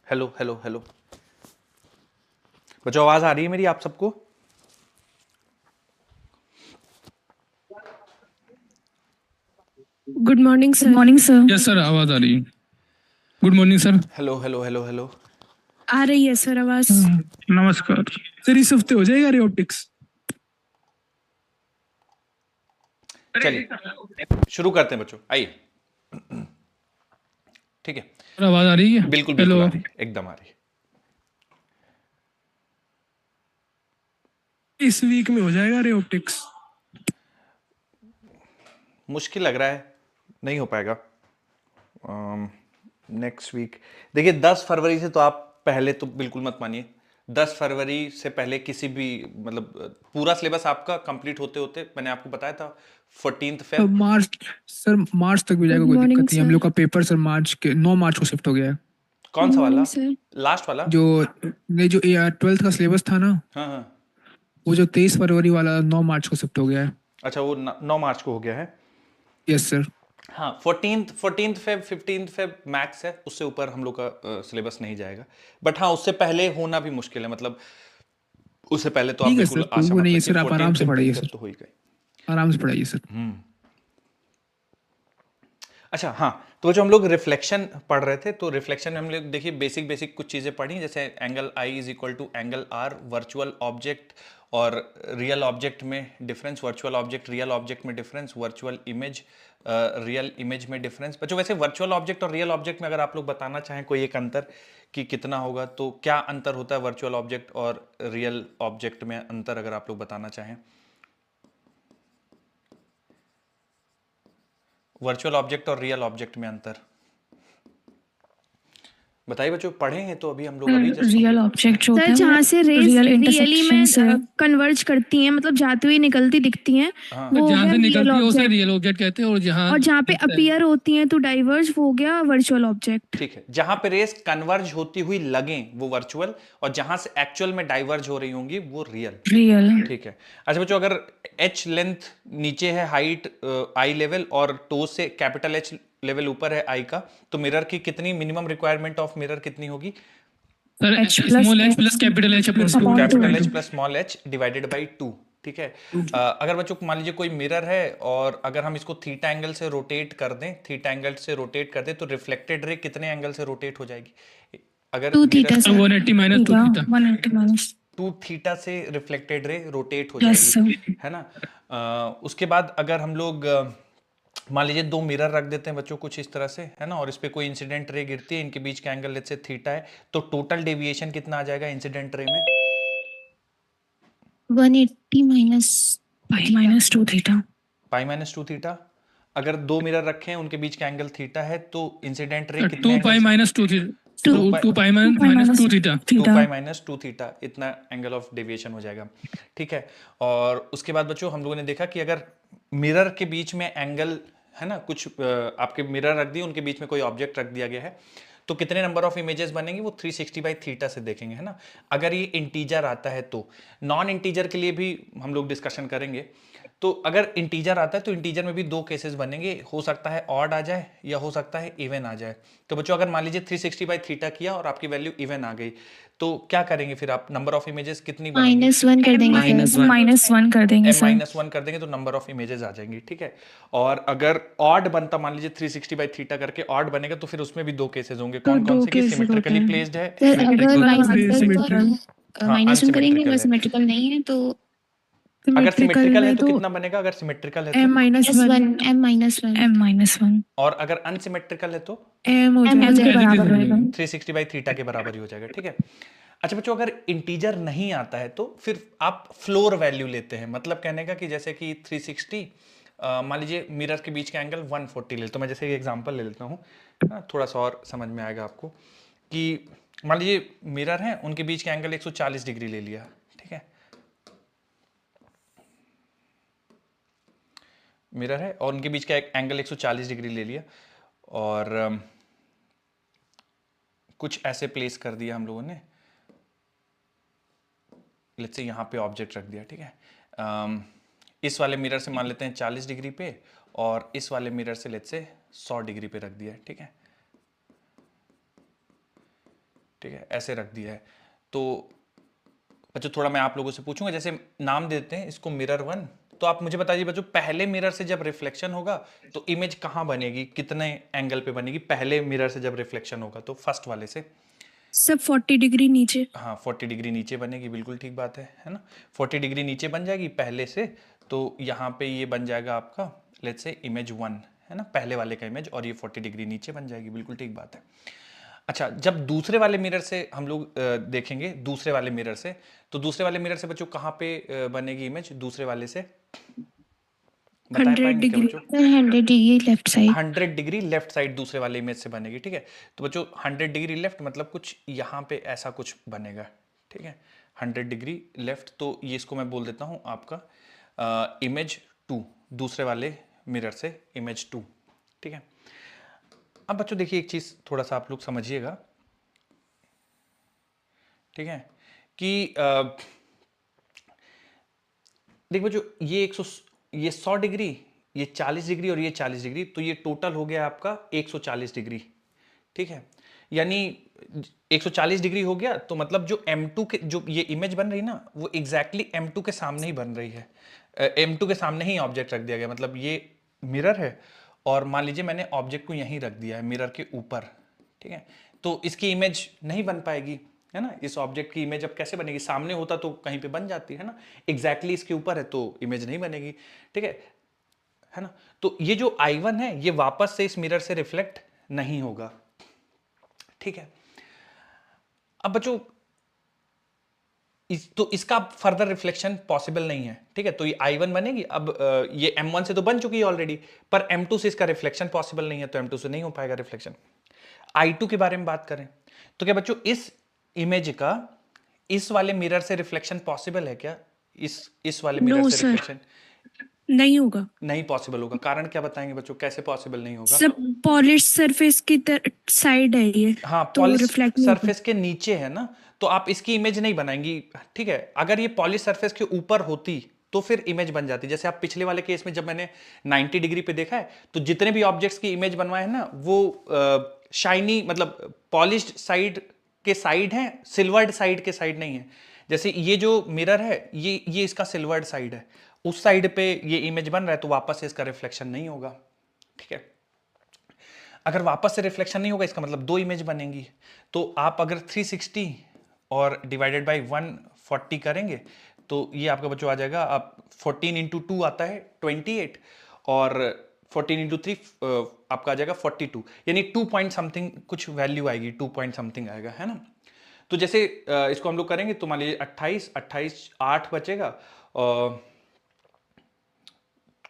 Hello hello hello बच्चों, आवाज आ रही है मेरी आप सबको? Good morning good sir. Morning sir. Yes sir, आवाज आ रही है। Good morning sir. Hello hello hello hello. आ रही है सर आवाज। नमस्कार सर। इस हफ्ते हो जाएगा रे ऑप्टिक्स? चलिए शुरू करते हैं बच्चों, आइए। ठीक है, सर आवाज आ रही है? बिल्कुल हेलो। बिल्कुल आ रही है, एकदम आ रही है। इस वीक में हो जाएगा रे ऑप्टिक्स? मुश्किल लग रहा है, नहीं हो पाएगा नेक्स्ट वीक। देखिए 10 फरवरी से तो आप पहले तो बिल्कुल मत मानिए। 10 फरवरी से पहले किसी भी मतलब पूरा सिलेबस आपका कंप्लीट होते होते मैंने आपको बताया था 14 फेब। मार्च सर, मार्च तक भी जाएगा, गुड कोई मॉर्निंग दिक्कत नहीं। हम सर। लोग का पेपर सर मार्च के 9 मार्च को शिफ्ट हो गया है। कौन गुड सा मॉर्निंग वाला? सर। लास्ट वाला? जो नहीं, जो 12th का सिलेबस था ना, हाँ हाँ। वो जो 23 फरवरी वाला 9 मार्च को शिफ्ट हो गया है। अच्छा, वो 9 मार्च को हो गया है। Yes sir. हाँ, 14 फेब 15 फेब मैक्स है, उससे ऊपर हम लोग का सिलेबस नहीं जाएगा। बट हाँ, उससे पहले होना भी मुश्किल है, मतलब उससे पहले तो आप ठीक है सर, बिल्कुल कोई आशा वो मत नहीं है रखिए। सर, आप फोर्टीन आराम से फिफ्टीन पढ़ाइए फेब सर, तो हो ही गई। आराम से पढ़ाइए सर। अच्छा हाँ, तो जो हम लोग रिफ्लेक्शन पढ़ रहे थे, तो रिफ्लेक्शन में हम लोग देखिए बेसिक बेसिक कुछ चीज़ें पढ़ी, जैसे angle I is equal to angle R, virtual object और रियल ऑब्जेक्ट में difference, virtual object real object में difference, virtual image real image में डिफरेंस। बच्चों वैसे वर्चुअल ऑब्जेक्ट और रियल ऑब्जेक्ट में अगर आप लोग बताना चाहें कोई एक अंतर कि कितना होगा, तो क्या अंतर होता है वर्चुअल ऑब्जेक्ट और रियल ऑब्जेक्ट में अंतर, अगर आप लोग बताना चाहें? वर्चुअल ऑब्जेक्ट और रियल ऑब्जेक्ट में अंतर बताइए बच्चों। पढ़े हैं तो अभी हम लोग अभी जस्ट रियल कंप्लीट। ऑब्जेक्ट जो सर होता है जहाँ वो से रेज रियल रियली में इंटरसेक्शन से। कन्वर्ज करती हैं, मतलब जाती हुई निकलती दिखती हैं, हाँ वो हो जहाँ गया से रियल निकलती है उसे ऑब्जेक्ट। रियल ऑब्जेक्ट कहते हैं, और जहाँ और जहाँ पे अपीयर होती हैं तो डाइवर्ज, वो हो गया वर्चुअल ऑब्जेक्ट। ठीक है, जहां पे रेस कन्वर्ज होती हुई लगें वो वर्चुअल, और जहां से एक्चुअल में डाइवर्ज हो रही होंगी वो रियल। रियल। ठीक है। अच्छा बच्चों, अगर एच लेंथ नीचे है, हाइट आई लेवल, और टो से कैपिटल एच लेवल ऊपर है आई का, तो मिरर की कितनी मिनिमम रिक्वायरमेंट ऑफ मिरर कितनी होगी? Sir small H plus capital H upon capital H two. Plus small H divided by 2। ठीक है। अगर बच्चों मान लीजिए कोई मिरर है, और अगर हम इसको थीटा एंगल से रोटेट कर दें, थीटा एंगल से रोटेट कर दें, तो रिफ्लेक्टेड रे कितने एंगल से रोटेट हो जाएगी? अगर two mirror theta sir. 180 minus two theta. 180 minus. 2 theta से रिफ्लेक्टेड रे रोटेट हो यस जाएगी, सर। है ना? उसके बाद अगर हम लोग मान लीजिए दो मिरर रख देते हैं बच्चों कुछ इस तरह से, है ना, और इस पे कोई इंसिडेंट रे गिरती है, इनके बीच का एंगल लेट्स से थीटा है, तो टोटल डेविएशन कितना आ जाएगा इंसिडेंट रे में? 180 minus pi minus two theta. पाई माइनस 2 थीटा। अगर दो मिरर रखे हैं, उनके बीच का एंगल थीटा है, तो इंसिडेंट रे कितने टू एंगल पाई से? Minus two theta. Two pi, two pi minus two theta. Two pi minus 2 theta, इतना एंगल ऑफ डेविएशन हो जाएगा। ठीक है। और उसके बाद बच्चों हम लोगों ने देखा कि अगर मिरर के बीच में एंगल, है ना, कुछ आपके मिरर रख दिए, उनके बीच में कोई ऑब्जेक्ट रख दिया गया है, तो कितने नंबर ऑफ इमेजेस बनेंगे, वो 360/थीटा से देखेंगे, है ना। अगर ये इंटीजर आता है तो, नॉन इंटीजर के लिए भी हम लोग डिस्कशन करेंगे। तो अगर इंटीजर आता है तो इंटीजर में भी दो केसेस बनेंगे, हो सकता है ऑड आ जाए या हो सकता है इवन आ जाए। तो बच्चों अगर मान लीजिए 360/थीटा किया और आपकी वैल्यू इवन आ गई, तो क्या करेंगे फिर आप? नंबर ऑफ इमेजेस कितनी बनेंगी? -1 कर देंगे सर। -1 कर देंगे एम सर। माइनस वन कर देंगे तो नंबर ऑफ इमेजेस आ जाएंगी। ठीक है। और अगर ऑड बनता, मान लीजिए 360/थीटा करके ऑड बनेगा, तो फिर उसमें भी दो केसेस होंगे। तो कौन कौन दो से? कि केसेस होते सिमेट्रिकली हैं। प्लेस्ड है, सर अगर सिमेट्रिकल। -1 करेंगे, अगर अनसिमेट्रिकल है। सिमेट्रिकल नहीं है तो अगर सिमेट्रिकल सिमेट्रिकल है है तो तो कितना बनेगा? अगर सिमेट्रिकल है तो? -1 m-1। m-1। और अगर अनसिमेट्रिकल है तो m हो m के जाएगा बराबर होएगा। 360/थीटा के बराबर ही हो जाएगा। ठीक है। अच्छा बच्चों, अगर इंटीजर नहीं आता है तो फिर आप फ्लोर वैल्यू लेते हैं, मतलब कहने का कि जैसे कि 360, मान लीजिए मिरर के बीच का एंगल 140 ले लेता हूं मैं, जैसे एग्जांपल ले लेता हूं, थोड़ा सा और समझ में आएगा आपको। कि मान लीजिए मिरर है, उनके बीच का एंगल 140 डिग्री ले लिया। ठीक है। मिरर है और उनके बीच का एंगल 140 डिग्री ले लिया, और कुछ ऐसे प्लेस कर दिया हम लोगों ने, लेट्स से यहाँ पे ऑब्जेक्ट रख दिया। ठीक है। इस वाले मिरर से मान लेते हैं 40 डिग्री पे, और इस वाले मिरर से लेट्स से 100 डिग्री पे रख दिया। ठीक है। ठीक है, ऐसे रख दिया है। तो बच्चों थोड़ा मैं आप लोगों से पूछूंगा, जैसे नाम देते हैं इसको मिरर वन, तो आप मुझे बताइए बच्चों, पहले मिरर से जब रिफ्लेक्शन होगा तो इमेज कहाँ बनेगी, कितने एंगल पे बनेगी पहले मिरर से जब रिफ्लेक्शन होगा? तो फर्स्ट वाले से। सब 40 डिग्री नीचे। हाँ 40 डिग्री नीचे बनेगी, बिल्कुल ठीक बात है ना। 40 डिग्री नीचे बन जाएगी पहले से, तो यहाँ पे ये बन जाएगा आपका लेट्स से इमेज वन, है ना, पहले वाले का इमेज, और ये 40 डिग्री नीचे बन जाएगी, बिल्कुल ठीक बात है। अच्छा, जब दूसरे वाले मिरर से हम लोग देखेंगे, दूसरे वाले मिरर से, तो दूसरे वाले मिरर से बच्चों कहाँ पे बनेगी इमेज दूसरे वाले से, बता 100 पाएंगे क्या डिग्री। बच्चों? 100 degree left side. 100 degree left side दूसरे वाले इमेज से बनेगी, ठीक है। तो बच्चों 100 डिग्री लेफ्ट मतलब कुछ यहाँ पे ऐसा कुछ बनेगा, ठीक है, 100 डिग्री लेफ्ट। तो ये इसको मैं बोल देता हूँ आपका इमेज टू, दूसरे वाले मिरर से इमेज टू, ठीक है। अब बच्चों देखिए एक चीज़ थोड़ा सा आप लोग समझिएगा, ठीक है, कि देख बच्चों ये 100 डिग्री, ये 40 डिग्री और ये 40 डिग्री, तो ये टोटल हो गया आपका 140 डिग्री, ठीक है। यानी 140 डिग्री हो गया, तो मतलब जो M2 के जो ये इमेज बन रही ना, वो एग्जैक्टली M2 के सामने ही बन रही है। M2 के सामने ही ऑब्जेक्ट रख दिया गया, मतलब ये मिरर है और मान लीजिए मैंने ऑब्जेक्ट को यहीं रख दिया है मिरर के ऊपर, ठीक है। तो इसकी इमेज नहीं बन पाएगी, है ना। इस ऑब्जेक्ट की इमेज अब कैसे बनेगी? सामने होता तो कहीं पे बन जाती है ना, एग्जैक्टली इसके ऊपर है तो इमेज नहीं बनेगी, ठीक है ना। तो ये जो I1 है ये वापस से इस मिरर से रिफ्लेक्ट नहीं होगा, ठीक है। अब बच्चों तो इसका फर्दर रिफ्लेक्शन पॉसिबल नहीं है, ठीक है। तो ये I1 बनेगी, अब ये M1 से तो बन चुकी है ऑलरेडी, पर M2 से इसका रिफ्लेक्शन पॉसिबल नहीं है, तो M2 से नहीं हो पाएगा रिफ्लेक्शन। I2 के बारे में बात करें तो क्या बच्चों इस इमेज का इस वाले मिरर से रिफ्लेक्शन पॉसिबल है क्या? इस वाले मिरर नो से सर, रिफ्लेक्शन नहीं होगा। नहीं पॉसिबल होगा। कारण क्या बताएंगे बच्चों, कैसे पॉसिबल नहीं होगा? सब पॉलिश सरफेस की साइड है ये, हाँ, तो पॉलिश रिफ्लेक्ट नहीं होगा। सरफेस के नीचे है ना, तो आप इसकी इमेज नहीं बनाएंगी, ठीक है। अगर ये पॉलिश सरफेस के ऊपर होती तो फिर इमेज बन जाती। जैसे आप पिछले वाले केस में जब मैंने 90 डिग्री पे देखा है, तो जितने भी ऑब्जेक्ट्स की इमेज बनवाए हैं ना, वो शाइनी मतलब पॉलिश्ड साइड के साइड है, सिल्वर्ड साइड के साइड नहीं है। जैसे ये जो मिरर है ये इसका सिल्वर्ड साइड है, उस साइड पे ये इमेज बन रहा है, तो वापस से इसका रिफ्लेक्शन नहीं होगा, ठीक है। अगर वापस से रिफ्लेक्शन नहीं होगा, इसका मतलब दो इमेज बनेंगी। तो आप अगर 360 और डिवाइडेड बाई 140 करेंगे तो ये आपका बच्चों आ जाएगा, आप 14 इंटू 2 आता है 28, और 14 इंटू 3 आपका आ जाएगा 42, यानी 2 पॉइंट समथिंग कुछ वैल्यू आएगी, 2 पॉइंट समथिंग आएगा, है ना। तो जैसे इसको हम लोग करेंगे तो मान लीजिए 28 8 बचेगा, और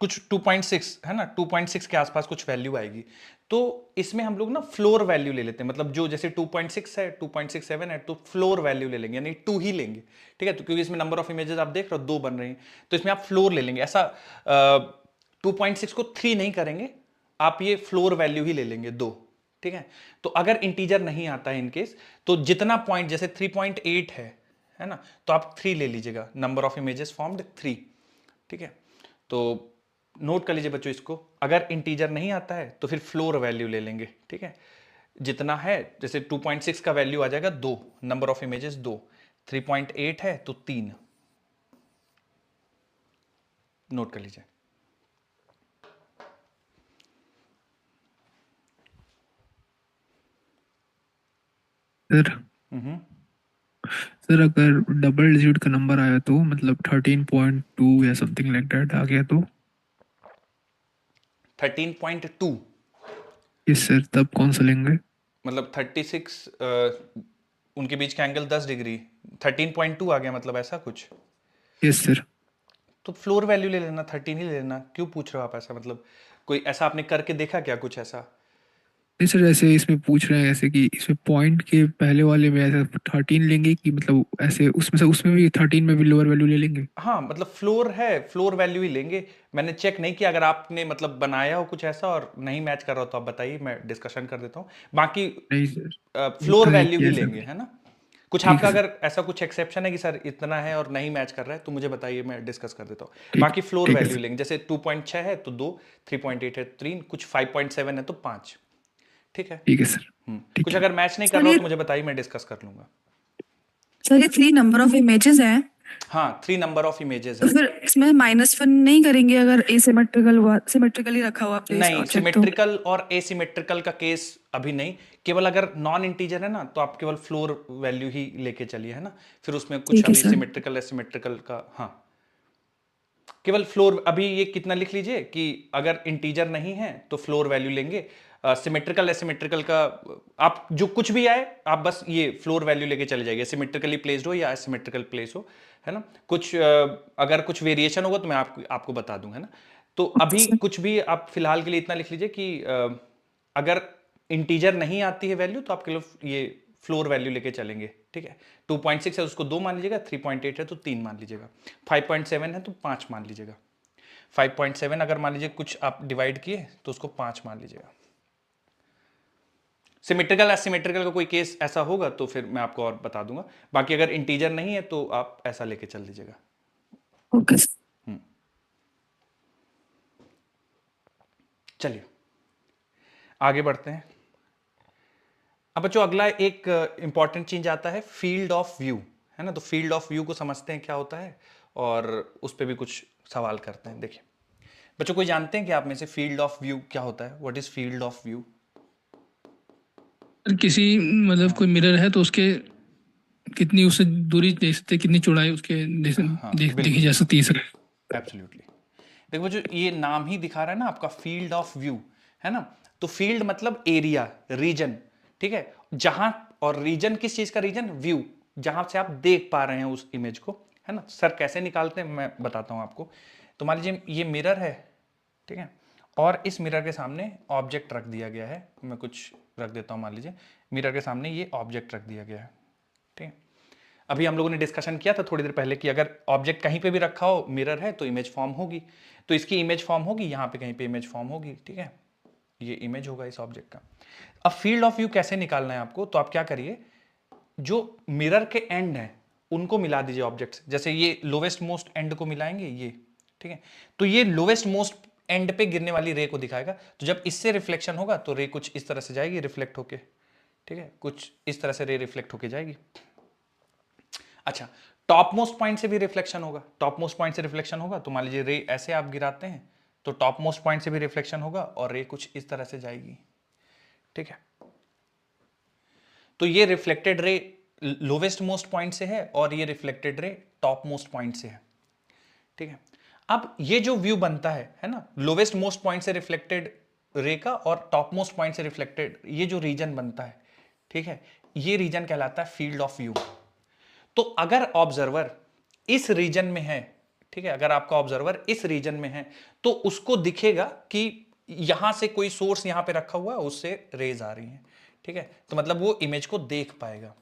कुछ 2.6 है ना, 2.6 के आसपास कुछ वैल्यू आएगी। तो इसमें हम लोग ना फ्लोर वैल्यू ले लेते हैं, मतलब जो जैसे 2.6 है, 2.67 है, तो फ्लोर वैल्यू ले लेंगे, यानी 2 ही लेंगे, ठीक है। तो क्योंकि इसमें नंबर ऑफ इमेजेस आप देख रहे हो 2 बन रही हैं, तो इसमें आप फ्लोर ले लेंगे। ऐसा 2.6 को 3 नहीं करेंगे, आप ये फ्लोर वैल्यू ही ले लेंगे 2, ठीक है। तो अगर इंटीजर नहीं आता है इनकेस, तो जितना पॉइंट जैसे 3.8 है ना, तो आप 3 ले लीजिएगा, नंबर ऑफ इमेजेस फॉर्म्ड 3, ठीक है। तो नोट कर लीजिए बच्चों इसको, अगर इंटीजर नहीं आता है तो फिर फ्लोर वैल्यू ले लेंगे, ठीक है। जितना है, जैसे 2.6 का वैल्यू आ जाएगा 2, नंबर ऑफ इमेजेस 2, 3.8 है तो 3, नोट कर लीजिए। सर सर अगर डबल डिजिट का नंबर आया तो मतलब 13.2 या समथिंग लाइक दैट आ गया तो 13.2 यस सर, तब कौन सा लेंगे? मतलब 36 उनके बीच का एंगल 10 डिग्री, 13.2 आ गया मतलब ऐसा कुछ, यस सर। तो फ्लोर वैल्यू ले लेना, 13 ही ले लेना। क्यों पूछ रहे हो आप ऐसा, मतलब कोई ऐसा आपने करके देखा क्या कुछ ऐसा? नहीं सर, ऐसे इसमें पूछ रहे हैं ऐसे कि इसमें पॉइंट के पहले वाले में ऐसे 13 लेंगे कि मतलब ऐसे उसमें से उसमें भी 13 में भी लोअर वैल्यू ले लेंगे? हाँ मतलब फ्लोर है, फ्लोर वैल्यू ही लेंगे। मैंने चेक नहीं किया, अगर आपने मतलब बनाया हो कुछ ऐसा और नहीं मैच कर रहा हो तो आप बताइए, मैं डिस्कशन कर देता हूँ। बाकी नहीं सर, फ्लोर नहीं वैल्यू ही किया लेंगे, सर। है ना। कुछ ठीक आपका है सर, अगर ऐसा कुछ एक्सेप्शन है कि सर इतना है और नहीं मैच कर रहा है, तो मुझे बताइए, मैं डिस्कस कर देता हूँ। ठीक बाकी फ्लोर ठीक है वैल्यू सर। लेंगे, जैसे 2.6 है तो 2, 3.8 है 3, कुछ 5.7 है तो 5, ठीक है। ठीक है सर, ठीक कुछ है। अगर मैच नहीं कर सर रहा हो ये तो मुझे बताइए, मैं डिस्कस कर लूंगा। सर ये 3 नंबर ऑफ इमेजेस हैं, हाँ, 3 नंबर ऑफ इमेजेस तो है। फिर इसमें -1 नहीं करेंगे अगर एसिमेट्रिकल हुआ, सिमेट्रिकली रखा हुआ प्लेस नहीं, ऑब्जेक्ट तो? सिमेट्रिकल और एसिमेट्रिकल का केस अभी नहीं, केवल अगर नॉन इंटीजर है ना तो आप केवल फ्लोर वैल्यू ही लेके चलिए, है ना। फिर उसमें कुछ ठीक है अभी सर। सिमेट्रिकल एसिमेट्रिकल का, हाँ, केवल फ्लोर। अभी ये कितना लिख लीजिए कि अगर इंटीजर नहीं है तो फ्लोर वैल्यू लेंगे। सिमेट्रिकल एसिमेट्रिकल का आप जो कुछ भी आए आप बस ये फ्लोर वैल्यू लेके चले जाइए, सिमेट्रिकली प्लेस्ड हो या एसिमेट्रिकल प्लेस हो, है ना। कुछ अगर कुछ वेरिएशन होगा तो मैं आपको बता दूंगा, है ना। तो अभी सर कुछ भी आप फिलहाल के लिए इतना लिख लीजिए कि अगर इंटीजर नहीं आती है वैल्यू तो आपके लिए ये फ्लोर वैल्यू लेके चलेंगे, ठीक है। 2.6 है उसको 2 मान लीजिएगा, 3.8 है तो 3 मान लीजिएगा, 5.7 है तो 5 मान लीजिएगा। 5.7 अगर मान लीजिए कुछ आप डिवाइड किए तो उसको 5 मान लीजिएगा। सिमेट्रिकल एसिमेट्रिकल का कोई केस ऐसा होगा तो फिर मैं आपको और बता दूंगा। बाकी अगर इंटीजर नहीं है तो आप ऐसा लेके चल दीजिएगा। Okay sir. चलिए आगे बढ़ते हैं। अब बच्चों अगला एक इंपॉर्टेंट चीज आता है फील्ड ऑफ व्यू, है ना। तो फील्ड ऑफ व्यू को समझते हैं क्या होता है और उस पर भी कुछ सवाल करते हैं। देखिए बच्चों, कोई जानते हैं कि आप में से फील्ड ऑफ व्यू क्या होता है? What is field of view? किसी मतलब कोई मिरर है तो उसके कितनी उससे दूरी देख सकते हैं, कितनी चौड़ाई उसके हाँ देखी बिल्कुल, जा सकती है सर। एब्सोल्युटली। देखो बच्चों, ये नाम ही दिखा रहा है ना आपका, फील्ड ऑफ व्यू, है ना। तो फील्ड मतलब एरिया, रीजन, ठीक है। जहां, और रीजन किस चीज का रीजन? व्यू, जहां से आप देख पा रहे हैं उस इमेज को, है ना। सर कैसे निकालते हैं मैं बताता हूं आपको। तो मान लीजिए ये मिरर है, ठीक है, और इस मिरर के सामने ऑब्जेक्ट रख दिया गया है। मैं कुछ रख देता हूं, मान लीजिए मिरर के सामने ये ऑब्जेक्ट रख दिया गया है, ठीक है। अभी हम लोगों ने डिस्कशन किया था थोड़ी देर पहले कि अगर ऑब्जेक्ट कहीं पे भी रखा हो, मिरर है, तो इमेज फॉर्म होगी। तो इसकी इमेज फॉर्म होगी, यहाँ पे कहीं पे इमेज फॉर्म होगी, ठीक है। ये इमेज होगा इस ऑब्जेक्ट का। अब फील्ड ऑफ व्यू कैसे निकालना है आपको? तो आप क्या करिए, जो मिरर के एंड है उनको मिला दीजिए ऑब्जेक्ट से। जैसे ये लोवेस्ट मोस्ट एंड को मिलाएंगे ये, ठीक है। तो ये लोवेस्ट मोस्ट एंड पे गिरने वाली रे को दिखाएगा। तो जब इससे रिफ्लेक्शन होगा तो रे कुछ इस तरह से जाएगी रिफ्लेक्ट होके, ठीक है, कुछ इस तरह से रे रिफ्लेक्ट होके जाएगी। अच्छा, टॉप मोस्ट पॉइंट से भी रिफ्लेक्शन होगा। टॉप मोस्ट पॉइंट से रिफ्लेक्शन होगा तो मान लीजिए रे ऐसे आप गिराते हैं तो टॉप मोस्ट पॉइंट से भी रिफ्लेक्शन होगा और रे कुछ इस तरह से जाएगी, ठीक है। तो ये reflected ray lowest most point से है और ये reflected ray top most point से है, ठीक है। अब ये जो व्यू बनता है ना, लोवेस्ट मोस्ट पॉइंट से रिफ्लेक्टेड रे का और टॉप मोस्ट पॉइंट से रिफ्लेक्टेड, ये जो रीजन बनता है, ठीक है, ये रीजन कहलाता है फील्ड ऑफ व्यू। तो अगर ऑब्जर्वर इस रीजन में है, ठीक है, अगर आपका ऑब्जर्वर इस रीजन में है तो उसको दिखेगा कि यहां से कोई सोर्स यहां पे रखा हुआ है, उससे रेज आ रही है, ठीक है। तो मतलब वो इमेज को देख पाएगा,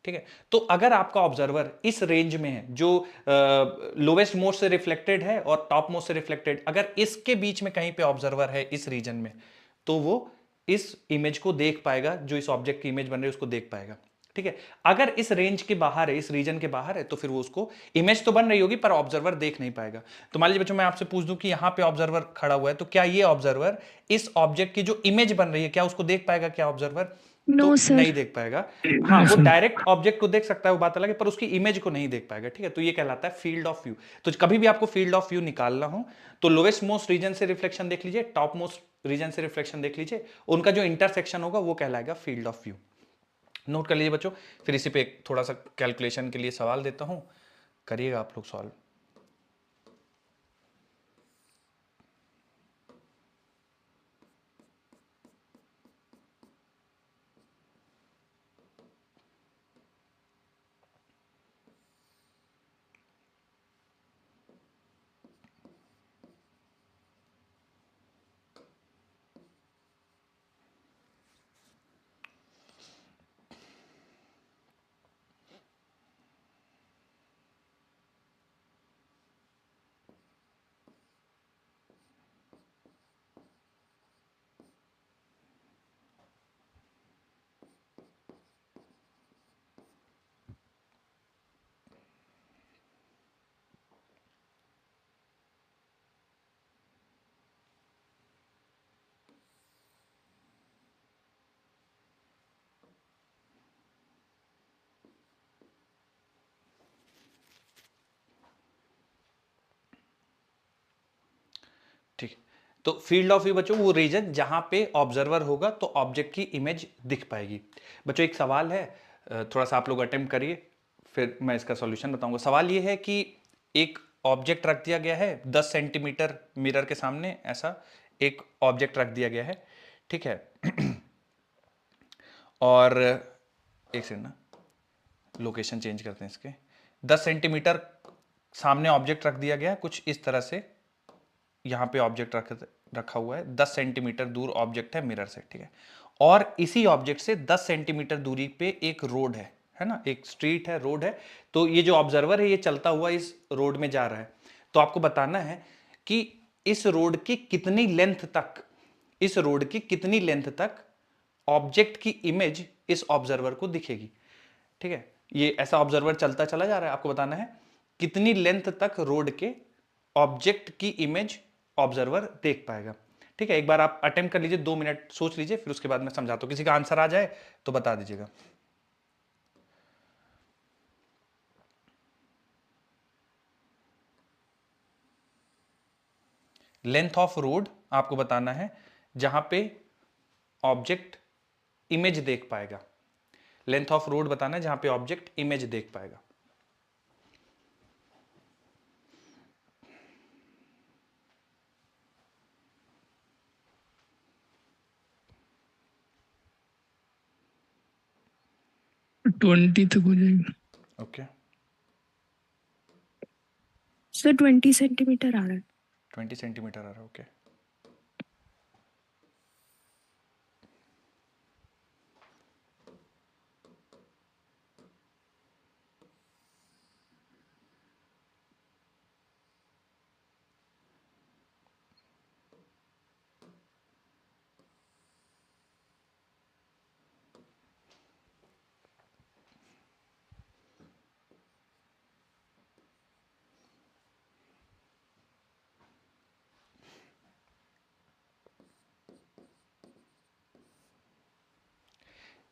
ठीक है। तो अगर आपका ऑब्जर्वर इस रेंज में है जो लोवेस्ट मोस्ट से रिफ्लेक्टेड है और टॉप मोस्ट से रिफ्लेक्टेड, अगर इसके बीच में कहीं पे ऑब्जर्वर है इस रीजन में, तो वो इस इमेज को देख पाएगा, जो इस ऑब्जेक्ट की इमेज बन रही है उसको देख पाएगा, ठीक है। अगर इस रेंज के बाहर है, इस रीजन के बाहर है, तो फिर वो उसको, इमेज तो बन रही होगी पर ऑब्जर्वर देख नहीं पाएगा। तो मान लीजिए बच्चों, मैं आपसे पूछ दूं कि यहां पे ऑब्जर्वर खड़ा हुआ है, तो क्या ये ऑब्जर्वर इस ऑब्जेक्ट की जो इमेज बन रही है क्या उसको देख पाएगा? क्या ऑब्जर्वर नो तो सर। नहीं देख पाएगा। हाँ, वो डायरेक्ट ऑब्जेक्ट को देख सकता है, वो बात अलग है, पर उसकी इमेज को नहीं देख पाएगा, ठीक है। तो ये कहलाता है फील्ड ऑफ व्यू। तो कभी भी आपको फील्ड ऑफ व्यू निकालना हो तो लोवेस्ट मोस्ट रीजन से रिफ्लेक्शन देख लीजिए, टॉप मोस्ट रीजन से रिफ्लेक्शन देख लीजिए, उनका जो इंटरसेक्शन होगा वो कहलाएगा फील्ड ऑफ व्यू। नोट कर लीजिए बच्चों। फिर इसी पे थोड़ा सा कैलकुलेशन के लिए सवाल देता हूं, करिएगा आप लोग सॉल्व। तो फील्ड ऑफ व्यू बच्चों वो रीजन जहां पे ऑब्जर्वर होगा तो ऑब्जेक्ट की इमेज दिख पाएगी। बच्चों एक सवाल है, थोड़ा सा आप लोग अटेम्प्ट करिए, फिर मैं इसका सॉल्यूशन बताऊंगा। सवाल ये है कि एक ऑब्जेक्ट रख दिया गया है 10 सेंटीमीटर मिरर के सामने, ऐसा एक ऑब्जेक्ट रख दिया गया है, ठीक है। और एक सेकंड ना, लोकेशन चेंज करते हैं इसके। 10 सेंटीमीटर सामने ऑब्जेक्ट रख दिया गया कुछ इस तरह से, यहां पे ऑब्जेक्ट रखा हुआ है, 10 सेंटीमीटर दूर ऑब्जेक्ट है मिरर से, ठीक है। और इसी ऑब्जेक्ट से 10 सेंटीमीटर दूरी पे एक रोड है ना, एक स्ट्रीट है, रोड है। तो ये जो ऑब्जर्वर है ये चलता हुआ इस रोड में जा रहा है। तो आपको बताना है कि इस रोड की कितनी लेंथ तक, इस रोड की कितनी लेंथ तक ऑब्जेक्ट की इमेज इस ऑब्जर्वर को दिखेगी, ठीक है। ये ऐसा ऑब्जर्वर चलता चला जा रहा है, आपको बताना है कितनी लेंथ तक रोड के ऑब्जेक्ट की इमेज ऑब्जर्वर देख पाएगा, ठीक है। एक बार आप अटेम्प्ट कर लीजिए, 2 मिनट सोच लीजिए, फिर उसके बाद मैं समझाता हूं। किसी का आंसर आ जाए तो बता दीजिएगा। लेंथ ऑफ रोड आपको बताना है जहां पे ऑब्जेक्ट इमेज देख पाएगा। लेंथ ऑफ रोड बताना है जहां पे ऑब्जेक्ट इमेज देख पाएगा। ट्वेंटी तक हो जाएगा। ओके, सर 20 सेंटीमीटर आ रहा है। 20 सेंटीमीटर आ रहा है, ओके।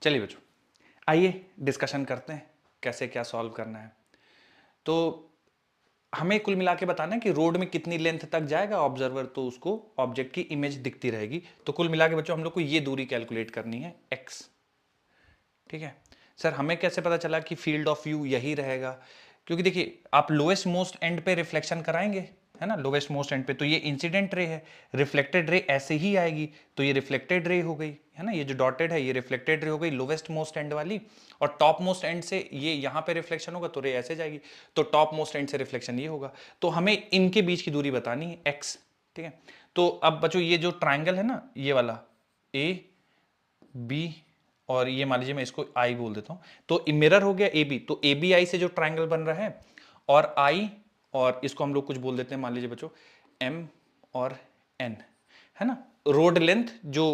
चलिए बच्चों, आइए डिस्कशन करते हैं कैसे क्या सॉल्व करना है। तो हमें कुल मिला के बताना है कि रोड में कितनी लेंथ तक जाएगा ऑब्जर्वर, तो उसको ऑब्जेक्ट की इमेज दिखती रहेगी। तो कुल मिला के बच्चों हम लोग को ये दूरी कैलकुलेट करनी है x, ठीक है। सर हमें कैसे पता चला कि फील्ड ऑफ व्यू यही रहेगा? क्योंकि देखिए आप लोएस्ट मोस्ट एंड पे रिफ्लेक्शन कराएंगे, है ना, लोवेस्ट मोस्ट एंड पे, तो ये इंसिडेंट रे है, रिफ्लेक्टेड रे ऐसे ही आएगी, तो ये रिफ्लेक्टेड रे हो गई, है ना, ये जो डॉटेड है ये रिफ्लेक्टेड रे हो गई लोवेस्ट मोस्ट एंड वाली। और टॉप मोस्ट एंड से ये यहाँ पे रिफ्लेक्शन होगा तो रे ऐसे जाएगी, तो टॉप मोस्ट एंड से रिफ्लेक्शन ये होगा। तो हमें इनके बीच की दूरी बतानी है एक्स, ठीक है। तो अब बच्चों ये जो ट्राइंगल है ना, ये वाला ए बी और ये मान लीजिए मैं इसको आई बोल देता हूँ, तो मिरर हो गया ए बी, तो ए बी आई से जो ट्राइंगल बन रहा है, और आई और इसको हम लोग कुछ बोल देते हैं, मान लीजिए बच्चों एम और एन, है ना, रोड लेंथ जो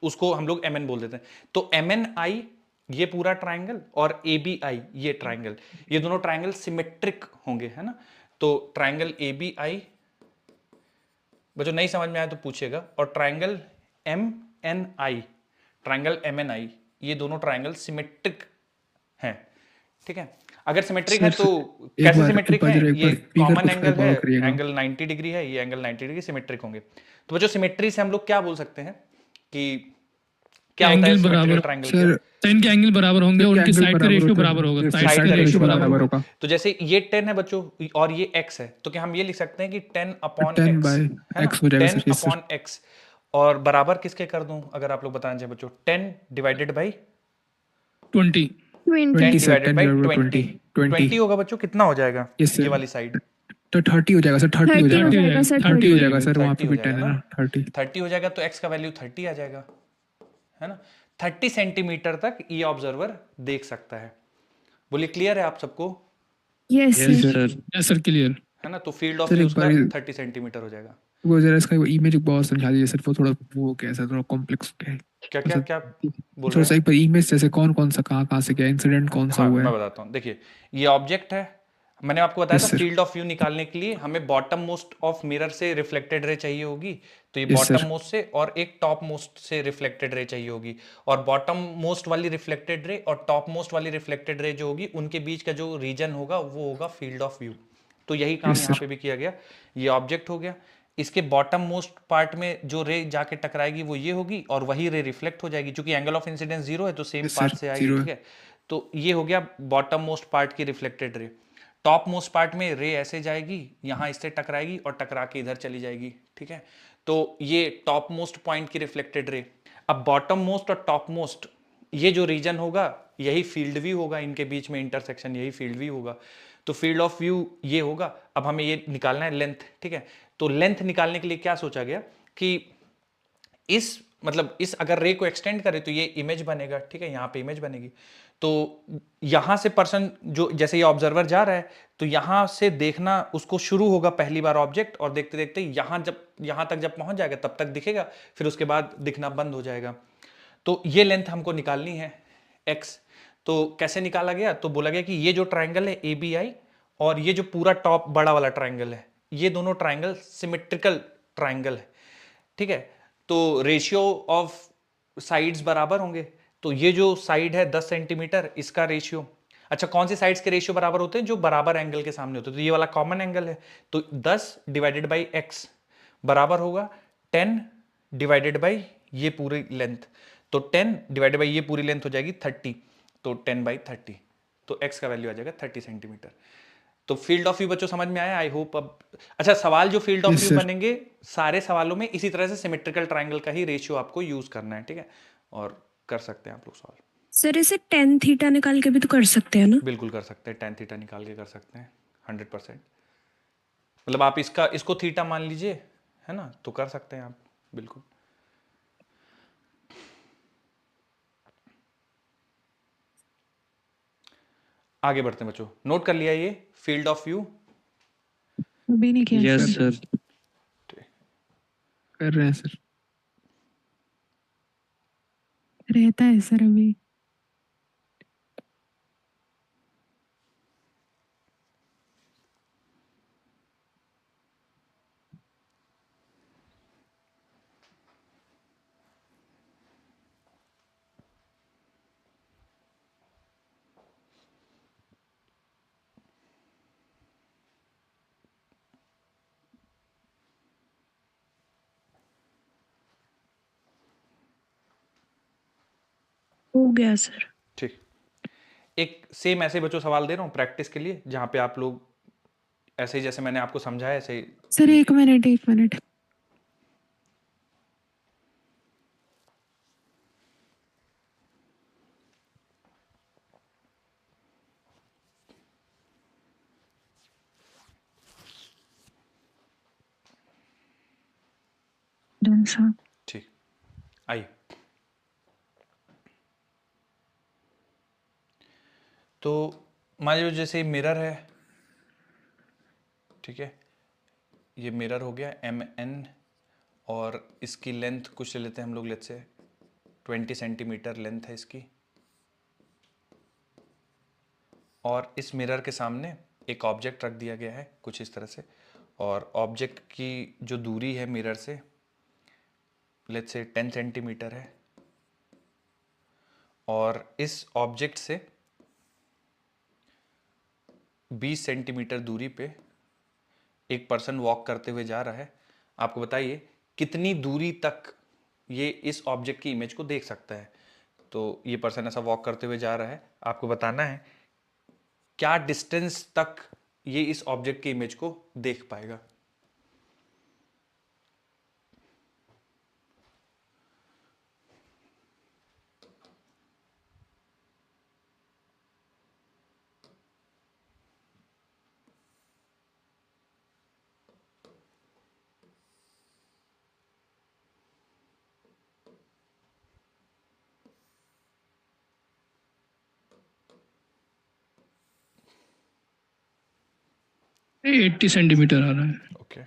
उसको हम लोग एम एन बोल देते हैं। तो एम एन आई ये पूरा ट्राइंगल और ए बी आई ये ट्राइंगल, ये दोनों ट्राइंगल सिमेट्रिक होंगे, है ना। तो ट्राइंगल ए बी आई, बच्चों नहीं समझ में आया तो पूछिएगा। और ट्राइंगल एम एन आई, ट्राइंगल एम एन आई, ये दोनों ट्राइंगल सिमेट्रिक हैं, ठीक है। अगर सिमेट्रिक है तो कैसे सिमेट्रिक है? ये कॉमन एंगल है, एंगल 90 डिग्री है, ये एंगल 90 डिग्री, सिमेट्रिक होंगे। तो बच्चों सिमेट्री से हम लोग क्या बोल सकते हैं कि क्या होता है सिमेट्रिकल ट्रायंगल के? टेन के एंगल बराबर होंगे, उनकी साइड का रेशियो बराबर होगा, साइड का रेशियो बराबर होगा। तो जैसे ये 10 है बच्चों और ये x है, तो क्या हम ये लिख सकते हैं कि 10 अपॉन x, 10 अपॉन x, और बराबर किसके कर दूं अगर आप लोग बताना चाहे बच्चों? 10 डिवाइडेड बाई 20, 10 डिवाइडेड बाई 20 होगा बच्चों, कितना हो जाएगा ये वाली साइड? तो 30 हो जाएगा सर, 30 हो जाएगा सर, 30 हो जाएगा सर, वहां पे भी 10 है ना, 30 हो जाएगा, तो x का वैल्यू 30 आ जाएगा, है ना। 30 सेंटीमीटर तक ये ऑब्जर्वर देख सकता है। बोलिए क्लियर है आप सबको? Yes sir, yes sir clear है ना। तो फील्ड ऑफ व्यू उसका 30 सेंटीमीटर हो जाएगा। वो जरा इसका इमेज बहुत समझा दीजिए सर, वो थोड़ा वो कैसा थोड़ा कॉम्प्लेक्स क्या है, क्या क्या क्या बोल थोड़ा रहे सा एक बार इमेज जैसे कौन कौन सा कहाँ से क्या इंसिडेंट कौन सा हुआ है? मैं बताता हूँ। देखिए ये ऑब्जेक्ट है, मैंने आपको बताया था फील्ड ऑफ व्यू निकालने के लिए हमें बॉटम मोस्ट ऑफ मिरर से रिफ्लेक्टेड रे चाहिए होगी, तो ये बॉटम मोस्ट से, और एक टॉप मोस्ट से रिफ्लेक्टेड रे चाहिए होगी, और बॉटम मोस्ट वाली रिफ्लेक्टेड रे और टॉप मोस्ट वाली रिफ्लेक्टेड रे जो होगी उनके बीच का जो रीजन होगा वो होगा फील्ड ऑफ व्यू। तो यही काम यहाँ पे भी किया गया। ये ऑब्जेक्ट हो गया, इसके बॉटम मोस्ट पार्ट में जो रे जाके टकराएगी वो ये होगी, और वही रे रिफ्लेक्ट हो जाएगी, क्योंकि एंगल ऑफ इंसिडेंस जीरो है तो सेम यस पाथ सर से आएगी, 0 ठीक है। है। तो ये हो गया बॉटम मोस्ट पार्ट की reflected ray. Top most part में रे ऐसे जाएगी, यहाँ इससे टकराएगी और टकरा के इधर चली जाएगी, ठीक है। तो ये टॉप मोस्ट पॉइंट की रिफ्लेक्टेड रे। अब बॉटम मोस्ट और टॉप मोस्ट ये जो रीजन होगा यही फील्ड व्यू होगा, इनके बीच में इंटरसेक्शन यही फील्ड व्यू होगा। तो फील्ड ऑफ व्यू ये होगा। अब हमें ये निकालना है लेंथ, ठीक है। तो लेंथ निकालने के लिए क्या सोचा गया कि इस मतलब इस अगर रे को एक्सटेंड करें तो ये इमेज बनेगा, ठीक है, यहाँ पे इमेज बनेगी। तो यहाँ से पर्सन जो जैसे ये ऑब्जर्वर जा रहा है तो यहाँ से देखना उसको शुरू होगा पहली बार ऑब्जेक्ट, और देखते देखते यहाँ जब यहाँ तक जब पहुँच जाएगा तब तक दिखेगा, फिर उसके बाद दिखना बंद हो जाएगा। तो ये लेंथ हमको निकालनी है x। तो कैसे निकाला गया, तो बोला गया कि ये जो ट्राइंगल है ABI और ये जो पूरा टॉप बड़ा वाला ट्राइंगल है, ये दोनों ट्राइंगल सिमेट्रिकल ट्राइंगल है, ठीक है। तो रेशियो ऑफ साइड्स बराबर होंगे। तो ये जो साइड है 10 सेंटीमीटर, इसका रेशियो, अच्छा कौन सी साइड्स के रेशियो बराबर होते हैं, जो बराबर एंगल के सामने होते हैं। तो ये वाला कॉमन एंगल है, तो 10 डिवाइडेड बाई x बराबर होगा 10 डिवाइडेड बाई ये पूरी लेंथ। तो 10 डिवाइडेड बाई ये पूरी लेंथ हो जाएगी 30, तो 10/30, तो x का वैल्यू आ जाएगा 30 सेंटीमीटर। तो फील्ड ऑफ व्यू बच्चों समझ में आया, आई होप। अब अच्छा सवाल जो field of yes view sir. बनेंगे सारे सवालों में इसी तरह से सिमेट्रिकल ट्राइंगल का ही रेशियो आपको यूज करना है, ठीक है, और कर सकते हैं आप लोग सॉल्व। सर इसे टेन थीटा निकाल के भी तो कर सकते हैं ना? बिल्कुल कर सकते हैं, tan थीटा निकाल के कर सकते हैं 100%। मतलब आप इसको थीटा मान लीजिए, है ना, तो कर सकते हैं आप बिल्कुल। आगे बढ़ते हैं बच्चों, नोट कर लिया ये फील्ड ऑफ व्यू। अभी नहीं किया यस सर। सर कर रहे हैं सर। रहता है सर अभी। हो गया सर। ठीक, एक सेम ऐसे बच्चों सवाल दे रहा हूँ प्रैक्टिस के लिए, जहाँ पे आप लोग ऐसे ही जैसे मैंने आपको समझाया ऐसे ही सर एक मिनट। Done sir. ठीक। आइए, तो मान लीजिए जैसे मिरर है, ठीक है, ये मिरर हो गया MN, और इसकी लेंथ कुछ ले लेते हैं हम लोग, लेते से 20 सेंटीमीटर लेंथ है इसकी, और इस मिरर के सामने एक ऑब्जेक्ट रख दिया गया है कुछ इस तरह से, और ऑब्जेक्ट की जो दूरी है मिरर से लेट्स से 10 सेंटीमीटर है, और इस ऑब्जेक्ट से 20 सेंटीमीटर दूरी पे एक पर्सन वॉक करते हुए जा रहा है। आपको बताइए कितनी दूरी तक ये इस ऑब्जेक्ट की इमेज को देख सकता है। तो ये पर्सन ऐसा वॉक करते हुए जा रहा है, आपको बताना है क्या डिस्टेंस तक ये इस ऑब्जेक्ट की इमेज को देख पाएगा। ये 80 सेंटीमीटर आ रहा है। ओके,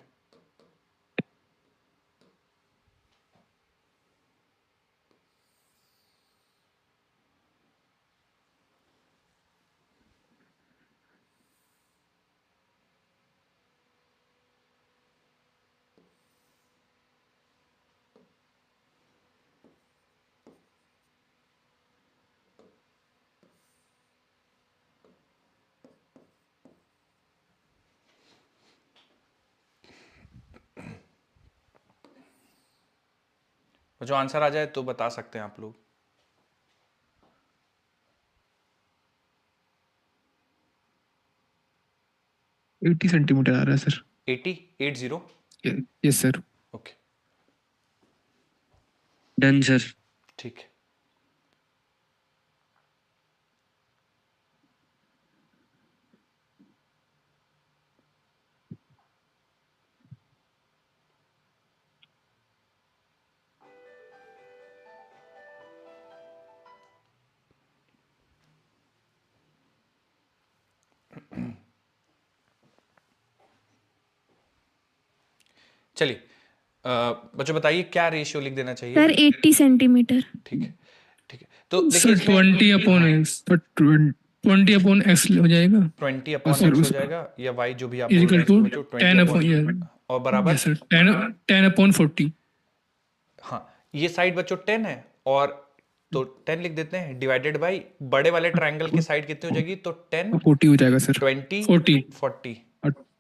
जो आंसर आ जाए तो बता सकते हैं आप लोग। 80 सेंटीमीटर आ रहा है sir. 80 80 yes sir. Okay done sir. ठीक है। चलिए बच्चों बताइए क्या रेशियो लिख देना चाहिए। Sir 80 centimetre. ठीक है ठीक है। तो देखिए sir 20 upon x, 20 upon x हो जाएगा 20 अपॉन सर, एक्स हो उस- जाएगा या वाई जो भी आप बोल रहे इजिकल हैं टू इसको बच्चों 10 20 अपॉन अपॉन और बराबर यस सर 10 अपॉन 40। हाँ ये साइड बच्चों 10 है और तो 10 लिख देते हैं डिवाइडेड बाई बड़े वाले ट्रायंगल की साइड कितनी हो जाएगी तो 10 40 हो जाएगा सर। 20 40 40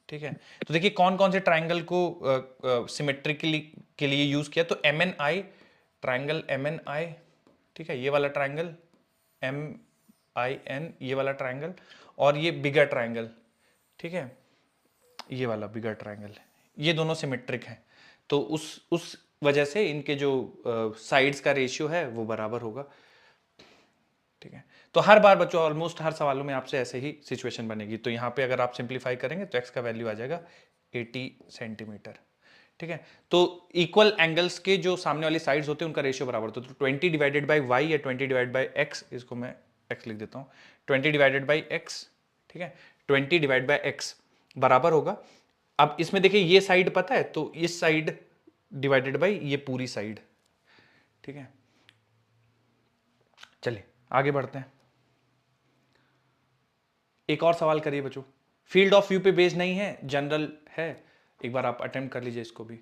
ठीक है। तो देखिए कौन कौन से ट्रायंगल को सिमेट्रिकली के लिए यूज किया तो एम एन आई ट्रायंगल एम एन आई ठीक है ये वाला ट्रायंगल एम आई एन ये वाला ट्रायंगल और ये बिगर ट्रायंगल ठीक है ये वाला बिगर ट्रायंगल ये दोनों सिमेट्रिक हैं तो उस वजह से इनके जो साइड्स का रेशियो है वो बराबर होगा ठीक है। तो हर बार बच्चों ऑलमोस्ट हर सवालों में आपसे ऐसे ही सिचुएशन बनेगी। तो यहाँ पे अगर आप सिंप्लीफाई करेंगे तो x का वैल्यू आ जाएगा 80 सेंटीमीटर ठीक है। तो इक्वल एंगल्स के जो सामने वाली साइड्स होते हैं उनका रेशियो बराबर होता है। तो 20 डिवाइडेड बाई वाई या 20 डिवाइड बाई एक्स इसको मैं x लिख देता हूँ 20 डिवाइडेड बाई एक्स ठीक है 20 डिवाइड बाई एक्स बराबर होगा। अब इसमें देखिए ये साइड पता है तो इस साइड डिवाइडेड बाई ये पूरी साइड ठीक है। चलिए आगे बढ़ते हैं। एक और सवाल करिए बच्चों फील्ड ऑफ व्यू पे बेस्ड नहीं है जनरल है एक बार आप अटेम्प्ट कर लीजिए इसको भी।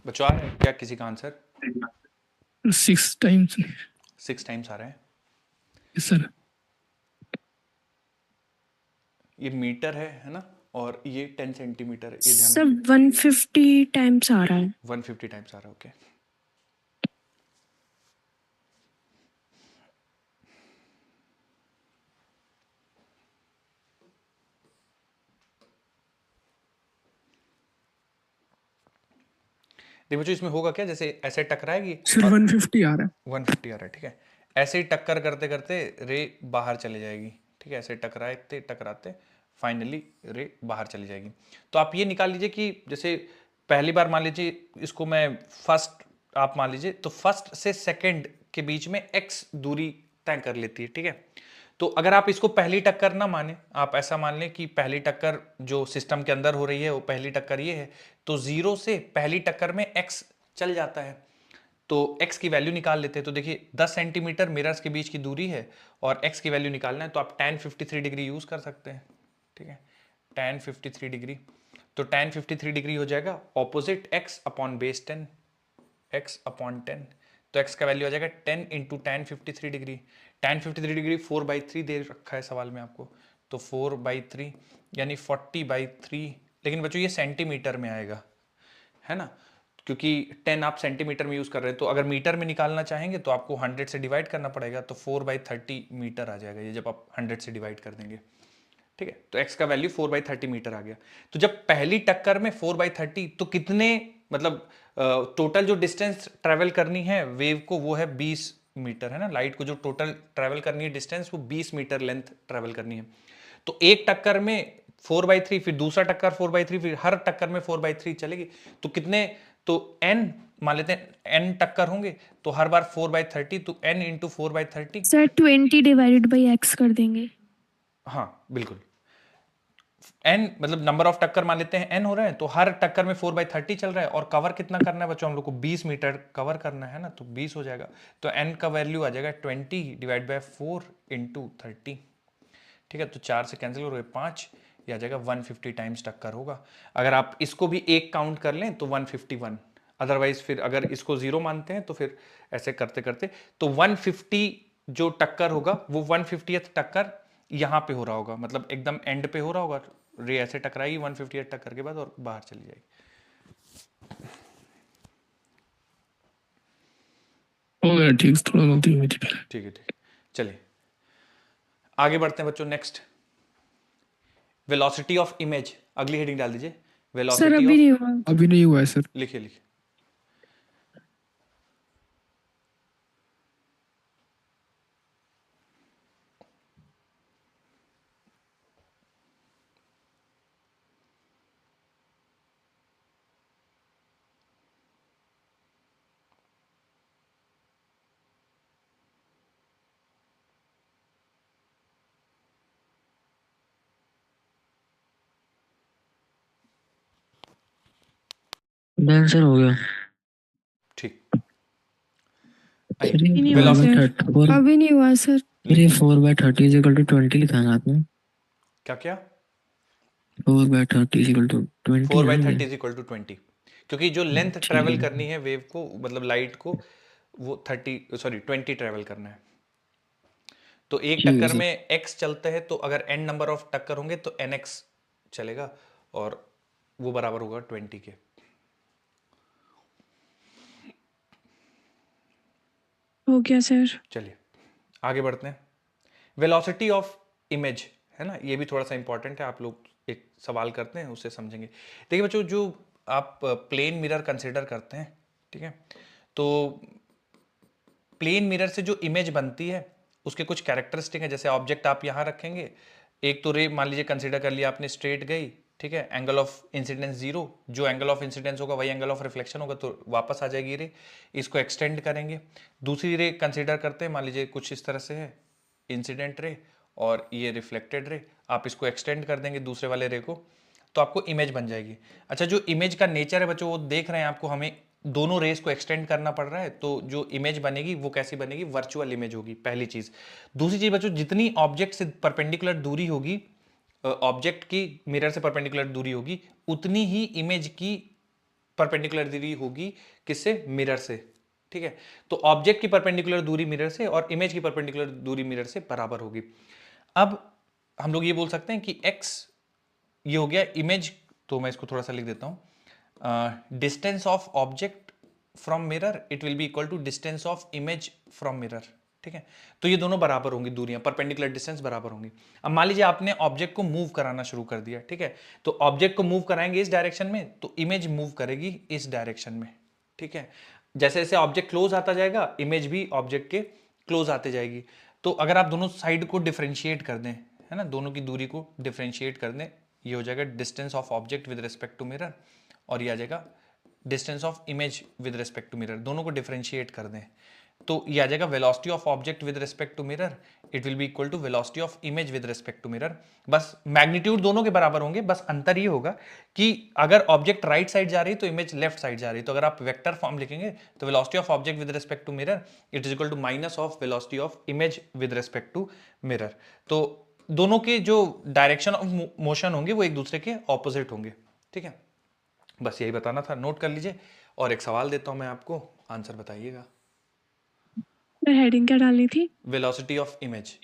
बच्चों आ रहा है क्या किसी का आंसर 6 टाइम्स 6 टाइम्स आ रहा है। Yes sir. ये मीटर है ना और ये 10 सेंटीमीटर है ये ध्यान सर 150 टाइम्स आ रहा है। 150 टाइम्स आ रहा है ओके। देखो बच्चों इसमें होगा क्या जैसे ऐसे टकराएगी सर 150 आ रहा है 150 आ रहा है ठीक है। ऐसे ही टक्कर करते करते रे बाहर चले जाएगी ठीक है ऐसे टकराते टकराते फाइनली रे बाहर चली जाएगी। तो आप ये निकाल लीजिए कि जैसे पहली बार मान लीजिए इसको मैं फर्स्ट आप मान लीजिए तो फर्स्ट से सेकंड के बीच में x दूरी तय कर लेती है, ठीक है। तो अगर आप इसको पहली टक्कर ना माने, आप ऐसा मान लें कि पहली टक्कर जो सिस्टम के अंदर हो रही है वो पहली टक्कर ये है, तो 0 से पहली टक्कर में x चल जाता है, तो x की वैल्यू निकाल लेते हैं। तो देखिए 10 सेंटीमीटर मिरर्स के बीच की दूरी है और x की वैल्यू निकालना है, तो आप tan 53 डिग्री यूज कर सकते हैं, ठीक है। tan 53 डिग्री, तो tan 53 डिग्री हो जाएगा opposite x upon base 10, x upon 10, तो x का वैल्यू आ जाएगा 10 into tan 53 degree. tan 53 degree 4/3 दे रखा है सवाल में आपको, तो 4/3 यानी 40/3, लेकिन बच्चों ये सेंटीमीटर में आएगा, है ना, क्योंकि 10 आप सेंटीमीटर में यूज कर रहे हैं, तो अगर मीटर में निकालना चाहेंगे तो आपको 100 से डिवाइड करना पड़ेगा, तो 4/30 मीटर आ जाएगा ये, जब आप 100 से डिवाइड कर देंगे, ठीक है। तो x का वैल्यू 4/30 मीटर आ गया। तो जब पहली टक्कर में 4/30, तो कितने मतलब टोटल जो डिस्टेंस ट्रेवल करनी है वेव को वो है 20 मीटर, है ना। लाइट को जो टोटल ट्रेवल करनी है डिस्टेंस वो 20 मीटर लेंथ ट्रेवल करनी है। तो एक टक्कर में 4/3, फिर दूसरा टक्कर 4/3, फिर हर टक्कर में 4/3 चलेगी, तो कितने, तो n मान लेते हैं n टक्कर होंगे, तो हर बार 4/30, तो n into 4/30। Sir 20 divided by x कर देंगे। हाँ बिल्कुल, n मतलब नंबर ऑफ टक्कर मान लेते हैं n हो रहा है, तो हर टक्कर में 4/30 चल रहा है, और कवर कितना करना है बच्चों हम लोग को, 20 मीटर कवर करना है ना, तो 20 हो जाएगा, तो n का वैल्यू आ जाएगा 20 डिवाइड बाय 4 इंटू 30, ठीक है। तो 4 से कैंसिल हो गए 5, ये आ जाएगा 150 टाइम्स टक्कर होगा। अगर आप इसको भी एक काउंट कर लें तो 151, अदरवाइज फिर अगर इसको 0 मानते हैं तो फिर ऐसे करते करते, तो 150 जो टक्कर होगा वो 150th टक्कर यहाँ पे हो रहा होगा, मतलब एकदम एंड पे हो रहा होगा, रे ऐसे टकराएगी 150th टक्कर के बाद और बाहर चली जाएगी। हो गया ठीक, थोड़ा गलती हुई थी पहले। ठीक है, ठीक है, चलिए आगे बढ़ते हैं बच्चों। नेक्स्ट, वेलोसिटी ऑफ इमेज, अगली हेडिंग डाल दीजिए, सर वेलोसिटी अभी ऑफ, नहीं हुआ। अभी नहीं हुआ है सर। लिखिए लिखिए। डन सर, हो गया। ठीक, अभी नहीं हुआ वेलोसिटी, सर, अभी नहीं हुआ सर। अरे 4/30 इज इक्वल टू 20 लिखा है ना आपने? क्या क्या, 4/30 इज इक्वल टू 20 है ना 4/30 ये? इज इक्वल टू 20, क्योंकि जो लेंथ ट्रेवल करनी है वेव को, मतलब लाइट को, वो 20 ट्रेवल करना है। तो एक ठीक है टक्कर सर। में x चलते हैं, तो अगर n नंबर ऑफ टक्कर होंगे तो nx चलेगा, और वो बराबर होगा 20 के। हो गया सर। चलिए आगे बढ़ते हैं। वेलोसिटी ऑफ इमेज, है ना, ये भी थोड़ा सा इंपॉर्टेंट है, आप लोग एक सवाल करते हैं उससे समझेंगे। देखिए बच्चों, जो आप प्लेन मिरर कंसिडर करते हैं, ठीक है, तो प्लेन मिरर से जो इमेज बनती है उसके कुछ कैरेक्टरिस्टिक है। जैसे ऑब्जेक्ट आप यहाँ रखेंगे, एक तो रे मान लीजिए कंसिडर कर लिया आपने, स्ट्रेट गई, ठीक है, एंगल ऑफ इंसिडेंस 0, जो एंगल ऑफ इंसिडेंस होगा वही एंगल ऑफ रिफ्लेक्शन होगा, तो वापस आ जाएगी रे, इसको एक्सटेंड करेंगे। दूसरी रे कंसिडर करते हैं, मान लीजिए कुछ इस तरह से है, इंसिडेंट रे और ये रिफ्लेक्टेड रे, आप इसको एक्सटेंड कर देंगे दूसरे वाले रे को, तो आपको इमेज बन जाएगी। अच्छा, जो इमेज का नेचर है बच्चों, वो देख रहे हैं आपको, हमें दोनों रेस को एक्सटेंड करना पड़ रहा है, तो जो इमेज बनेगी वो कैसी बनेगी, वर्चुअल इमेज होगी, पहली चीज। दूसरी चीज बच्चों, जितनी ऑब्जेक्ट से परपेंडिकुलर दूरी होगी, ऑब्जेक्ट की मिरर से परपेंडिकुलर दूरी होगी, उतनी ही इमेज की परपेंडिकुलर दूरी होगी, किससे, मिरर से, ठीक है। तो ऑब्जेक्ट की परपेंडिकुलर दूरी मिरर से और इमेज की परपेंडिकुलर दूरी मिरर से बराबर होगी। अब हम लोग ये बोल सकते हैं कि x ये हो गया इमेज, तो मैं इसको थोड़ा सा लिख देता हूं, distance of object from mirror it will be equal to distance of image from mirror, ठीक है। तो ये दोनों बराबर होंगी, दूरियां परपेंडिकुलर डिस्टेंस बराबर होंगी। अब मान लीजिए आपने ऑब्जेक्ट को मूव कराना शुरू कर दिया, ठीक है, तो ऑब्जेक्ट को मूव कराएंगे इस डायरेक्शन में, तो इमेज मूव करेगी इस डायरेक्शन में, ठीक है। जैसे जैसे ऑब्जेक्ट क्लोज आता जाएगा, इमेज भी ऑब्जेक्ट के क्लोज आते जाएगी। तो अगर आप दोनों साइड को डिफरेंशिएट कर दें, है ना, दोनों की दूरी को डिफरेंशिएट कर दें, ये हो जाएगा distance of object with respect to mirror, और ये आ जाएगा distance of image with respect to mirror, दोनों को डिफरेंशिएट कर दें, तो ये आ जाएगा velocity of object with respect to mirror, it will be equal to velocity of image with respect to mirror. बस मैग्नीट्यूड दोनों के बराबर होंगे, बस अंतर ये होगा कि अगर ऑब्जेक्ट राइट साइड जा रही है तो इमेज लेफ्ट साइड जा रही है। तो अगर आप वेक्टर फॉर्म लिखेंगे तो velocity of object with respect to mirror it is equal to minus of velocity of image with respect to mirror. तो दोनों के जो डायरेक्शन ऑफ मोशन होंगे वो एक दूसरे के ऑपोजिट होंगे। ठीक है, बस यही बताना था, नोट कर लीजिए। और एक सवाल देता हूं मैं आपको, आंसर बताइएगा। हेडिंग क्या डालनी थी? Velocity of image.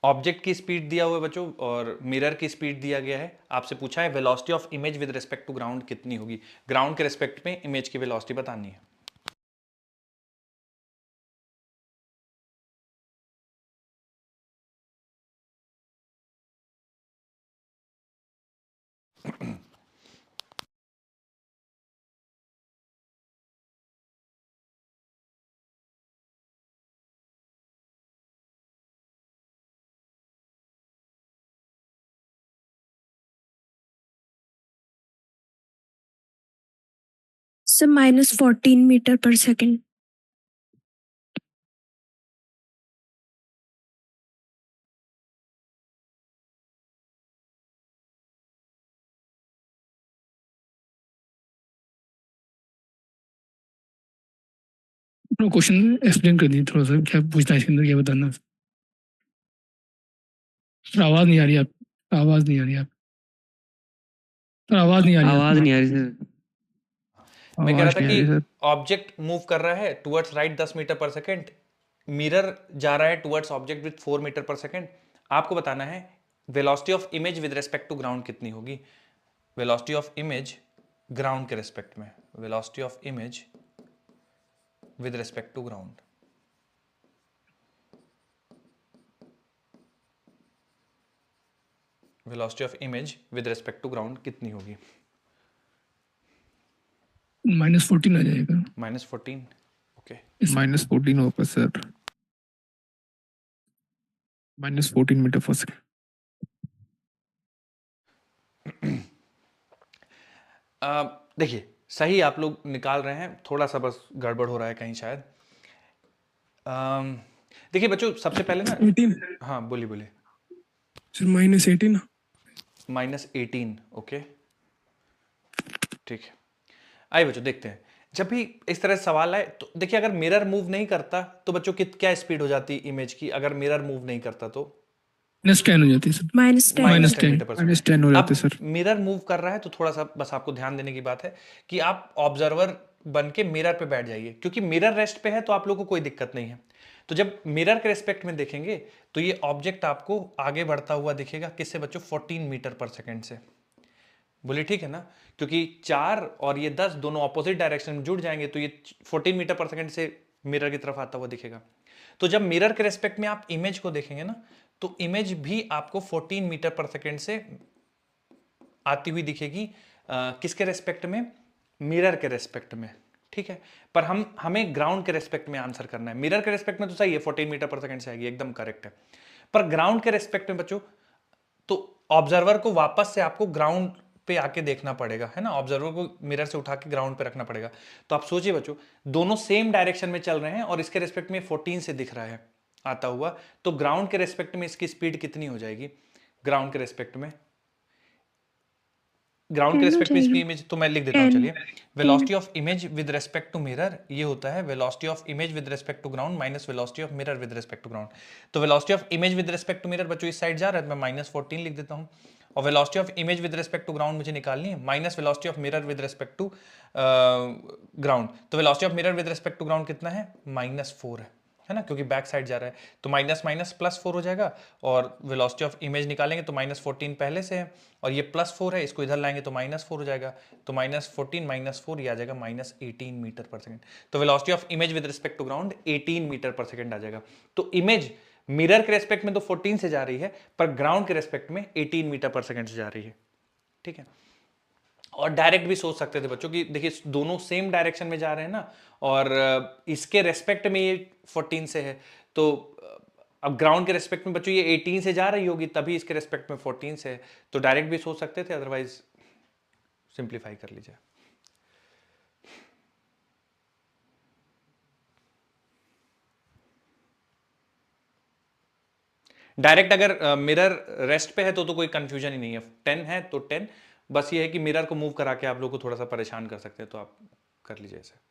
ऑब्जेक्ट की स्पीड दिया हुआ है बच्चों और मिरर की स्पीड दिया गया है। आपसे पूछा है velocity of image with respect to ground कितनी होगी, ग्राउंड के रिस्पेक्ट में इमेज की वेलोसिटी बतानी है। Sir -14 metre per second. अपना क्वेश्चन एक्सप्लेन कर दिए थोड़ा सा, क्या पूछना है इसके अंदर, क्या बताना है? सर आवाज नहीं आ रही, आप आवाज नहीं आ रही, आप सर आवाज नहीं आ रही, आवाज नहीं आ रही सर। मैं कह रहा आवाज था नहीं आ रही कि सर। ऑब्जेक्ट मूव कर रहा है towards right 10 metre per second, mirror जा रहा है towards object with 4 metre per second. आपको बताना है velocity of image with respect to ground कितनी होगी। वेलोसिटी ऑफ इमेज ग्राउंड के रिस्पेक्ट में, velocity of image with respect to ground. Velocity of image with respect to ground कितनी होगी? -14 आ जाएगा। -14, ओके। -14 होगा सर, -14 मीटर पर सेकंड। देखिए सही आप लोग निकाल रहे हैं, थोड़ा सा बस गड़बड़ हो रहा है कहीं शायद। देखिए बच्चों सबसे पहले ना, 18 हाँ बोलिए बोलिए। सर -18। -18, ओके ठीक है। आइए बच्चों देखते हैं, जब भी इस तरह से सवाल आए तो देखिए अगर मिरर मूव नहीं करता तो बच्चों क्या स्पीड हो जाती है इमेज की, अगर मिरर मूव नहीं करता तो -10 हो जाती है सर। -10। -10 metre per second. -10 हो अब जाते सर। मिरर मूव कर रहा है तो थोड़ा सा बस आपको ध्यान देने की बात है कि आप ऑब्जर्वर बन के मिरर पे बैठ जाइए, क्योंकि मिरर रेस्ट पे है तो आप लोगों को कोई दिक्कत नहीं है। तो जब मिरर के रिस्पेक्ट में देखेंगे तो ये ऑब्जेक्ट आपको आगे बढ़ता हुआ दिखेगा, किससे बच्चों? 14 मीटर पर सेकंड से। बोलिए ठीक है ना, क्योंकि 4 और ये 10 दोनों ऑपोजिट डायरेक्शन में जुड़ जाएंगे तो ये 14 मीटर पर सेकंड से मिरर की तरफ आता हुआ दिखेगा। तो जब मिरर के रेस्पेक्ट में आप इमेज को देखेंगे ना तो इमेज भी आपको 14 मीटर पर सेकंड से आती हुई दिखेगी। किसके रेस्पेक्ट में? मिरर के रेस्पेक्ट में। ठीक है, पर हमें ग्राउंड के रेस्पेक्ट में आंसर करना है। मिरर के रेस्पेक्ट में तो सही है, 14 मीटर पर सेकंड से आएगी, एकदम करेक्ट है। पर ग्राउंड के रेस्पेक्ट में बच्चों तो ऑब्जर्वर को वापस से आपको ग्राउंड पे आके देखना पड़ेगा, है ना। ऑब्जर्वर को मिरर से उठा के ग्राउंड पे रखना पड़ेगा। तो आप सोचिए बच्चों, दोनों सेम डायरेक्शन में चल रहे हैं और इसके रेस्पेक्ट में 14 से दिख रहा है आता हुआ, तो ग्राउंड के रेस्पेक्ट में इसकी स्पीड कितनी हो जाएगी? ग्राउंड के रेस्पेक्ट में, ग्राउंड के रेस्पेक्ट में इसकी इमेज, तो मैं लिख देता हूं, चलिए। Velocity of image with respect to mirror ये होता है velocity of image with respect to ground minus velocity of mirror with respect to ground. तो velocity of image with respect to mirror बच्चों इस साइड जा रहा है, मैं -14 लिख देता हूं। और velocity of image with respect to ground मुझे निकालनी है, minus velocity of mirror with respect to ground. तो velocity of mirror with respect to ground कितना है? -4 है ना, क्योंकि बैक साइड जा रहा है। तो माइनस माइनस +4 हो जाएगा। और वेलोसिटी ऑफ इमेज निकालेंगे तो -14 पहले से है और ये +4 है, इसको इधर लाएंगे तो -4 हो जाएगा। तो -14 -4 ये आ जाएगा -18 मीटर पर सेकंड। तो velocity of image with respect to ground 18 metre per second आ जाएगा। तो इमेज मिरर के रेस्पेक्ट में तो 14 से जा रही है, पर ग्राउंड के रेस्पेक्ट में 18 मीटर पर सेकंड से जा रही है। ठीक है, और डायरेक्ट भी सोच सकते थे बच्चों कि देखिए दोनों सेम डायरेक्शन में जा रहे हैं ना, और इसके रेस्पेक्ट में ये 14 से है, तो अब ग्राउंड के रेस्पेक्ट में बच्चों ये 18 से जा रही होगी, तभी इसके रेस्पेक्ट में 14 से है, तो डायरेक्ट भी सोच सकते थे, अदरवाइज सिंप्लीफाई कर लीजिए। डायरेक्ट अगर मिरर रेस्ट पे है तो कोई कंफ्यूजन ही नहीं है, 10 है तो 10, बस ये है कि मिरर को मूव करा के आप लोग को थोड़ा सा परेशान कर सकते हैं, तो आप कर लीजिए ऐसे।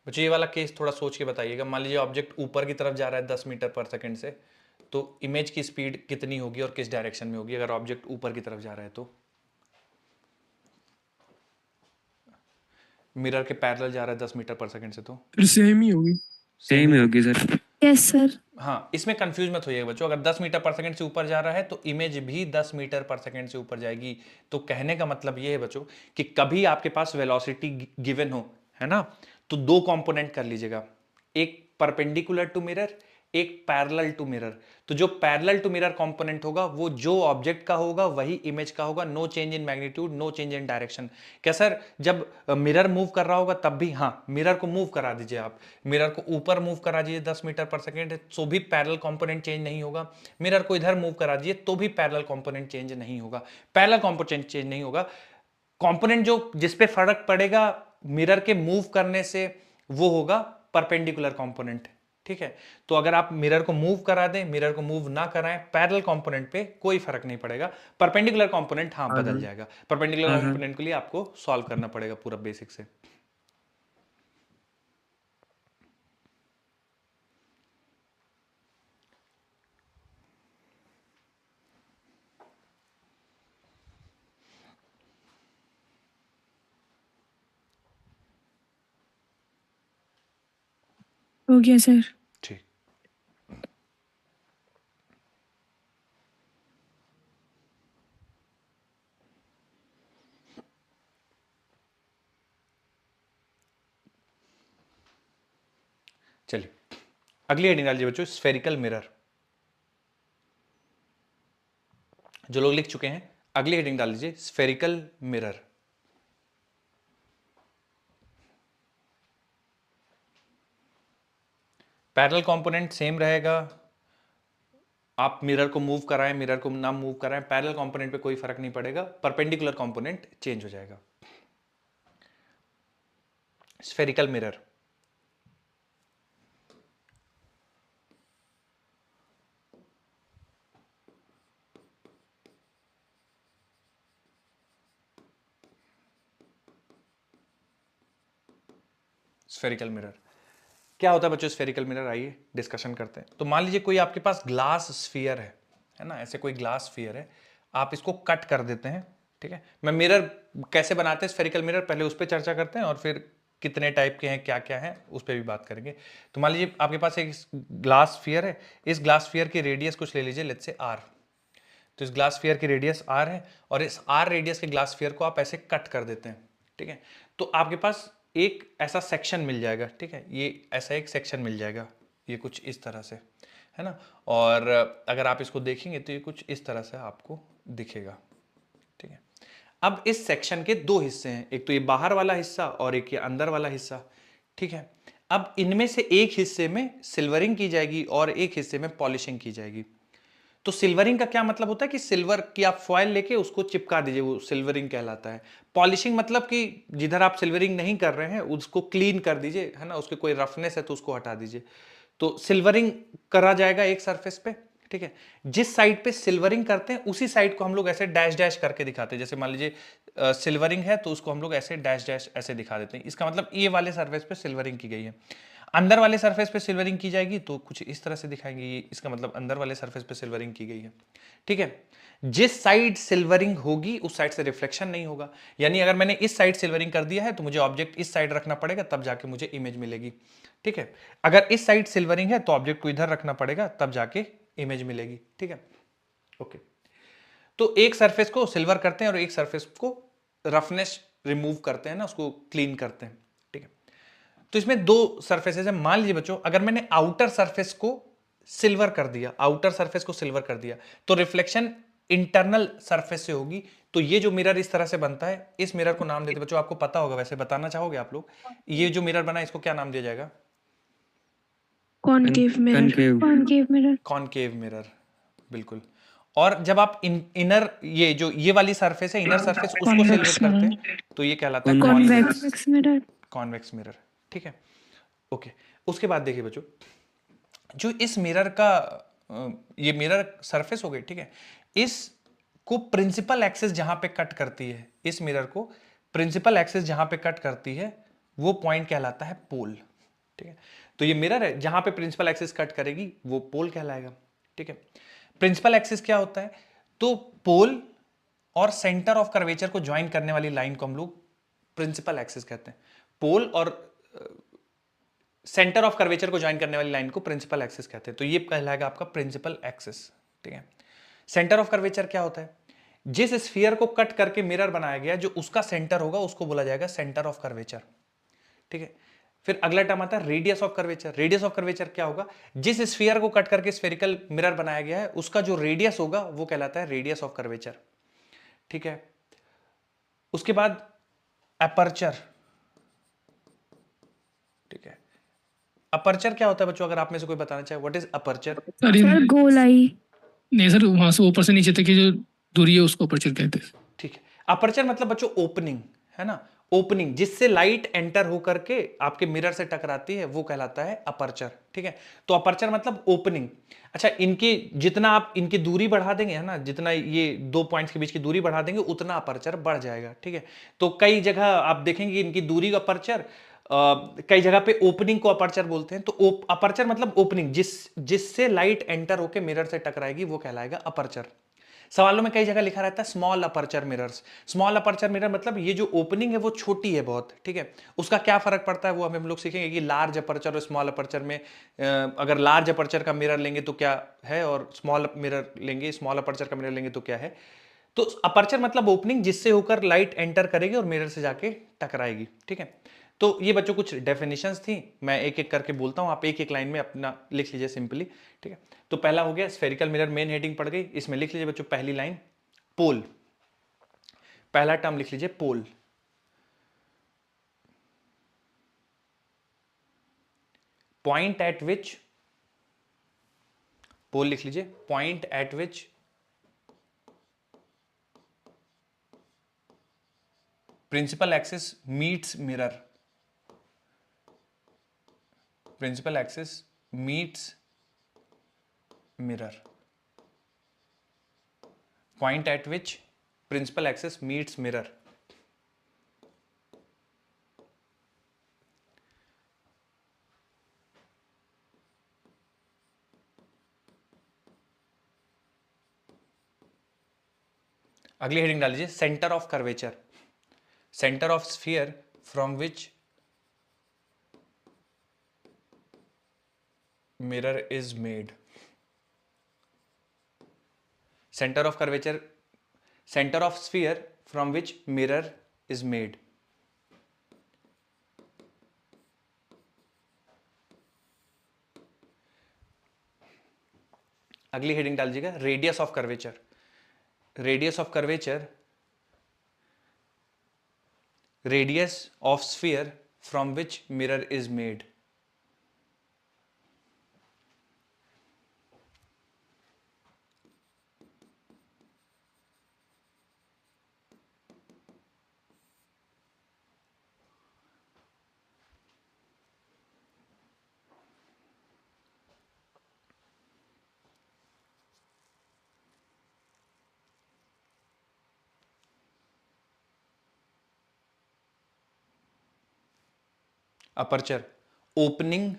बच्चों ये वाला केस थोड़ा सोच के बताइएगा। मान लीजिए ऑब्जेक्ट ऊपर की तरफ जा रहा है 10 मीटर पर सेकंड से, तो इमेज की स्पीड कितनी होगी और किस डायरेक्शन में होगी अगर ऑब्जेक्ट ऊपर की तरफ जा रहा है तो? मिरर के पैरेलल जा रहा है 10 मीटर पर सेकंड से, तो फिर सेम ही होगी। सेम ही होगी सर। Yes sir. हाँ, इसमें कंफ्यूज मत होइएगा बच्चों, अगर 10 मीटर पर सेकंड से ऊपर जा रहा है तो इमेज भी 10 मीटर पर सेकंड से ऊपर जाएगी। तो कहने का मतलब ये है बच्चों कि कभी आपके पास वेलोसिटी गिवन हो, है ना, तो दो कंपोनेंट कर लीजिएगा, एक परपेंडिकुलर टू मिरर, एक पैरेलल टू मिरर। तो जो पैरेलल टू मिरर कंपोनेंट होगा वो जो ऑब्जेक्ट का होगा वही इमेज का होगा, no change in magnitude, no change in direction. क्या सर जब मिरर मूव कर रहा होगा तब भी? हाँ, मिरर को मूव करा दीजिए आप, मिरर को ऊपर मूव करा दीजिए 10 मीटर पर सेकेंड, तो भी पैरेलल कंपोनेंट चेंज नहीं होगा। मिरर को इधर मूव करा दीजिए तो भी पैरेलल कंपोनेंट चेंज नहीं होगा। पैरेलल कंपोनेंट चेंज नहीं होगा, कंपोनेंट जो जिसपे फर्क पड़ेगा मिरर के मूव करने से वो होगा परपेंडिकुलर कंपोनेंट। ठीक है, तो अगर आप मिरर को मूव करा दें, मिरर को मूव ना कराएं, पैरेलल कंपोनेंट पे कोई फर्क नहीं पड़ेगा। परपेंडिकुलर कंपोनेंट हाँ बदल जाएगा। परपेंडिकुलर कंपोनेंट के लिए आपको सॉल्व करना पड़ेगा पूरा बेसिक से। हो गया सर। ठीक, चलिए अगली हेडिंग डाल दीजिए बच्चों, स्फेरिकल मिरर। जो लोग लिख चुके हैं अगली हेडिंग डाल दीजिए, spherical mirror. Parallel component same रहेगा, आप मिरर को मूव कराएं, मिरर को ना मूव कराएं, पैरेलल कंपोनेंट पे कोई फर्क नहीं पड़ेगा, परपेंडिकुलर कंपोनेंट चेंज हो जाएगा। स्फेरिकल मिरर, स्फेरिकल मिरर क्या होता है बच्चों? स्फेरिकल मिरर आइए डिस्कशन करते हैं। तो मान लीजिए कोई आपके पास ग्लास स्फीयर है ना, ऐसे कोई ग्लास स्फीयर है, आप इसको कट कर देते हैं। ठीक है, मैं मिरर कैसे बनाते हैं स्फेरिकल मिरर पहले उस पर चर्चा करते हैं, और फिर कितने टाइप के हैं क्या क्या है उस पर भी बात करेंगे। तो मान लीजिए आपके पास एक ग्लास स्फीयर है, इस ग्लास स्फीयर की रेडियस कुछ ले लीजिए, लेट्स से आर। तो इस ग्लास स्फीयर की रेडियस आर है, और इस आर रेडियस के ग्लास स्फीयर को आप ऐसे कट कर देते हैं। ठीक है, तो आपके पास एक ऐसा सेक्शन मिल जाएगा। ठीक है, ये ऐसा एक सेक्शन मिल जाएगा, ये कुछ इस तरह से, है ना, और अगर आप इसको देखेंगे तो ये कुछ इस तरह से आपको दिखेगा। ठीक है, अब इस सेक्शन के दो हिस्से हैं, एक तो ये बाहर वाला हिस्सा और एक ये अंदर वाला हिस्सा। ठीक है, अब इनमें से एक हिस्से में सिल्वरिंग की जाएगी और एक हिस्से में पॉलिशिंग की जाएगी। तो सिल्वरिंग का क्या मतलब होता है कि सिल्वर की आप फॉयल लेके उसको चिपका दीजिए, वो सिल्वरिंग कहलाता है। पॉलिशिंग मतलब कि जिधर आप सिल्वरिंग नहीं कर रहे हैं उसको क्लीन कर दीजिए, है ना, उसके कोई रफनेस है तो उसको हटा दीजिए। तो सिल्वरिंग करा जाएगा एक सरफेस पे। ठीक है, जिस साइड पे सिल्वरिंग करते हैं उसी साइड को हम लोग ऐसे डैश डैश करके दिखाते हैं। जैसे मान लीजिए सिल्वरिंग है तो उसको हम लोग ऐसे डैश डैश ऐसे दिखा देते हैं, इसका मतलब ये वाले सरफेस पे सिल्वरिंग की गई है। अंदर वाले सरफेस पे सिल्वरिंग की जाएगी तो कुछ इस तरह से दिखाएंगे, ये इसका मतलब अंदर वाले सरफेस पे सिल्वरिंग की गई है। ठीक है, जिस साइड सिल्वरिंग होगी उस साइड से रिफ्लेक्शन नहीं होगा, यानी अगर मैंने इस साइड सिल्वरिंग कर दिया है तो मुझे ऑब्जेक्ट इस साइड रखना पड़ेगा तब जाके मुझे इमेज मिलेगी। ठीक है, अगर इस साइड सिल्वरिंग है तो ऑब्जेक्ट को इधर रखना पड़ेगा तब जाके इमेज मिलेगी। ठीक है, ओके, तो एक सरफेस को सिल्वर करते हैं और एक सरफेस को रफनेस रिमूव करते हैं ना, उसको क्लीन करते हैं। ठीक है, तो इसमें दो सरफेसेस हैं। मान लीजिए बच्चों अगर मैंने आउटर सरफेस को सिल्वर कर दिया, आउटर सरफेस को सिल्वर कर दिया, तो रिफ्लेक्शन इंटरनल सरफेस से होगी। तो ये जो मिरर इस तरह से बनता है, इस मिरर को नाम देते हैं बच्चों, आपको पता होगा, वैसे बताना चाहोगे आप लोग, ये जो मिरर बना है इसको क्या नाम दिया जाएगा? Concave mirror. Concave concave mirror. Concave mirror, बिल्कुल। और जब आप इनर ये जो ये वाली सरफेस है, इनर सरफेस, उसको सिल्वर करते हैं तो ये कहलाता है Convex. Convex mirror. Convex mirror. ठीक है, ओके। उसके बाद देखिए बच्चों, जो इस मिरर का ये मिरर सरफेस हो गई, ठीक है, इसको प्रिंसिपल एक्सिस जहां पे कट करती है, इस मिरर को प्रिंसिपल एक्सिस जहां पे कट करती है वो पॉइंट कहलाता है पोल। ठीक है, तो ये मिरर है, जहां पे प्रिंसिपल एक्सिस कट करेगी वो पोल कहलाएगा। ठीक है, प्रिंसिपल एक्सिस क्या होता है? तो पोल और सेंटर ऑफ कर्वेचर को ज्वाइन करने वाली लाइन को हम लोग प्रिंसिपल एक्सिस कहते हैं। पोल और सेंटर ऑफ कर्वेचर को ज्वाइन करने वाली लाइन को प्रिंसिपल एक्सिस कहते हैं, तो ये कहलाएगा आपका प्रिंसिपल एक्सिस। ठीक है, सेंटर ऑफ कर्वेचर क्या होता है? जिस स्फीयर को कट करके मिरर बनाया गया, जो उसका सेंटर होगा उसको बोला जाएगा सेंटर ऑफ कर्वेचर। ठीक है, फिर अगला टर्म आता है radius of curvature. Radius of curvature क्या होगा? जिस स्फीयर को कट करके स्फेरिकल मिरर बनाया गया है, उसका जो रेडियस होगा वो कहलाता है रेडियस ऑफ कर्वेचर। ठीक है, उसके बाद अपर्चर। ठीक है, अपर्चर क्या होता है बच्चों, अगर आप में से कोई बताना चाहे, what is aperture? Sir sir गोलाई। नहीं सर, वहां से ऊपर से नीचे तक की जो दूरी है उसको अपर्चर कहते हैं। ठीक है, अपर्चर मतलब बच्चों ओपनिंग, है ना, ओपनिंग जिससे लाइट एंटर होकर के आपके मिरर से टकराती है वो कहलाता है अपर्चर। ठीक है, तो अपर्चर मतलब ओपनिंग। अच्छा, इनकी जितना आप इनकी दूरी बढ़ा देंगे, है ना, जितना ये दो पॉइंट्स के बीच की दूरी बढ़ा देंगे उतना अपर्चर बढ़ जाएगा। ठीक है, तो कई जगह आप देखेंगे इनकी दूरी का अपर्चर, कई जगह पे ओपनिंग को अपर्चर बोलते हैं। तो अपर्चर मतलब ओपनिंग, जिससे लाइट एंटर होकर मिरर से टकराएगी वो कहलाएगा अपर्चर। सवालों में कई जगह लिखा रहता है small aperture mirrors. Small aperture mirror मतलब ये जो ओपनिंग है वो छोटी है बहुत। ठीक है, उसका क्या फर्क पड़ता है वो हम लोग सीखेंगे कि लार्ज अपर्चर और स्मॉल अपर्चर में, अगर लार्ज अपर्चर का मिरर लेंगे तो क्या है, और स्मॉल मिरर लेंगे, स्मॉल अपर्चर का मिरर लेंगे तो क्या है। तो अपर्चर मतलब ओपनिंग जिससे होकर लाइट एंटर करेगी और मिरर से जाके टकराएगी। ठीक है, तो ये बच्चों कुछ डेफिनेशंस थी, मैं एक एक करके बोलता हूं, आप एक एक लाइन में अपना लिख लीजिए सिंपली। ठीक है, तो पहला हो गया स्फेरिकल मिरर, मेन हेडिंग पड़ गई, इसमें लिख लीजिए बच्चों पहली लाइन पोल। पहला टर्म लिख लीजिए पोल। पॉइंट एट विच, पोल लिख लीजिए, point at which principal axis meets mirror, principal axis meets mirror, point at which principal axis meets mirror. अगली हेडिंग डाल लीजिए centre of curvature, centre of sphere from which mirror is made, center of curvature, center of sphere from which mirror is made। अगली heading डाल दीजिएगा radius of curvature, radius of curvature, radius of sphere from which mirror is made. Aperture opening,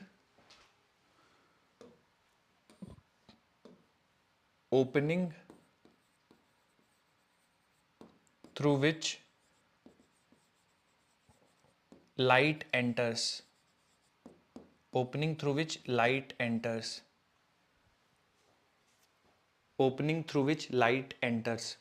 opening through which light enters, opening through which light enters, opening through which light enters।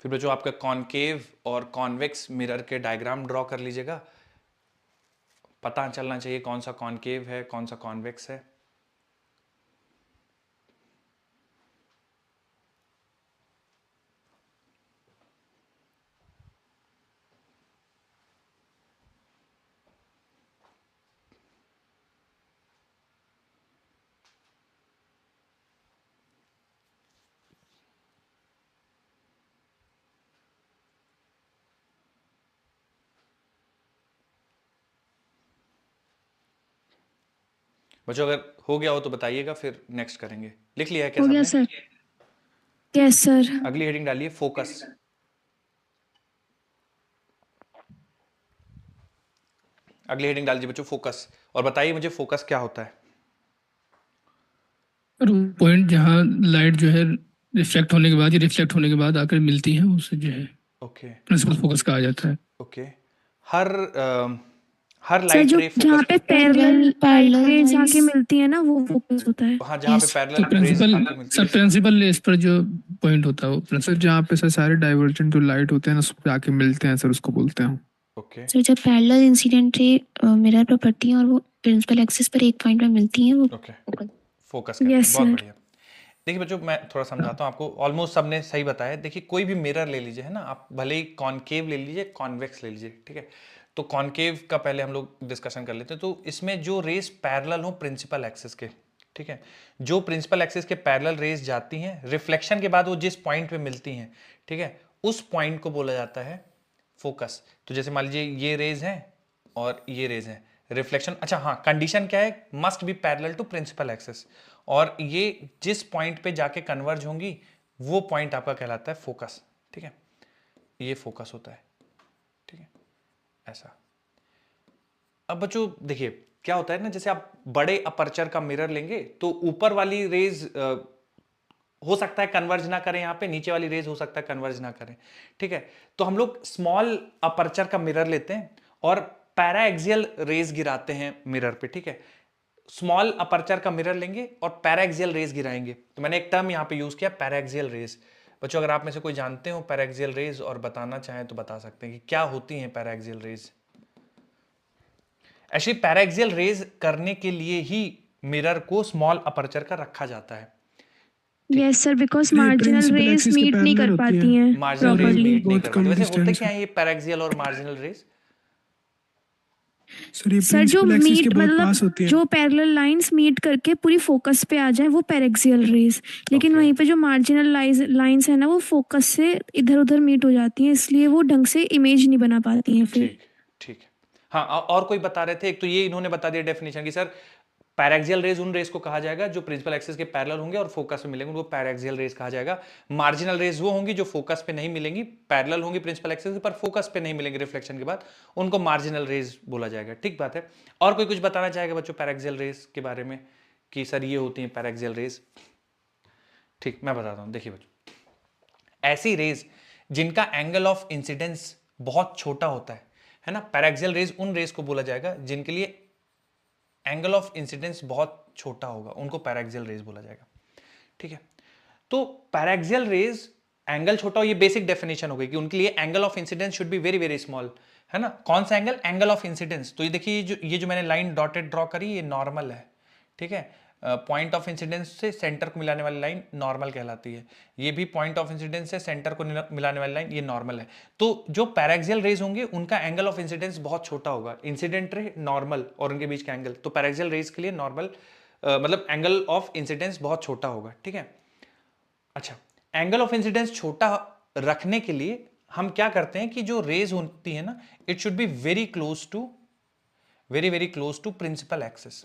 फिर बच्चों आपका concave और convex mirror के diagram draw कर लीजिएगा। पता चलना चाहिए कौन सा कॉनकेव है कौन सा कॉन्वेक्स है। बच्चों अगर हो गया हो तो बताइएगा, फिर नेक्स्ट करेंगे। लिख लिया है क्या हो गया सबने? सर। Yes sir. अगली हेडिंग डालिए फोकस। अगली हेडिंग डाल दीजिए बच्चों फोकस, और बताइए मुझे फोकस क्या होता है। और पॉइंट जहाँ लाइट जो है रिफ्लेक्ट होने के बाद या रिफ्लेक्ट होने के बाद आकर मिलती है उसे जो है ओके प्रिंसिपल फोकस कहा जाता है। ओके। हर सर लाइट जो रे जहाँ फोकस पे पैरेलल रेज आके मिलती है ना वो फोकस होता है। हाँ, जहाँ पे तो पैरेलल रेज प्रिंसिपल आकर मिलती सर है। प्रिंसिपल इस पर जो पॉइंट होता है वो प्रिंसिपल जहाँ पे सर सारे डाइवर्जेंट जो लाइट होते हैं ना उस पर आके मिलते हैं सर उसको बोलते हैं। ओके सर जब पैरेलल इंसिडेंट रे मिरर पर पड़ती हैं और वो प्रिंसिपल एक्सिस पर एक पॉइंट में मिलती हैं वो ओके फोकस कहते हैं। यस बहुत सर। बढ़िया। देखिए बच्चों मैं थोड़ा समझाता हूँ आपको। ऑलमोस्ट सबने सही बताया। देखिए कोई भी मिरर ले लीजिए, है ना, आप भले ही कॉनकेव ले लीजिए कॉन्वेक्स ले लीजिए, ठीक है। तो कॉनकेव का पहले हम लोग डिस्कशन कर लेते हैं। तो इसमें जो रेस पैरेलल हो प्रिंसिपल एक्सिस के, ठीक है, जो प्रिंसिपल एक्सिस के पैरेलल रेस जाती हैं, रिफ्लेक्शन के बाद वो जिस पॉइंट पे मिलती हैं, ठीक है, उस पॉइंट को बोला जाता है फोकस। तो जैसे मान लीजिए ये रेज हैं और ये रेज हैं, रिफ्लेक्शन, अच्छा हाँ, कंडीशन क्या है, must be parallel to principal axis, और ये जिस पॉइंट पे जाके कन्वर्ज होंगी वो पॉइंट आपका कहलाता है फोकस, ठीक है। ये फोकस होता है, ठीक है, ऐसा। अब बच्चों देखिए क्या होता है ना, जैसे आप बड़े अपर्चर का मिरर लेंगे तो ऊपर वाली रेज हो सकता है कन्वर्ज ना करें, यहाँ पे नीचे वाली रेज हो सकता है कन्वर्ज ना करें, ठीक है। तो हम लोग स्मॉल अपर्चर का मिरर लेते हैं और पैरा एक्सियल रेज गिराते हैं मिरर पे, ठीक है। स्मॉल अपर्चर का मिरर लेंगे और पैरा एक्सियल रेज गिराएंगे। तो मैंने एक टर्म यहाँ पे यूज किया, पैरा एक्सियल रेज। बच्चों अगर आप में से कोई जानते हो पैरा एक्सियल रेज और बताना चाहें तो बता सकते हैं कि क्या होती हैं paraxial rays. Actually paraxial rays करने के लिए ही मिरर को स्मॉल अपर्चर का रखा जाता है। यस सर, बिकॉज ये मार्जिनल principal रेज axis के मीट नहीं कर parallel होती पाती है। हैं मार्जिनल रेज प्रॉपरली। मीट नहीं बहुत कर कम पाती। वैसे होते distance क्या है ये पैरा एक्सियल और मार्जिनल रेज? सर ये सर जो प्रिंसिपल एक्सिस के मीट बहुत मतलब पास होती है। जो पैरेलल लाइंस मीट करके पूरी फोकस पे आ जाए वो पैरेक्सियल रेज, लेकिन Okay. वहीं पे जो मार्जिनल लाइंस है ना वो फोकस से इधर उधर मीट हो जाती हैं, इसलिए वो ढंग से इमेज नहीं बना पाती हैं फिर। ठीक ठीक है। हाँ और कोई बता रहे थे, एक तो ये इन्होंने बता दिया डेफिनेशन की सर पैराक्सियल रेज उन रेज को कहा जाएगा जो प्रिंसिपल एक्सिस के पैरेलल होंगे और फोकस पे मिलेंगे, उनको पैराक्सियल रेज कहा जाएगा। मार्जिनल रेज वो होंगी जो फोकस पे नहीं मिलेंगी, पैरेलल होंगी प्रिंसिपल एक्सिस पर फोकस पे नहीं मिलेंगे रिफ्लेक्शन के बाद, उनको मार्जिनल रेज बोला जाएगा। ठीक बात है। और कोई कुछ बताना चाहेगा बच्चों पैराक्सियल रेज के बारे में कि सर ये होती है पैराक्सियल रेज? ठीक, मैं बताता हूं। देखिए बच्चों, ऐसी रेज जिनका एंगल ऑफ इंसिडेंस बहुत छोटा होता है ना, पैराक्सियल रेज उन रेज को बोला जाएगा जिनके लिए एंगल ऑफ इंसिडेंस बहुत छोटा होगा, उनको पैराक्सियल रेज बोला जाएगा। ठीक है, तो पैराक्सियल रेज एंगल छोटा हो, ये बेसिक डेफिनेशन हो गई कि उनके लिए angle of incidence should be very very small, है ना। कौन सा एंगल? Angle of incidence. तो ये देखिए ये जो मैंने लाइन डॉटेड ड्रॉ करी ये नॉर्मल है, ठीक है। पॉइंट ऑफ इंसिडेंस से सेंटर को मिलाने वाली लाइन नॉर्मल कहलाती है। ये भी पॉइंट ऑफ इंसिडेंस से सेंटर को मिलाने वाली लाइन ये नॉर्मल है। तो जो पैराक्सियल रेज होंगे उनका एंगल ऑफ इंसिडेंस बहुत छोटा होगा, इंसिडेंट रे नॉर्मल और उनके बीच का एंगल। तो पैराक्सियल रेज के लिए नॉर्मल मतलब एंगल ऑफ इंसिडेंस बहुत छोटा होगा, ठीक है। अच्छा, एंगल ऑफ इंसिडेंस छोटा रखने के लिए हम क्या करते हैं कि जो रेज होती है ना, it should be very close to principal axis,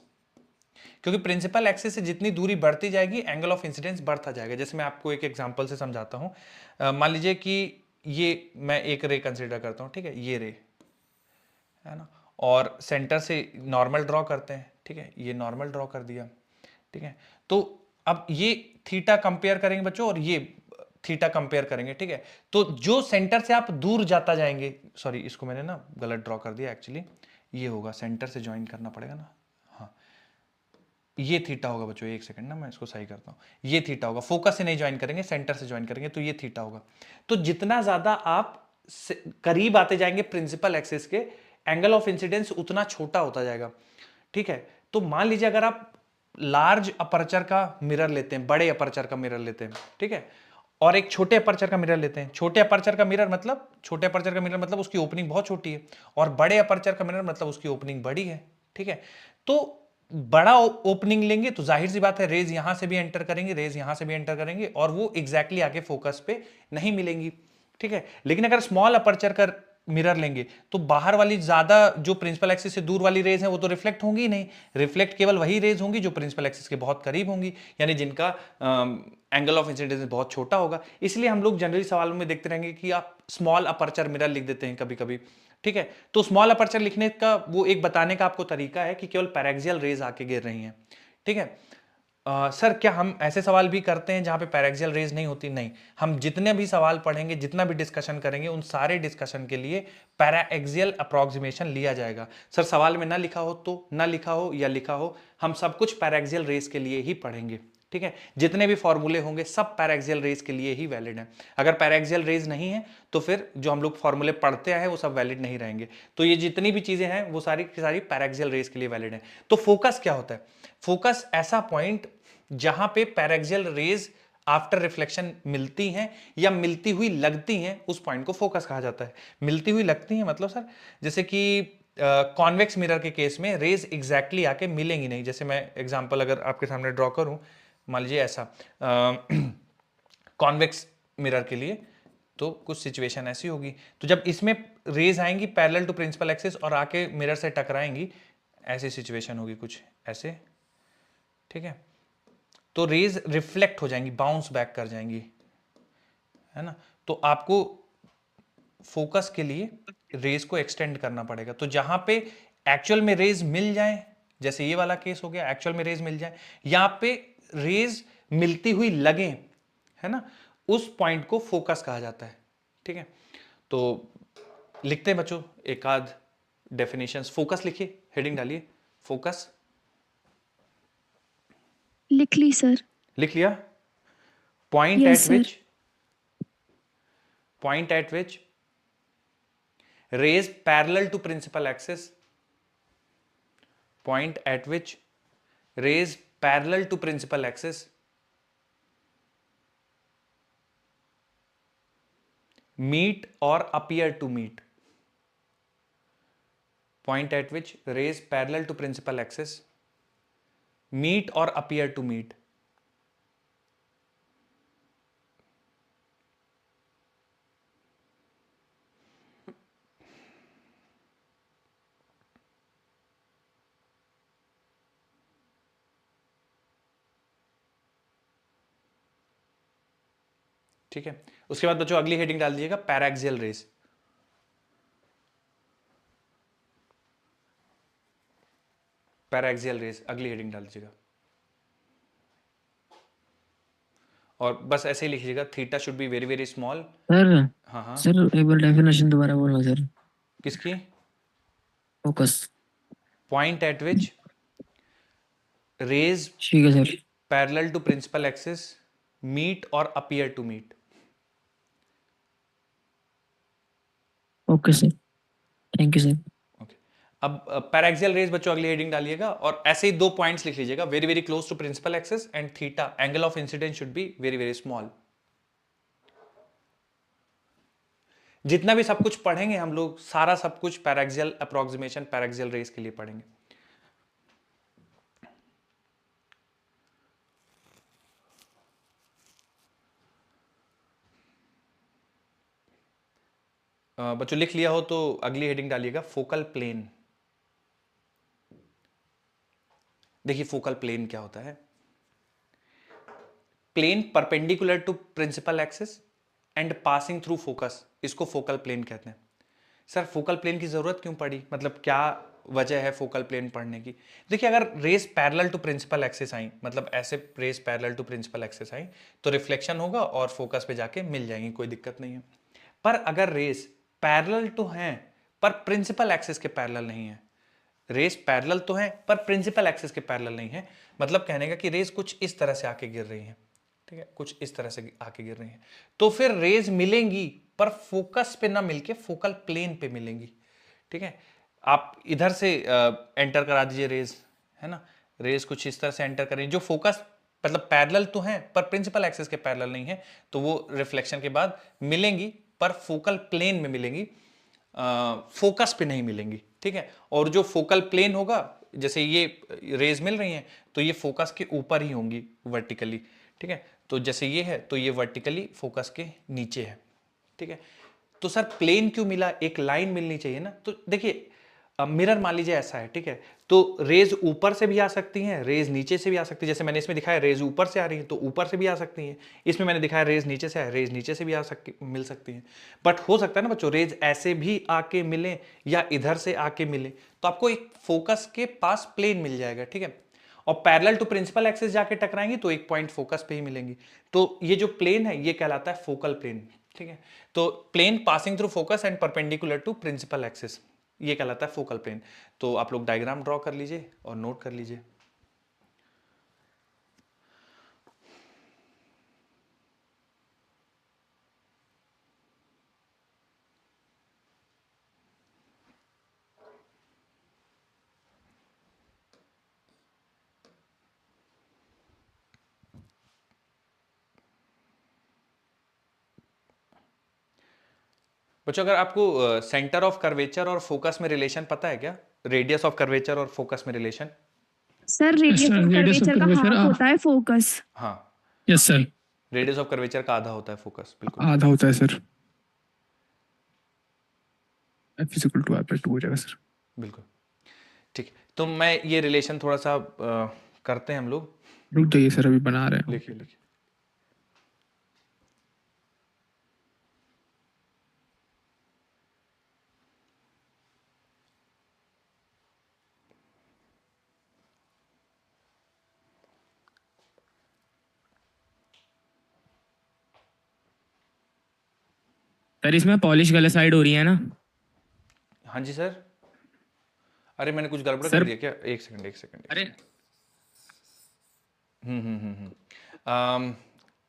क्योंकि प्रिंसिपल एक्सिस से जितनी दूरी बढ़ती जाएगी एंगल ऑफ इंसिडेंस बढ़ता जाएगा। जैसे मैं आपको एक एग्जांपल से समझाता हूं। मान लीजिए कि ये मैं एक रे कंसीडर करता हूं, ठीक है, ये रे है ना, और सेंटर से नॉर्मल ड्रॉ करते हैं, ठीक है, ये नॉर्मल ड्रॉ कर दिया, ठीक है। तो अब ये थीटा कंपेयर करेंगे बच्चों और ये थीटा कंपेयर करेंगे, ठीक है। तो जो सेंटर से आप दूर जाता जाएंगे, सॉरी इसको मैंने ना गलत ड्रॉ कर दिया एक्चुअली, ये होगा, सेंटर से ज्वाइन करना पड़ेगा ना, हाँ ये थीटा होगा बच्चों, एक सेकंड ना मैं इसको सही करता हूँ, ये थीटा होगा। फोकस से नहीं ज्वाइन करेंगे, सेंटर से ज्वाइन करेंगे, तो ये थीटा होगा। तो जितना ज्यादा आप करीब आते जाएंगे प्रिंसिपल एक्सिस के, एंगल ऑफ इंसिडेंस उतना छोटा होता जाएगा, ठीक है। तो मान लीजिए अगर आप लार्ज अपर्चर का मिरर लेते हैं, बड़े अपर्चर का मिरर लेते हैं, ठीक है, और एक छोटे अपर्चर का मिरर लेते हैं। छोटे अपर्चर का मिरर मतलब उसकी ओपनिंग बहुत छोटी है, और बड़े अपर्चर का मिरर मतलब उसकी ओपनिंग बड़ी है, ठीक है। तो बड़ा ओपनिंग लेंगे तो जाहिर सी बात है रेज यहां से भी एंटर करेंगे, रेज यहां से भी एंटर करेंगे, और वो एग्जैक्टली आके फोकस पे नहीं मिलेंगी, ठीक है। लेकिन अगर स्मॉल अपर्चर का मिरर लेंगे तो बाहर वाली ज्यादा जो प्रिंसिपल एक्सिस से दूर वाली रेज है वो तो रिफ्लेक्ट होंगी ही नहीं। रिफ्लेक्ट केवल वही रेज होंगी जो प्रिंसिपल एक्सिस के बहुत करीब होंगी, यानी जिनका एंगल ऑफ इंसिडेंस बहुत छोटा होगा। इसलिए हम लोग जनरली सवालों में देखते रहेंगे कि आप स्मॉल अपर्चर मिरर लिख देते हैं कभी कभी, ठीक है। तो स्मॉल अपर्चर लिखने का वो एक बताने का आपको तरीका है कि केवल पैरेक्सियल रेज आके गिर रही हैं, ठीक है। सर क्या हम ऐसे सवाल भी करते हैं जहां पे पैरेक्सियल रेज नहीं होती? नहीं, हम जितने भी सवाल पढ़ेंगे, जितना भी डिस्कशन करेंगे, उन सारे डिस्कशन के लिए पैराएक्सियल अप्रोक्सीमेशन लिया जाएगा। सर सवाल में ना लिखा हो तो ना लिखा हो या लिखा हो, हम सब कुछ पैराएक्सियल रेज के लिए ही पढ़ेंगे, ठीक है। जितने भी फॉर्मूले होंगे सब पैराएक्सियल रेज के लिए ही वैलिड है। अगर पैराएक्सियल रेज नहीं है तो फिर जो हम लोग फॉर्मूले पढ़ते आए वो सब वैलिड नहीं रहेंगे। तो ये जितनी भी चीजें हैं वो सारी की सारी पैराएक्सियल रेज के लिए वैलिड है। तो फोकस क्या होता है? फोकस ऐसा पॉइंट जहां पे पैराएक्सियल रेज आफ्टर रिफ्लेक्शन मिलती हैं या मिलती हुई लगती हैं, उस पॉइंट को फोकस कहा जाता है। मिलती हुई लगती हैं मतलब सर जैसे कि कॉन्वेक्स मिरर के केस में रेज एग्जैक्टली आके मिलेंगी नहीं। जैसे मैं एग्जांपल अगर आपके सामने ड्रॉ करूं, मान लीजिए ऐसा कॉन्वेक्स मिरर के लिए, तो कुछ सिचुएशन ऐसी होगी, तो जब इसमें रेज आएंगी पैरेलल टू प्रिंसिपल एक्सिस और आके मिरर से टकराएंगी, ऐसी सिचुएशन होगी कुछ ऐसे, ठीक है। तो रेज रिफ्लेक्ट हो जाएंगी, बाउंस बैक कर जाएंगी, है ना। तो आपको फोकस के लिए रेज को एक्सटेंड करना पड़ेगा। तो जहां पे एक्चुअल में रेज मिल जाए, जैसे ये वाला केस हो गया, एक्चुअल में रेज मिल जाए, यहां पे रेज मिलती हुई लगे, है ना, उस पॉइंट को फोकस कहा जाता है, ठीक है। तो लिखते हैं बच्चों एक आध डेफिनेशंस। फोकस लिखिए, हेडिंग डालिए फोकस। लिख ली सर। लिख लिया? Point Yes, at sir. which rays parallel to principal axis, point at which rays parallel to principal axis meet or appear to meet, point at which rays parallel to principal axis meet or appear to meet। ठीक है, उसके बाद बच्चों अगली heading डाल दीजिएगा paraxial raise. Paraxial raise अगली heading डाल दीजिएगा, और बस ऐसे ही लिखिएगा theta should be very very small. Sir हाँ हाँ, सर एक बार डेफिनेशन दोबारा बोलना सर। किसकी? Focus. Point at which rays ठीक है sir. Parallel to principal axis meet और appear to meet. Okay sir, thank you sir. Okay, अब पैराक्सियल रेज बच्चों अगली हेडिंग डालिएगा, और ऐसे ही दो पॉइंट्स लिख लीजिएगा, very very close to principal axis and theta angle of incidence should be very very small. जितना भी सब कुछ पढ़ेंगे हम लोग, सारा सब कुछ पैराक्सियल अप्रोक्सीमेशन पैराक्सियल रेज के लिए पढ़ेंगे। बच्चों लिख लिया हो तो अगली हेडिंग डालिएगा फोकल प्लेन। देखिए फोकल प्लेन क्या होता है? Plane perpendicular to principal axis and passing through focus, इसको फोकल प्लेन कहते हैं। सर फोकल प्लेन की जरूरत क्यों पड़ी, मतलब क्या वजह है फोकल प्लेन पढ़ने की? देखिए अगर rays parallel to principal axis आई, मतलब ऐसे rays parallel to principal axis आई, तो रिफ्लेक्शन होगा और फोकस पे जाके मिल जाएंगी, कोई दिक्कत नहीं है। पर अगर रेस पैरेलल टू हैं पर प्रिंसिपल एक्सिस के पैरेलल नहीं है, रेस पैरेलल तो है पर प्रिंसिपल एक्सिस के पैरेलल नहीं है। मतलब कहने का कि रेस कुछ इस तरह से आके गिर रही है, ठीक है, कुछ इस तरह से आके गिर रही है। तो फिर रेज मिलेंगी पर फोकस पे ना मिलके फोकल प्लेन पे मिलेंगी, ठीक है। आप इधर से एंटर करा दीजिए रेज, है ना, रेज कुछ इस तरह से एंटर करेंगे जो फोकस मतलब पैरेलल तो है पर प्रिंसिपल एक्सिस के पैरेलल नहीं है, तो वो रिफ्लेक्शन के बाद मिलेंगी पर फोकल प्लेन में मिलेंगी, फोकस पे नहीं मिलेंगी, ठीक है। और जो फोकल प्लेन होगा, जैसे ये रेज मिल रही हैं तो ये फोकस के ऊपर ही होंगी वर्टिकली, ठीक है। तो जैसे ये है तो ये वर्टिकली फोकस के नीचे है, ठीक है। तो सर प्लेन क्यों मिला, एक लाइन मिलनी चाहिए ना। तो देखिए मिरर मान लीजिए ऐसा है, ठीक है, तो रेज ऊपर से भी आ सकती हैं, रेज नीचे से भी आ सकती है। जैसे मैंने इसमें दिखाया रेज ऊपर से आ रही है तो ऊपर से भी आ सकती हैं, इसमें मैंने दिखाया रेज नीचे से है, रेज नीचे से भी मिल सकती हैं। बट हो सकता है ना बच्चों रेज ऐसे भी आके मिले या इधर से आके मिले, तो आपको एक फोकस के पास प्लेन मिल जाएगा, ठीक है। और पैरेलल टू प्रिंसिपल एक्सिस जाके टकराएंगी तो एक पॉइंट फोकस पे ही मिलेंगी। तो ये जो प्लेन है ये कहलाता है फोकल प्लेन, ठीक है। तो plane passing through focus and perpendicular to principal axis, ये कहलाता है फोकल प्लेन। तो आप लोग डायग्राम ड्रॉ कर लीजिए और नोट कर लीजिए। बच्चों अगर आपको सेंटर ऑफ कर्वेचर और फोकस में रिलेशन पता है क्या, रेडियस ऑफ कर्वेचर और फोकस में relation? Sir radius of curvature का हाफ होता है फोकस। हाँ yes sir, radius of curvature का आधा होता है फोकस, बिल्कुल आधा होता है sir. F is equal to R/2 हो जाएगा सर। बिल्कुल ठीक। तो मैं ये रिलेशन थोड़ा सा करते हैं हम लोग, रुक जाइए सर, अभी बना रहे हैं। लिखिए लिखिए। सर इसमें पॉलिश गलत साइड हो रही है ना? हाँ जी सर। अरे मैंने कुछ गड़बड़ सर- कर दिया क्या? एक सेकंड। अरे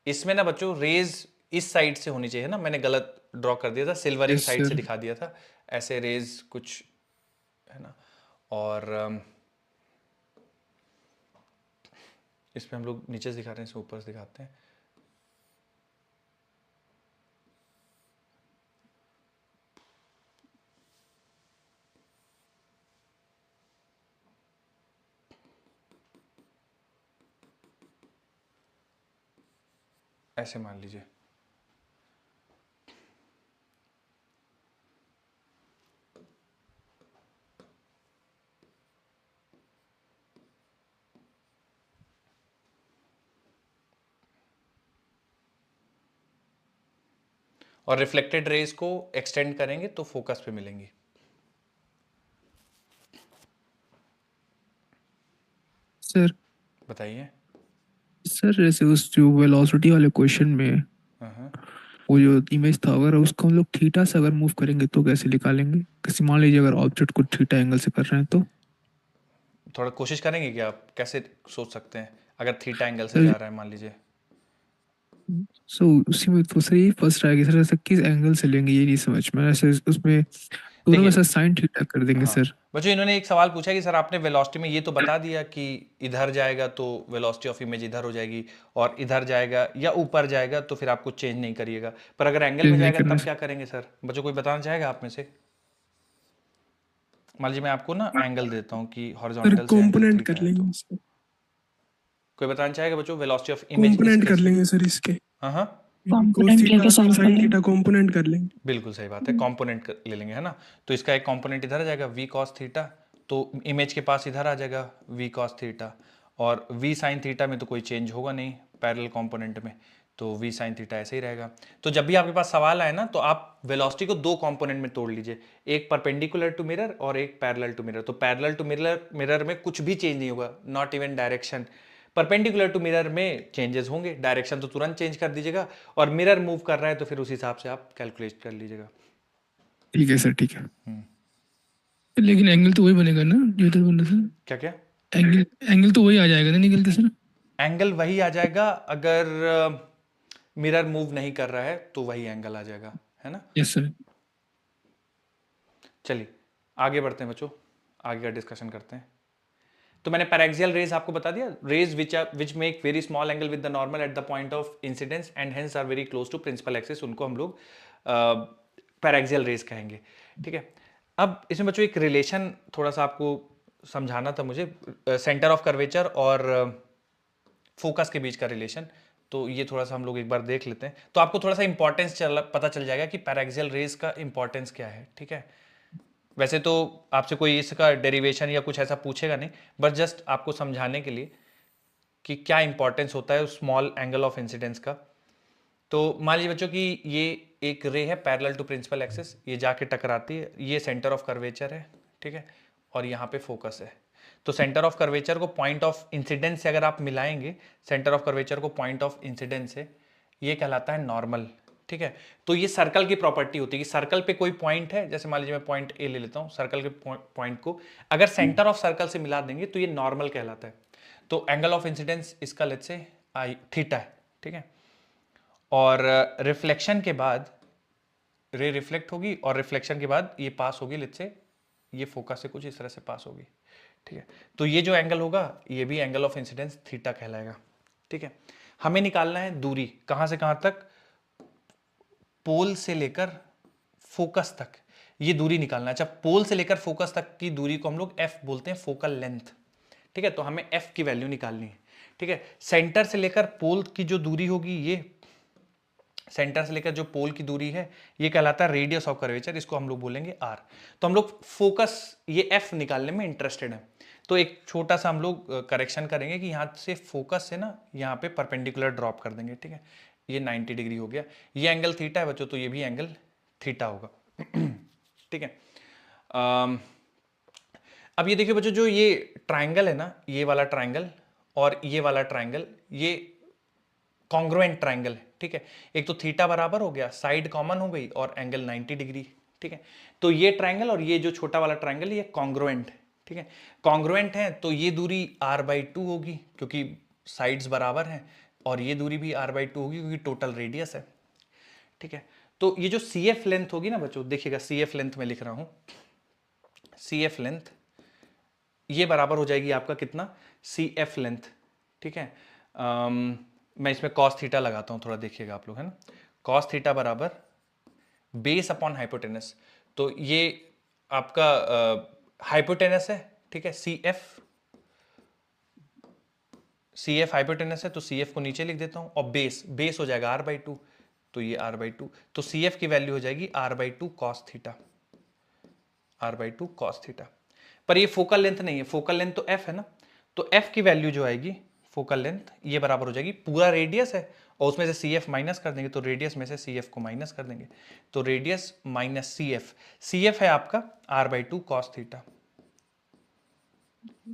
इसमें ना बच्चों रेज इस साइड से होनी चाहिए ना, मैंने गलत ड्रॉ कर दिया था, सिल्वरिंग Yes, साइड से sir. दिखा दिया था, ऐसे रेज कुछ है ना। और इसमें हम लोग नीचे से दिखा रहे हैं, इसमें ऊपर से दिखाते हैं। ऐसे मान लीजिए, और रिफ्लेक्टेड रेज को एक्सटेंड करेंगे तो फोकस पे मिलेंगी। सर बताइए। सर जैसे उस जो वेलोसिटी वाले क्वेश्चन में हाँ वो जो इमेज था, अगर उसको हम लोग थीटा से अगर मूव करेंगे तो कैसे निकालेंगे? किसी मान लीजिए अगर ऑब्जेक्ट को थीटा एंगल से कर रहे हैं तो थोड़ा कोशिश करेंगे कि आप कैसे सोच सकते हैं अगर थीटा एंगल से जा रहा है मान लीजिए। सो उसी में तो सर यही फंस रहा है कि सर ऐसा किस एंगल से लेंगे, ये नहीं समझ में। ऐसे उसमें दोनों में देखिए, से साइन थीटा कर देंगे हाँ सर। बच्चों इन्होंने एक सवाल पूछा कि सर आपने वेलोसिटी में ये तो बता दिया कि इधर जाएगा तो वेलोसिटी ऑफ इमेज इधर हो जाएगी, और इधर जाएगा या ऊपर जाएगा तो फिर आपको चेंज नहीं करिएगा, पर अगर एंगल में Change नहीं जाएगा करना तब क्या करेंगे सर? बच्चों कोई बताना चाहेगा आप में से? मान लीजिए मैं आपको ना एंगल देता हूँ कि सर हॉरिजॉन्टल से कंपोनेंट एंगल कर थीटा है, लेंगे तो इसके, कोई बताना चाहेगा बच्चों वेलोसिटी ऑफ इमेज इस कंपोनेंट कर केस में? लेंगे सर इसके, हाँ हाँ cos theta sin theta component कर लेंगे। बिल्कुल सही बात है, कंपोनेंट ले लेंगे, है ना। तो इसका एक कंपोनेंट इधर आ जाएगा v cos थीटा, तो इमेज के पास इधर आ जाएगा v cos थीटा, और v sin थीटा में तो कोई चेंज होगा नहीं पैरेलल कंपोनेंट में, तो v sin थीटा ऐसे ही रहेगा। तो जब भी आपके पास सवाल आए ना तो आप वेलोसिटी को दो कंपोनेंट में तोड़ लीजिए, एक परपेंडिकुलर टू मिरर और एक पैरेलल टू मिरर। तो पैरेलल टू मिरर में कुछ भी चेंज नहीं होगा, not even direction. Perpendicular to mirror में चेंजेस होंगे, डायरेक्शन तो तुरंत चेंज कर दीजिएगा, और मिरर मूव कर रहा है तो फिर उस हिसाब से आप कैलकुलेट कर लीजिएगा। ठीक है सर, ठीक है। लेकिन एंगल तो वही बनेगा ना जो इधर बन रहा क्या क्या था, एंगल एंगल तो वही आ जाएगा ना निकलते सर। एंगल वही आ जाएगा, अगर मिरर मूव नहीं कर रहा है तो वही एंगल आ जाएगा, है ना। Yes sir. चलिए आगे बढ़ते हैं बच्चों, आगे का डिस्कशन करते हैं। तो मैंने पैरेक्सियल रेज आपको बता दिया, rays which make very small angle with the normal at the point of incidence and hence are very close to principal axis, उनको हम लोग पैरेक्सियल रेज कहेंगे। ठीक है, अब इसमें बच्चों एक रिलेशन थोड़ा सा आपको समझाना था मुझे, सेंटर ऑफ कर्वेचर और फोकस के बीच का रिलेशन। तो ये थोड़ा सा हम लोग एक बार देख लेते हैं, तो आपको थोड़ा सा इंपॉर्टेंस पता चल जाएगा कि पैरेक्सियल रेज का इंपॉर्टेंस क्या है। ठीक है, वैसे तो आपसे कोई इसका डेरिवेशन या कुछ ऐसा पूछेगा नहीं, बस जस्ट आपको समझाने के लिए कि क्या इंपॉर्टेंस होता है स्मॉल एंगल ऑफ इंसिडेंस का। तो मान लीजिए बच्चों कि ये एक रे है पैरेलल टू प्रिंसिपल एक्सिस, ये जाके टकराती है, ये सेंटर ऑफ कर्वेचर है। ठीक है, और यहाँ पे फोकस है। तो सेंटर ऑफ कर्वेचर को पॉइंट ऑफ इंसिडेंस से अगर आप मिलाएंगे, सेंटर ऑफ कर्वेचर को पॉइंट ऑफ इंसिडेंस से, ये कहलाता है नॉर्मल। ठीक है, तो ये सर्कल की प्रॉपर्टी होती है कि सर्कल पे कोई पॉइंट है, जैसे मान लीजिए मैं पॉइंट ए ले लेता हूँ, सर्कल के पॉइंट को अगर सेंटर ऑफ सर्कल से मिला देंगे तो ये नॉर्मल कहलाता है। तो एंगल ऑफ इंसिडेंस इसका लेट्स से थीटा है। ठीक है, और रिफ्लेक्शन के बाद रे रिफ्लेक्ट होगी और रिफ्लेक्शन के बाद ये पास होगी, लेट्स से ये फोकस से कुछ इस तरह से पास होगी। ठीक है, तो ये जो एंगल होगा ये भी एंगल ऑफ इंसिडेंस थीटा कहलाएगा। ठीक है, हमें निकालना है दूरी कहां से कहां तक, पोल से लेकर फोकस तक, ये दूरी निकालना है। अच्छा, पोल से लेकर फोकस तक की दूरी को हम लोग एफ बोलते हैं, फोकल लेंथ। ठीक है, तो हमें एफ की वैल्यू निकालनी है। ठीक है, सेंटर से लेकर पोल की जो दूरी होगी, ये सेंटर से लेकर जो पोल की दूरी है ये कहलाता है रेडियस ऑफ कर्वेचर, इसको हम लोग बोलेंगे आर। तो हम लोग फोकस ये एफ निकालने में इंटरेस्टेड है। तो एक छोटा सा हम लोग करेक्शन करेंगे कि यहाँ से फोकस से ना यहाँ पे परपेंडिकुलर ड्रॉप कर देंगे। ठीक है, ये 90 डिग्री हो गया, ये एंगल थीटा है बच्चों, तो ये भी एंगल थीटा होगा। ठीक है, अब ये देखिए बच्चों, जो ये ट्राइंगल है ना, ये वाला ट्राइंगल और ये वाला ट्राइंगल, ये कॉन्ग्रुएंट ट्राइंगल है। ठीक है, एक तो थीटा बराबर हो गया, साइड कॉमन हो गई और एंगल 90 डिग्री। ठीक है, तो ये ट्राइंगल और ये जो छोटा वाला ट्राइंगल ये कॉन्ग्रुएंट है। ठीक है, कॉन्ग्रुएंट है तो ये दूरी r/2 होगी क्योंकि साइड्स बराबर हैं, और ये दूरी भी r/2 होगी क्योंकि टोटल रेडियस है। ठीक है, तो ये जो CF लेंथ होगी ना बच्चों, देखिएगा CF लेंथ में लिख रहा हूं, CF लेंथ ये बराबर हो जाएगी आपका कितना, CF लेंथ। ठीक है, मैं इसमें कॉस थीटा लगाता हूं, थोड़ा देखिएगा आप लोग, है ना। कॉस थीटा बराबर बेस अपॉन हाइपोटेनस, तो ये आपका हाइपोटेनस है। ठीक है, CF हाइपोटेनस है, तो CF को नीचे लिख देता हूं, और बेस हो जाएगा r/2, तो ये r/2, तो CF की वैल्यू हो जाएगी r/2 cos theta, r/2 cos theta. पर ये फोकल लेंथ नहीं है, फोकल लेंथ तो f है ना, तो f की वैल्यू जो आएगी फोकल लेंथ ये बराबर हो जाएगी, पूरा रेडियस है और उसमें से CF माइनस कर देंगे, तो रेडियस में से CF को माइनस कर देंगे, तो रेडियस माइनस CF है आपका r/2 कॉस थीटा।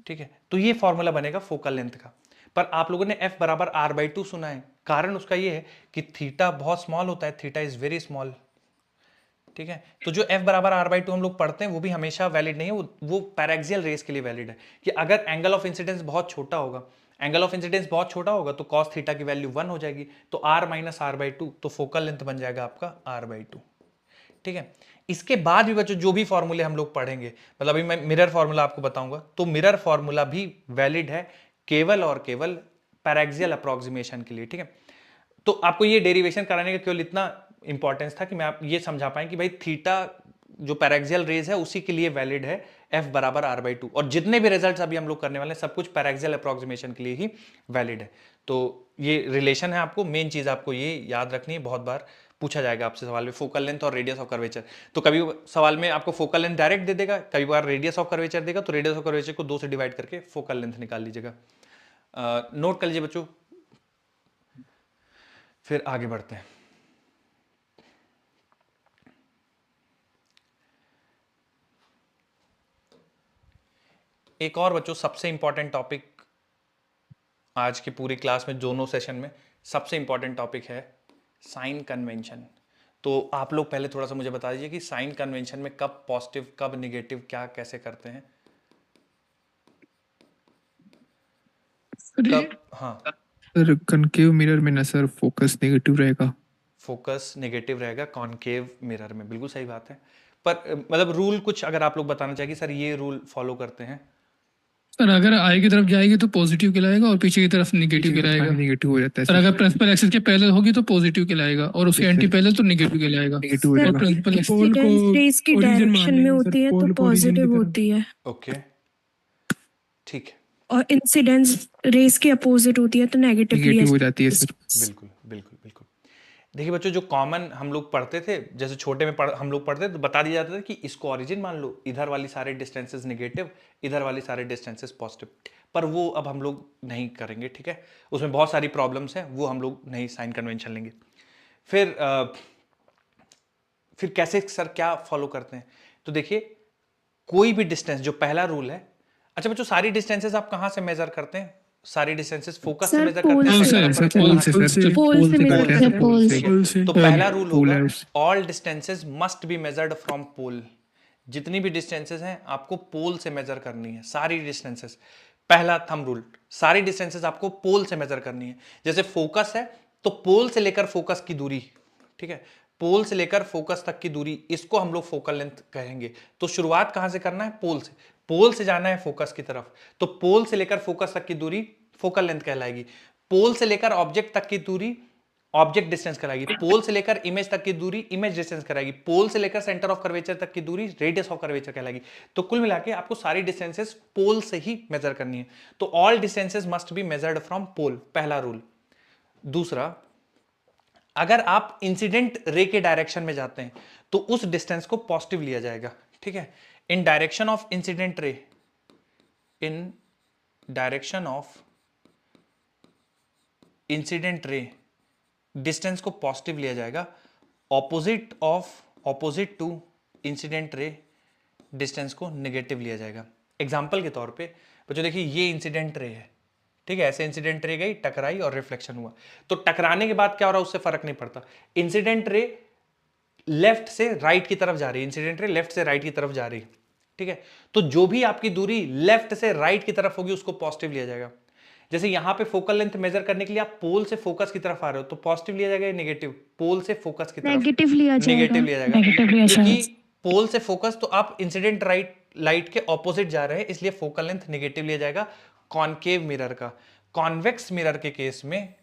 ठीक है, तो ये फॉर्मूला बनेगा फोकल लेंथ का। पर आप लोगों ने f बराबर r/2 सुना है, कारण उसका ये है कि थीटा बहुत स्मॉल होता है, थीटा इज वेरी स्मॉल। ठीक है, तो जो f बराबर r/2 हम लोग पढ़ते हैं वो भी हमेशा वैलिड नहीं है, वो पैरेक्सियल रेस के लिए वैलिड है कि अगर एंगल ऑफ इंसिडेंस बहुत छोटा होगा, एंगल ऑफ इंसिडेंस बहुत छोटा होगा तो cos थीटा की वैल्यू 1 हो जाएगी, तो r माइनस r/2, तो फोकल लेंथ बन जाएगा आपका r/2। ठीक है, इसके बाद भी बच्चों जो भी फॉर्मूले हम लोग पढ़ेंगे, मतलब अभी मैं मिरर फॉर्मूला आपको बताऊंगा, तो मिरर फॉर्मूला भी वैलिड है केवल और केवल पैरेक्सियल अप्रोक्सीमेशन के लिए। ठीक है, तो आपको ये डेरिवेशन कराने का केवल इतना इंपॉर्टेंस था कि मैं आप ये समझा पाए कि भाई थीटा जो पैरेक्सियल रेज है उसी के लिए वैलिड है f बराबर r/2, और जितने भी रिजल्ट्स अभी हम लोग करने वाले हैं सब कुछ पैरेक्सियल अप्रोक्सीमेशन के लिए ही वैलिड है। तो ये रिलेशन है, आपको मेन चीज आपको ये याद रखनी है, बहुत बार पूछा जाएगा आपसे सवाल में, फोकल लेंथ और रेडियस ऑफ कर्वेचर। तो कभी सवाल में आपको फोकल लेंथ डायरेक्ट दे देगा, कभी बार रेडियस ऑफ कर्वेचर देगा, तो रेडियस ऑफ कर्वेचर को 2 से डिवाइड करके फोकल लेंथ निकाल लीजिएगा। नोट कर लीजिए बच्चों, फिर आगे बढ़ते हैं। एक और बच्चों सबसे इंपॉर्टेंट टॉपिक आज की पूरी क्लास में, दोनों सेशन में सबसे इंपॉर्टेंट टॉपिक है साइन कन्वेंशन। तो आप लोग पहले थोड़ा सा मुझे बता दीजिए कि साइन कन्वेंशन में कब पॉजिटिव कब निगेटिव क्या कैसे करते हैं कब। हाँ, सर कनकेव मिरर में ना सर फोकस नेगेटिव रहेगा। फोकस नेगेटिव रहेगा कॉनकेव मिरर में, बिल्कुल सही बात है। पर मतलब रूल कुछ अगर आप लोग बताना चाहिए सर ये रूल फॉलो करते हैं। सर अगर आई की तरफ जाएगी तो पॉजिटिव कहलाएगा और पीछे की तरफ नेगेटिव कहलाएगा। नेगेटिव हो जाता है सर अगर प्रिंसिपल एक्सिस के पैरेलल होगी तो पॉजिटिव कहलाएगा और उसके एंटी पैरेलल तो नेगेटिव कहलाएगा। नेगेटिव हो सर जाएगा। प्रिंसिपल एक्सिस पोल को इंसिडेंस रेस की origin मान डायरेक्शन में लेंगे सर, होती है पोल तो को origin की पॉजिटिव तरफ। होती है ओके, ठीक है, और इंसिडेंस रेस के अपोजिट होती है तो नेगेटिवली नेगेटिव हो जाती है सर। बिल्कुल बिल्कुल बिल्कुल। देखिए बच्चों, जो कॉमन हम लोग पढ़ते थे, जैसे छोटे में हम लोग पढ़ते थे तो बता दिया जाता था कि इसको ओरिजिन मान लो, इधर वाली सारे डिस्टेंसेस नेगेटिव, इधर वाली सारे डिस्टेंसेस पॉजिटिव। पर वो अब हम लोग नहीं करेंगे, ठीक है, उसमें बहुत सारी प्रॉब्लम्स हैं, वो हम लोग नहीं साइन कन्वेंशन लेंगे। फिर कैसे सर क्या फॉलो करते हैं? तो देखिए कोई भी डिस्टेंस, जो पहला रूल है, अच्छा बच्चों सारी डिस्टेंसेस आप कहाँ से मेजर करते हैं? सारी डिस्टेंसेस फोकस से सर, मेजर पोल करते हैं? से, center सर, पर क्या? पोल से पोल सर, से। पोल से मेजर करते करते हैं हैं। पोल से। पोल से। तो पहला रूल होगा Polars। All distances must be measured from pole. जितनी भी डिस्टेंसेस हैं आपको पोल से मेजर करनी है, सारी डिस्टेंसेस। पहला थंब रूल, सारी डिस्टेंसेस आपको पोल से मेजर करनी है। जैसे फोकस है तो पोल से लेकर फोकस की दूरी, ठीक है, पोल से लेकर फोकस तक की दूरी, इसको हम लोग फोकल लेंथ कहेंगे। तो शुरुआत कहां से करना है? पोल से। पोल से जाना है फोकस की तरफ, तो पोल से लेकर फोकस तक की दूरी फोकल लेंथ कहलाएगी। पोल से लेकर ऑब्जेक्ट तक की दूरी ऑब्जेक्ट डिस्टेंस कहलाएगी। पोल से लेकर इमेज तक की दूरी इमेज डिस्टेंस कहलाएगी। पोल से लेकर सेंटर ऑफ कर्वेचर तक की दूरी रेडियस ऑफ कर्वेचर कहलाएगी। तो कुल मिला के आपको सारी डिस्टेंसेस पोल से ही मेजर करनी है। तो all distances must be measured from pole, पहला रूल। दूसरा, अगर आप इंसिडेंट रे के डायरेक्शन में जाते हैं तो उस डिस्टेंस को पॉजिटिव लिया जाएगा, ठीक है। इन direction of incident ray, in direction of incident ray distance को पॉजिटिव लिया जाएगा। Opposite to incident ray distance को नेगेटिव लिया जाएगा। एग्जांपल के तौर पे बच्चों देखिए ये इंसिडेंट रे है, ठीक है, ऐसे इंसिडेंट रे गई, टकराई और रिफ्लेक्शन हुआ। तो टकराने के बाद क्या हो रहा है उससे फर्क नहीं पड़ता। इंसिडेंट रे लेफ्ट से राइट की तरफ जा रही है, इंसिडेंट रे लेफ्ट से राइट की तरफ जा रही है, ठीक है। तो जो भी आपकी दूरी लेफ्ट से राइट की तरफ होगी उसको पॉजिटिव लिया जाएगा। जैसे यहां पे फोकल लेंथ मेजर करने के लिए आप पोल से फोकस की तरफ आ रहे हो तो पॉजिटिव लिया जाएगा या नेगेटिव? पोल से फोकस की तरफ नेगेटिव लिया जाएगा। नेगेटिव लिया जाएगा, नेगेटिव लिया जाएगा। क्योंकि पोल से फोकस तो आप इंसिडेंट लाइट के ऑपोजिट जा रहे हैं, इसलिए फोकल लेंथ नेगेटिव लिया जाएगा। कॉनकेव मिरर का, कॉन्वेक्स मिरर के केस में,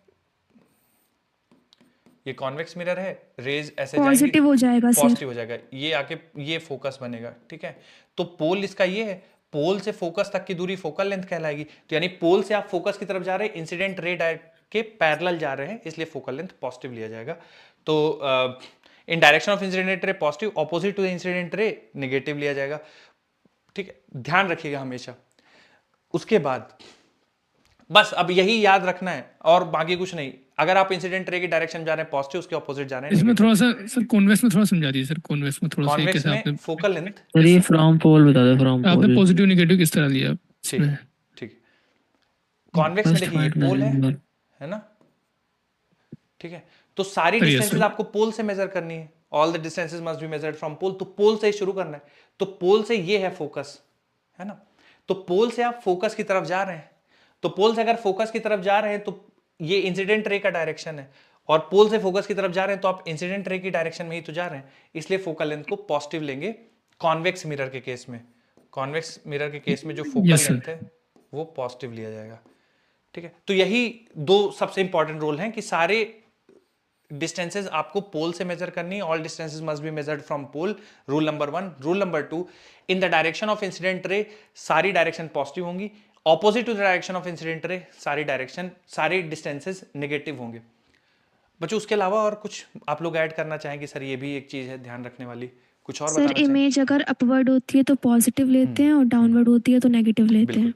ये कॉन्वेक्स मिरर है, रेज ऐसे जाएंगी, पॉजिटिव हो जाएगा सर। पॉजिटिव हो जाएगा, ये आके ये फोकस बनेगा, ठीक है। तो पोल इसका ये है, पोल से फोकस तक की दूरी फोकल लेंथ कहलाएगी। तो यानी पोल से आप फोकस की तरफ जा रहे हैं, इंसिडेंट रे के पैरेलल जा रहे हैं, इसलिए फोकल लेंथ पॉजिटिव लिया जाएगा। तो in direction of incident ray positive, opposite to incident ray negative लिया जाएगा, ठीक है, ध्यान रखिएगा हमेशा। उसके बाद बस अब यही याद रखना है और बाकी कुछ नहीं। अगर आप इंसिडेंट रे की डायरेक्शन जा रहे हैं पॉजिटिव, उसके ऑपोजिट जा रहे हैं इसमें negative। थोड़ा सा सर कॉन्वेक्स में थोड़ा समझा दीजिए सर, कॉन्वेक्स में थोड़ा सा कॉन्वेक्स कैसे में आपने फोकल लेंथ, सर ये फ्रॉम पोल बता दो, फ्रॉम आपने पोल। पॉजिटिव नेगेटिव किस तरह लिया ठीक इसमें? ठीक है। कॉन्वेक्स में First देखिए ये point पोल measurement। है ना, ठीक है। तो सारी Yes, डिस्टेंसेस sir। आपको पोल से मेजर करनी है। All the distances must be measured from pole. तो पोल से ही शुरू करना है। तो पोल से ये है फोकस, है ना। तो पोल से आप फोकस की तरफ जा रहे हैं, तो पोल से अगर फोकस की तरफ जा रहे हैं तो ये इंसिडेंट रे का डायरेक्शन है, और पोल से फोकस की तरफ जा रहे हैं तो आप इंसिडेंट रे की डायरेक्शन में ही तो जा रहे हैं, इसलिए फोकल लेंथ को पॉजिटिव लेंगे। कॉन्वेक्स मिरर के केस में, कॉन्वेक्स मिरर के केस में जो फोकल Yes, sir। लेंथ है वो पॉजिटिव लिया जाएगा, ठीक है। तो यही दो सबसे इंपॉर्टेंट रूल हैं कि सारे डिस्टेंसेस आपको पोल से मेजर करनी है। All distances must be measured from pole, rule number 1। Rule number 2, in the direction of incident ray सारी डायरेक्शन पॉजिटिव होंगी, opposite to the direction of incident ray सारी डिस्टेंसेस नेगेटिव होंगे। बच्चों उसके अलावा और कुछ आप लोग ऐड करना चाहेंगे? सर ये भी एक चीज है ध्यान रखने वाली, कुछ और सर बताना चाहेंगे? इमेज अगर अपवर्ड होती है तो पॉजिटिव लेते हैं और डाउनवर्ड होती है तो नेगेटिव लेते हैं।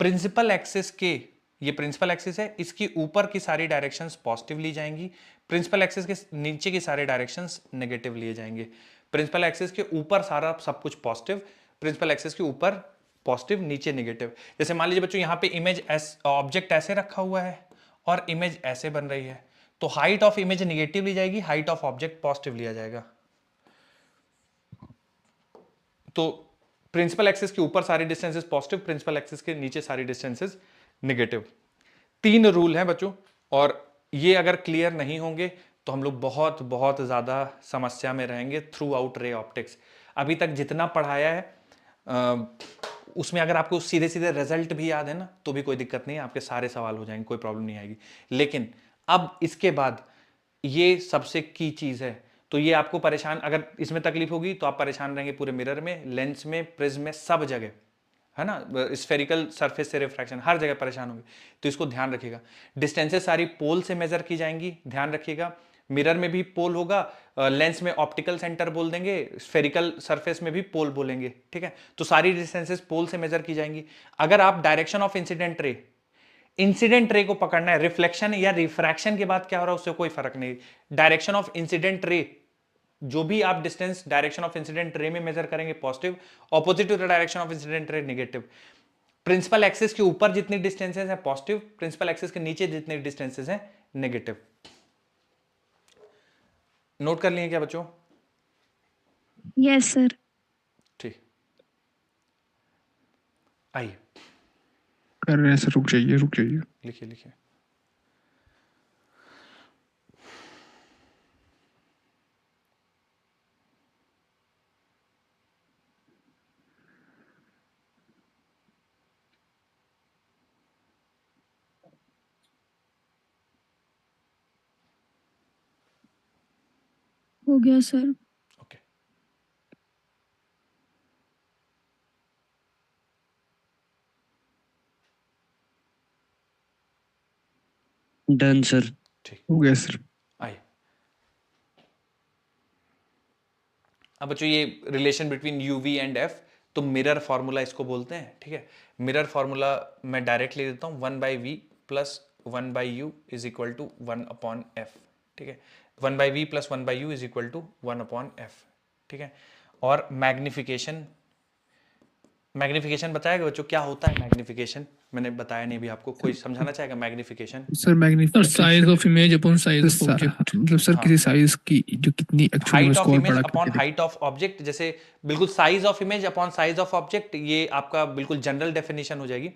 प्रिंसिपल एक्सिस के, ये प्रिंसिपल एक्सिस है, इसकी ऊपर की सारी डायरेक्शंस पॉजिटिव ली जाएंगी, प्रिंसिपल एक्सिस के नीचे की सारे डायरेक्शंस नेगेटिव लिए जाएंगे। प्रिंसिपल एक्सिस के ऊपर सारा सब कुछ पॉजिटिव, प्रिंसिपल एक्सिस के ऊपर पॉजिटिव, नीचे नेगेटिव। जैसे मान लीजिए बच्चों यहाँ पे इमेज ऑब्जेक्ट ऐसे रखा हुआ है और इमेज ऐसे बन रही है, तो हाइट ऑफ इमेज निगेटिव ली जाएगी, हाइट ऑफ ऑब्जेक्ट पॉजिटिव लिया जाएगा। तो प्रिंसिपल एक्सिस के ऊपर सारी डिस्टेंसेस पॉजिटिव, प्रिंसिपल एक्सिस के नीचे सारी डिस्टेंसेस नेगेटिव। 3 रूल हैं बच्चों, और ये अगर क्लियर नहीं होंगे तो हम लोग बहुत बहुत ज़्यादा समस्या में रहेंगे थ्रू आउट रे ऑप्टिक्स। अभी तक जितना पढ़ाया है उसमें अगर आपको सीधे सीधे रिजल्ट भी याद है ना तो भी कोई दिक्कत नहीं है, आपके सारे सवाल हो जाएंगे, कोई प्रॉब्लम नहीं आएगी। लेकिन अब इसके बाद ये सबसे की चीज़ है, तो ये आपको परेशान, अगर इसमें तकलीफ होगी तो आप परेशान रहेंगे पूरे मिरर में, लेंस में, प्रिज्म में, सब जगह, है ना। स्फेरिकल सरफेस से रिफ्रैक्शन हर जगह परेशान होगी, तो इसको ध्यान रखिएगा। डिस्टेंसेस सारी पोल से मेजर की जाएंगी, ध्यान रखिएगा। मिरर में भी पोल होगा, लेंस में ऑप्टिकल सेंटर बोल देंगे, स्फेरिकल सरफेस में भी पोल बोलेंगे, ठीक है। तो सारी डिस्टेंसेस पोल से मेजर की जाएंगी। अगर आप डायरेक्शन ऑफ इंसिडेंट रे को पकड़ना है, रिफ्लेक्शन या रिफ्रैक्शन के बाद क्या हो रहा है उससे कोई फर्क नहीं। डायरेक्शन ऑफ इंसिडेंट रे, जो भी आप डिस्टेंस डायरेक्शन ऑफ इंसिडेंट रे में मेजर करेंगे positive, opposite to the direction of incident ray negative. Principal axis के ऊपर जितनी डिस्टेंसेस हैं पॉजिटिव, प्रिंसिपल एक्सिस के नीचे जितनी डिस्टेंसेस हैं नेगेटिव। नोट कर लिए क्या बच्चों? Yes sir. ठीक, आइए कर रहे हैं सर, रुक जाइए। लिखिए। हो गया सर। Okay, done sir. ठीक, हो गया सर। आइए। अब बच्चों ये relation between UV and F, तो मिरर फॉर्मूला इसको बोलते हैं, ठीक है। मिरर फॉर्मूला मैं डायरेक्ट ले देता हूं, 1/v plus 1/u is equal to 1/f, ठीक है। 1/v plus 1/u is equal to 1/f, ठीक है। और मैग्निफिकेशन बताएगा बच्चों क्या होता है मैग्निफिकेशन? मैंने बताया नहीं भी आपको, कोई समझाना चाहेगा magnification? Sir sir magnification size of image upon size of object, मतलब सर किसी साइज की जो कितनी एक्चुअली में हाइट ऑफ स्कोर इमेज पड़ा अपॉन करती हाइट ऑफ ऑब्जेक्ट, जैसे बिल्कुल size of image upon size of object, ये आपका बिल्कुल जनरल डेफिनेशन हो जाएगी।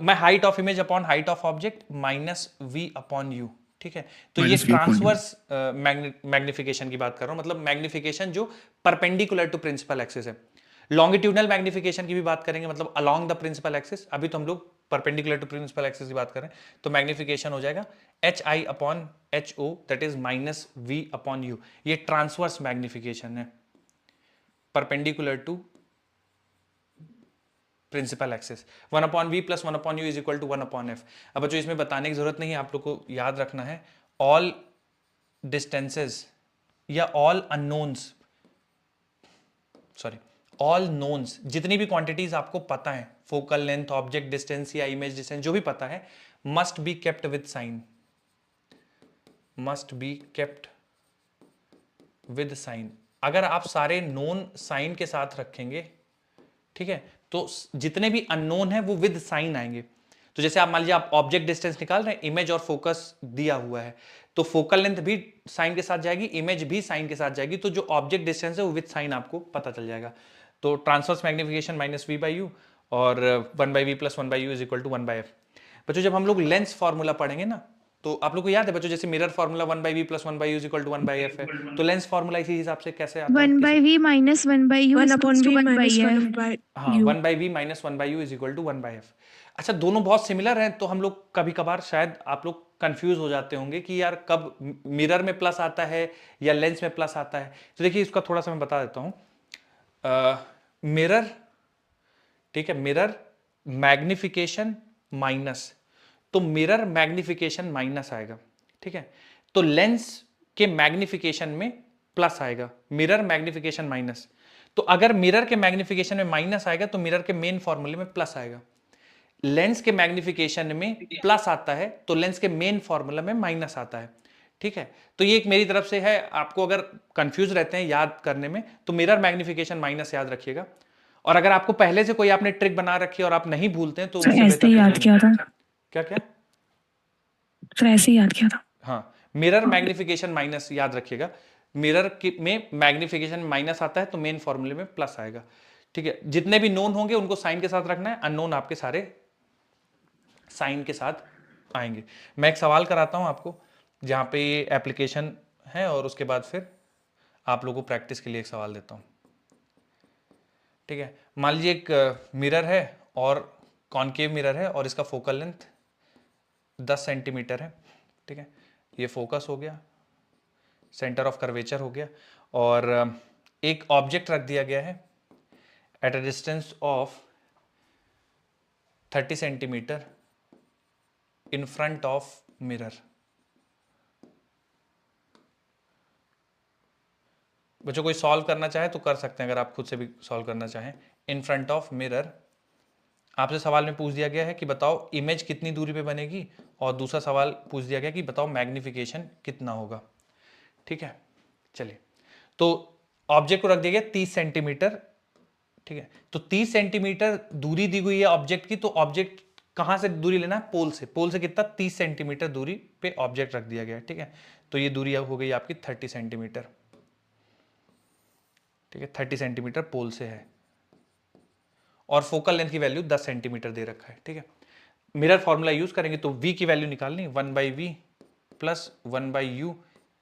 मैं height of image upon height of object minus v upon u, ठीक है। तो ये Minus v upon u। Transverse magnification की बात कर रहा हूं, मतलब मैग्निफिकेशन जो परपेंडिकुलर टू प्रिंसिपल एक्सिस है। लॉन्गिट्यूडनल मैग्निफिकेशन की भी बात करेंगे, मतलब अलोंग द प्रिंसिपल एक्सिस। अभी तो हम लोग परपेंडिकुलर टू प्रिंसिपल एक्सिस की बात करें, तो मैग्निफिकेशन हो जाएगा HI upon HO that is minus V upon U। ये ट्रांसवर्स मैग्निफिकेशन है, perpendicular to principal axis. 1/v plus 1/u is equal to 1/f। अब बच्चों इसमें बताने की जरूरत नहीं है, आप लोग को याद रखना है ऑल डिस्टेंसेस या all unknowns, sorry all knowns, जितनी भी क्वांटिटीज आपको पता है, फोकल लेंथ, ऑब्जेक्ट डिस्टेंस या इमेज डिस्टेंस, जो भी पता है, must be kept with sign, must be kept with sign. अगर आप सारे नोन साइन के साथ रखेंगे, ठीक है, तो जितने भी अननोन है वो विद साइन आएंगे। तो जैसे आप मान लीजिए आप ऑब्जेक्ट डिस्टेंस निकाल रहे हैं, इमेज और फोकस दिया हुआ है, तो फोकल लेंथ भी साइन के साथ जाएगी, इमेज भी साइन के साथ जाएगी, तो जो ऑब्जेक्ट डिस्टेंस है वो विद साइन आपको पता चल जाएगा। तो ट्रांसवर्स मैग्निफिकेशन माइनस v/u और 1/v plus 1/u is equal to 1/f। बच्चों जब हम लोग लेंस फॉर्मूला पढ़ेंगे ना, तो आप लोग को याद है बच्चों, जैसे mirror formula 1/v plus 1/u is equal to 1/f है, तो लेंस फॉर्मूला इसी हिसाब से कैसे आता है? 1/v minus 1/u 1/v minus 1/f। 1/u। हाँ, 1/v minus 1/u is equal to 1/f। अच्छा, दोनों बहुत सिमिलर हैं, तो हम लोग कभी कभार शायद आप लोग कंफ्यूज हो जाते होंगे कि यार कब मिरर में प्लस आता है या लेंस में प्लस आता है। तो देखिए इसका थोड़ा सा मैं बता देता हूं। मिरर, ठीक है, मिरर मैग्निफिकेशन माइनस, तो मिरर मैग्निफिकेशन माइनस आएगा, ठीक है। तो लेंस के मैग्निफिकेशन में प्लस आएगा, मिरर मैग्निफिकेशन माइनस। तो अगर मिरर के मैग्निफिकेशन में माइनस आएगा तो मिरर के मेन फॉर्मूले में प्लस आएगा। लेंस के मैग्निफिकेशन में प्लस आता है तो लेंस के मेन फॉर्मूला में माइनस आता है, ठीक है। तो ये एक मेरी तरफ से है, आपको अगर कंफ्यूज रहते हैं याद करने में तो मिरर मैग्निफिकेशन माइनस याद रखिएगा। और अगर आपको पहले से कोई आपने ट्रिक बना रखी है और आप नहीं भूलते हैं तो सर ऐसे ही याद किया था। क्या क्या सर ऐसे ही याद किया था। हाँ, मिरर मैग्निफिकेशन माइनस, याद रखिएगा मिरर में मैग्निफिकेशन माइनस आता है तो मेन फॉर्मूले में प्लस आएगा, ठीक है। जितने भी नोन होंगे उनको साइन के साथ रखना है, अननोन आपके सारे साइन के साथ आएंगे। मैं एक सवाल कराता हूं आपको जहां पे ये एप्लीकेशन है और उसके बाद फिर आप लोगों को प्रैक्टिस के लिए एक सवाल देता हूं, ठीक है। मान लीजिए एक मिरर है और कॉनकेव मिरर है और इसका फोकल लेंथ 10 सेंटीमीटर है, ठीक है। ये फोकस हो गया, सेंटर ऑफ कर्वेचर हो गया, और एक ऑब्जेक्ट रख दिया गया है at a distance of 30 centimetre in front of mirror. बच्चों कोई सॉल्व करना चाहे तो कर सकते हैं, अगर आप खुद से भी सॉल्व करना चाहें। इन फ्रंट ऑफ मिरर आपसे सवाल में पूछ दिया गया है कि बताओ इमेज कितनी दूरी पे बनेगी, और दूसरा सवाल पूछ दिया गया कि बताओ मैग्निफिकेशन कितना होगा, ठीक है। चलिए, तो ऑब्जेक्ट को रख दिया गया 30 सेंटीमीटर, ठीक है। तो 30 सेंटीमीटर दूरी दी हुई है ऑब्जेक्ट की, तो ऑब्जेक्ट कहां से दूरी लेना है? पोल से। पोल से कितना? 30 सेंटीमीटर दूरी पे ऑब्जेक्ट रख दिया गया है, ठीक है। तो ये दूरी हो गई आपकी 30 सेंटीमीटर, ठीक है। 30 सेंटीमीटर पोल से है, और फोकल लेंथ की वैल्यू 10 सेंटीमीटर दे रखा है, ठीक है। मिरर फॉर्मूला यूज करेंगे तो v की वैल्यू निकालनी 1/v plus 1/u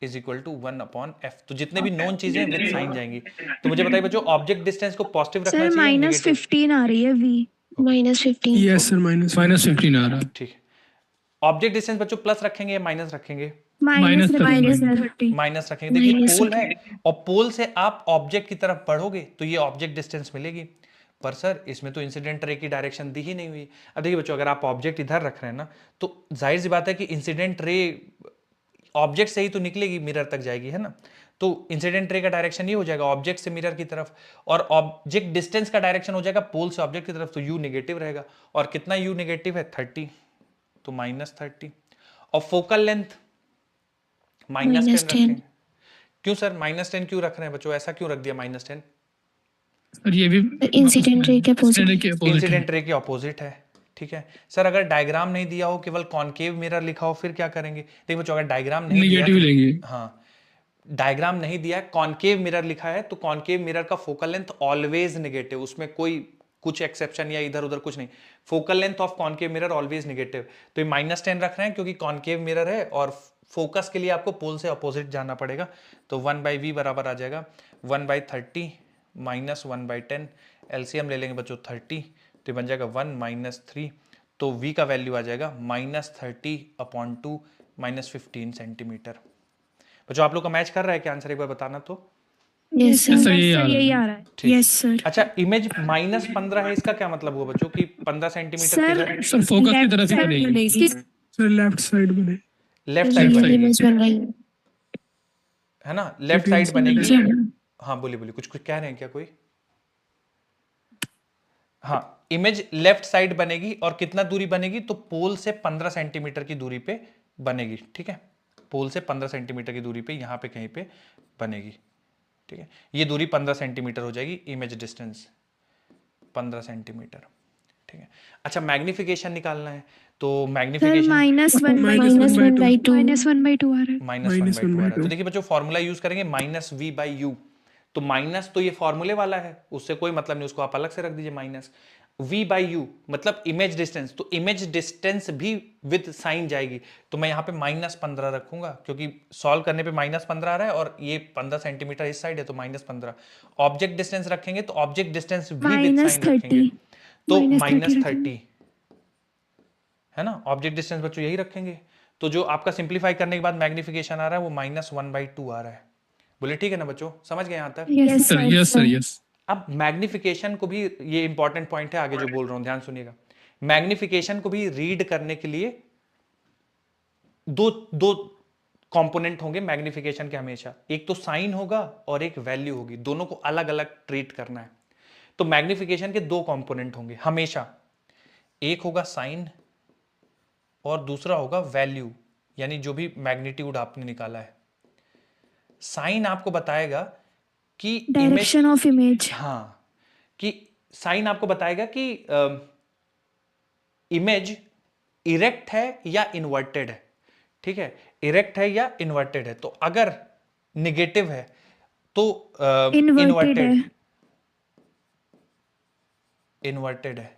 is equal to 1/f। तो जितने भी नॉन चीजें विद साइन जाएंगी। तो मुझे बताइए बच्चों, ऑब्जेक्ट डिस्टेंस को पॉजिटिव रखना सर चाहिए माइनस नेगेटिव? 15 आ रही है v। -15। यस सर, -15 आ रहा है। ठीक है। ऑब्जेक्ट डिस्टेंस बच्चों प्लस रखेंगे या माइनस रखेंगे? माइनस माइनस माइनस रखेंगे। देखिए माइनस पोल है और पोल से आप ऑब्जेक्ट की तरफ बढ़ोगे तो ये ऑब्जेक्ट डिस्टेंस मिलेगी। पर सर इसमें तो इंसिडेंट रे की डायरेक्शन दी ही नहीं हुई। अब देखिए बच्चों, अगर आप ऑब्जेक्ट इधर रख रहे हैं ना, तो जाहिर सी बात है कि इंसिडेंट रे ऑब्जेक्ट से ही तो निकलेगी, मिरर तक जाएगी, है ना। तो इंसिडेंट रे का डायरेक्शन ये हो जाएगा ऑब्जेक्ट से मिरर की तरफ, और ऑब्जेक्ट डिस्टेंस का डायरेक्शन हो जाएगा पोल से ऑब्जेक्ट की तरफ, तो यू नेगेटिव रहेगा। और कितना यू नेगेटिव है? 30, तो -30। और फोकल लेंथ -10 रखेंगे। क्यों सर -10 क्यों रख रहे हैं बच्चों? ऐसा क्यों रख दिया -10? और ये भी इंसिडेंट रे के इंसिडेंट अपोजिट। के opposite है। इंसिडेंट रे के ऑपोजिट है, ठीक है। सर अगर डायग्राम नहीं दिया हो, केवल कॉनकेव मिरर लिखा हो, फिर क्या करेंगे? देखो बच्चों, अगर डायग्राम नहीं दिया नेगेटिव लेंगे। हाँ, डायग्राम नहीं दिया, कॉनकेव मिरर लिखा है, तो कॉनकेव मिरर का फोकल लेंथ ऑलवेज नेगेटिव, उसमें कोई कुछ एक्सेप्शन या इधर उधर कुछ नहीं। Focal length of concave mirror always negative. तो ये -10 रख रहे हैं क्योंकि कॉनकेव मिरर है और फोकस के लिए आपको पोल से अपोजिट जाना पड़ेगा। तो 1/v बराबर आ जाएगा 1/30 माइनस 1/10। एलसीएम ले लेंगे बच्चों 30, तो बन जाएगा 1 - 3। तो v का वैल्यू आ जाएगा -30/2 -15 सेंटीमीटर। बच्चों आप लोग का मैच कर रहा है क्या आंसर? एक बार बताना तो। Yes sir sir. यही आ रहा यही है। आ रहा है। ठीक। Yes sir. अच्छा, इमेज -15 है, इसका क्या मतलब हुआ बच्चों कि 15 सेंटीमीटर सर सर फोकस की तरफ ही बनेगी। सर लेफ्ट साइड बने। लेफ्ट साइड Left बनेगी, इमेज बन रही है। है ना, लेफ्ट साइड बनेगी। हाँ बोलिए बोलिए, कुछ कुछ कह रहे हैं क्या कोई? हाँ, इमेज लेफ्ट साइड बनेगी, और कितना दूरी बनेगी? तो पोल से 15 सेंटीमीटर की दूरी पे बनेगी, ठीक है। पोल से 15 सेंटीमीटर की दूरी पे यहाँ पे कहीं पे बनेगी, ठीक है। ये दूरी 15 सेंटीमीटर हो जाएगी, इमेज डिस्टेंस 15 सेंटीमीटर, ठीक है। अच्छा, मैग्निफिकेशन निकालना है, तो सर मैग्निफिकेशन -1/2 -1/2। -1/2 आ रहा है। -1/2 आ रहा है। तो देखिए बच्चों, फॉर्मूला यूज करेंगे -v/u। तो माइनस तो ये फॉर्मूले वाला है, उससे कोई मतलब नहीं, उसको आप अलग से रख दीजिए माइनस। v/u मतलब इमेज डिस्टेंस, तो इमेज डिस्टेंस भी विद साइन जाएगी, तो मैं यहाँ पे -15 रखूंगा क्योंकि सॉल्व करने पे -15 आ रहा है, और ये 15 सेंटीमीटर इस साइड है तो -15। ऑब्जेक्ट डिस्टेंस रखेंगे तो ऑब्जेक्ट डिस्टेंस भी विद साइन रखेंगे, तो -30, है ना। ऑब्जेक्ट डिस्टेंस बच्चों यही रखेंगे। तो जो आपका सिंप्लीफाई करने के बाद मैग्निफिकेशन आ रहा है वो -1/2 आ रहा है। बोले ठीक है ना बच्चों, समझ गए यहाँ तक? Yes sir yes sir yes. अब मैग्निफिकेशन को भी, ये इंपॉर्टेंट पॉइंट है आगे जो बोल रहा हूं, ध्यान सुनिएगा। मैग्निफिकेशन को भी रीड करने के लिए दो कंपोनेंट होंगे मैग्निफिकेशन के हमेशा, एक तो साइन होगा और एक वैल्यू होगी, दोनों को अलग अलग ट्रीट करना है। तो मैग्निफिकेशन के दो कंपोनेंट होंगे हमेशा, एक होगा साइन और दूसरा होगा वैल्यू, यानी जो भी मैग्नीट्यूड आपने निकाला है। साइन आपको बताएगा कि डायरेक्शन ऑफ इमेज। हाँ, कि साइन आपको बताएगा कि इमेज इरेक्ट है या इन्वर्टेड है, ठीक है, इरेक्ट है या इन्वर्टेड है। तो अगर निगेटिव है तो इन्वर्टेड इन्वर्टेड, है। इन्वर्टेड है।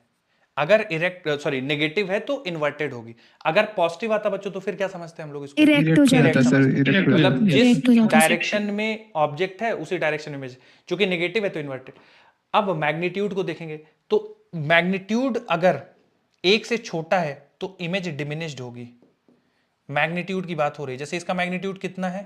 अगर इरेक्ट सॉरी नेगेटिव है तो इन्वर्टेड होगी। अगर पॉजिटिव आता बच्चों तो फिर क्या समझते हैं हम लोग इसको? इरेक्ट हो इरेक्ट हो जाता जाता है। है सर, इरेक्ट हो मतलब जाता है। जिस Direct हो जाता है। डायरेक्शन में ऑब्जेक्ट है उसी डायरेक्शन में, चूंकि नेगेटिव है तो इन्वर्टेड। अब मैग्नीट्यूड को देखेंगे तो मैग्नीट्यूड अगर 1 से छोटा है तो इमेज डिमिनिश्ड होगी। मैग्नीट्यूड की बात हो रही है, जैसे इसका मैग्नीट्यूड कितना है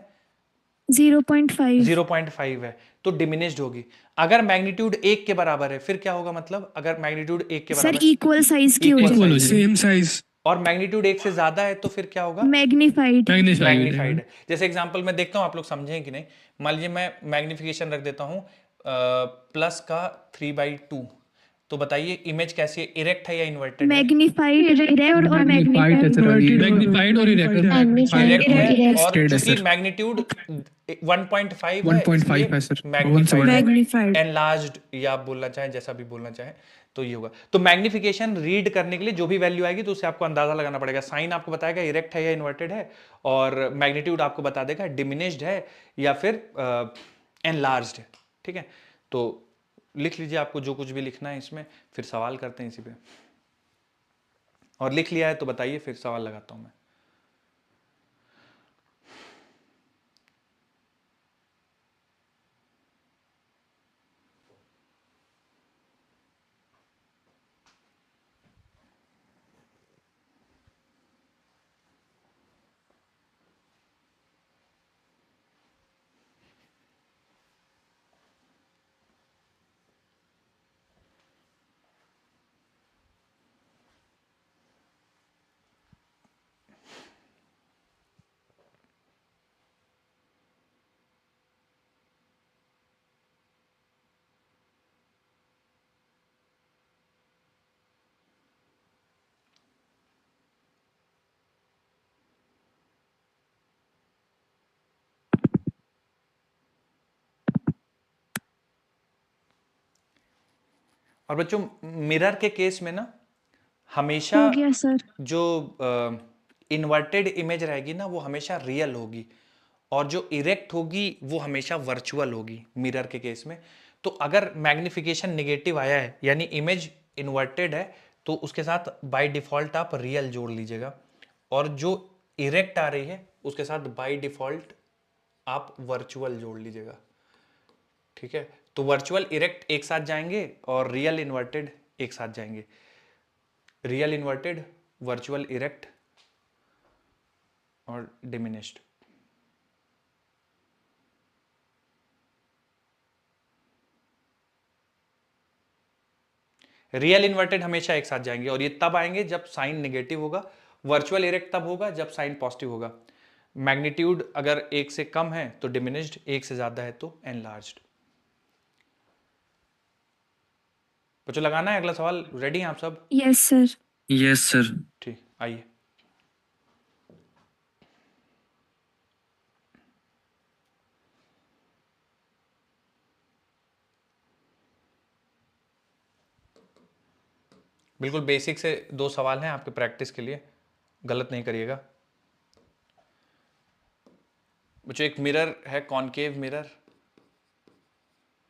0.5। 0.5 है तो डिमिनिश्ड होगी। अगर मैग्नीट्यूड 1 के बराबर है फिर क्या होगा, मतलब अगर मैग्नीट्यूड 1 के सर बराबर इक्वल साइज की हो Equal इक्वल हो जाएगी। जाएगी। Same size. और मैग्नीट्यूड 1 से ज्यादा है तो फिर क्या होगा, मैग्नीफाइड। मैग्नीफाई हो मैग्नीफाइड जाएगा। है। जैसे एग्जांपल मैं देखता हूं आप लोग समझें कि नहीं। मान लीजिए मैं मैग्निफिकेशन रख देता हूं प्लस का 3/2, तो बताइए इमेज कैसी है, इरेक्ट है या इन्वर्टेड है? मैग्नीफाइड इरेक्ट और मैग्नीफाइड है सर, मैग्नीफाइड। मैग्नीफाइड और इरेक्ट। Magnified इरेक्ट है erect। और Erected है चूंकि सर। मैग्नीट्यूड 1.5 है 1.5 है सर, मैग्नीफाइड है, Magnified। एनलार्ज्ड या आप बोलना चाहें जैसा भी बोलना चाहें तो ये होगा। तो मैग्निफिकेशन रीड करने के लिए जो भी वैल्यू आएगी तो उससे आपको अंदाजा लगाना पड़ेगा। साइन आपको बताएगा इरेक्ट है या इन्वर्टेड है, और मैग्नीट्यूड आपको बता देगा डिमिनिश्ड है या फिर एनलार्ज्ड है। ठीक है, तो लिख लीजिए आपको जो कुछ भी लिखना है इसमें, फिर सवाल करते हैं इसी पे। और लिख लिया है तो बताइए, फिर सवाल लगाता हूं मैं। और बच्चों मिरर के केस में ना हमेशा हो गया सर। जो इन्वर्टेड इमेज रहेगी ना वो हमेशा रियल होगी, और जो इरेक्ट होगी वो हमेशा वर्चुअल होगी मिरर के केस में। तो अगर मैग्निफिकेशन नेगेटिव आया है यानी इमेज इन्वर्टेड है तो उसके साथ बाय डिफॉल्ट आप रियल जोड़ लीजिएगा, और जो इरेक्ट आ रही है उसके साथ बाय डिफॉल्ट आप वर्चुअल जोड़ लीजिएगा। ठीक है, तो वर्चुअल इरेक्ट एक साथ जाएंगे और रियल इन्वर्टेड एक साथ जाएंगे। रियल इन्वर्टेड, वर्चुअल इरेक्ट और डिमिनिश्ड। रियल इन्वर्टेड हमेशा एक साथ जाएंगे, और ये तब आएंगे जब साइन नेगेटिव होगा। वर्चुअल इरेक्ट तब होगा जब साइन पॉजिटिव होगा। मैग्नीट्यूड अगर 1 से कम है तो डिमिनिश्ड, 1 से ज्यादा है तो एनलार्ज्ड। बच्चों लगाना है अगला सवाल, रेडी हैं आप सब? Yes sir. Yes sir. ठीक, आइए। बिल्कुल बेसिक से 2 सवाल हैं आपके प्रैक्टिस के लिए, गलत नहीं करिएगा बच्चों। एक मिरर है, concave mirror,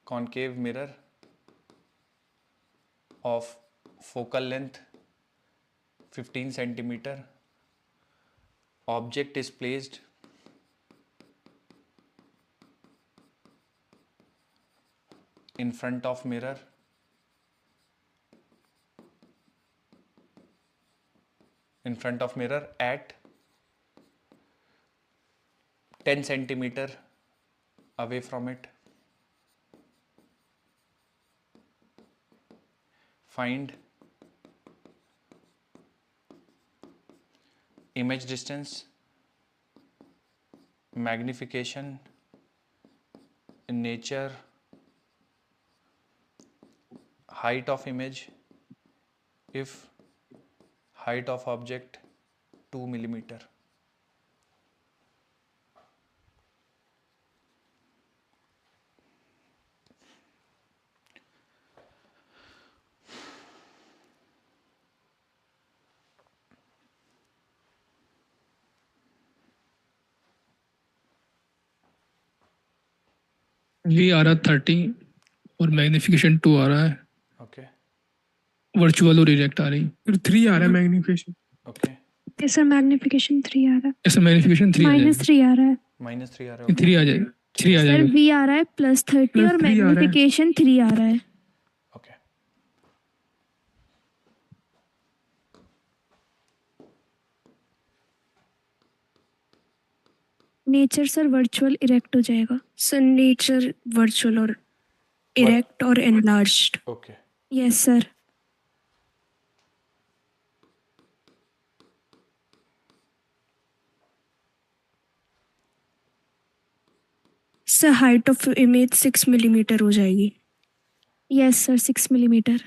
concave mirror of focal length 15 centimetre, object is placed in front of mirror, in front of mirror at 10 centimeter away from it. Find image distance, magnification in nature, height of image if height of object 2 millimeter. We आ रहा 30 और magnification 2 आ रहा है, okay virtual और erect आ रही। फिर 3 आ रहा है magnification. Okay yes sir magnification 3 आ रहा है ऐसा मैग्निफिकेशन 3 आ -3 जाएगा, आ रहा है -3 आ रहा है। 3 आ जाएगा, 3 आ सर जाएगा। V आ रहा है +30 और 3 आ रहा है। मैग्निफिकेशन 3 आ रहा है। Okay nature sir virtual erect हो जाएगा। सर नेचर वर्चुअल और इरेक्ट और enlarged. Okay yes sir. Sir height of image 6 millimetre हो जाएगी। Yes sir 6 millimetre.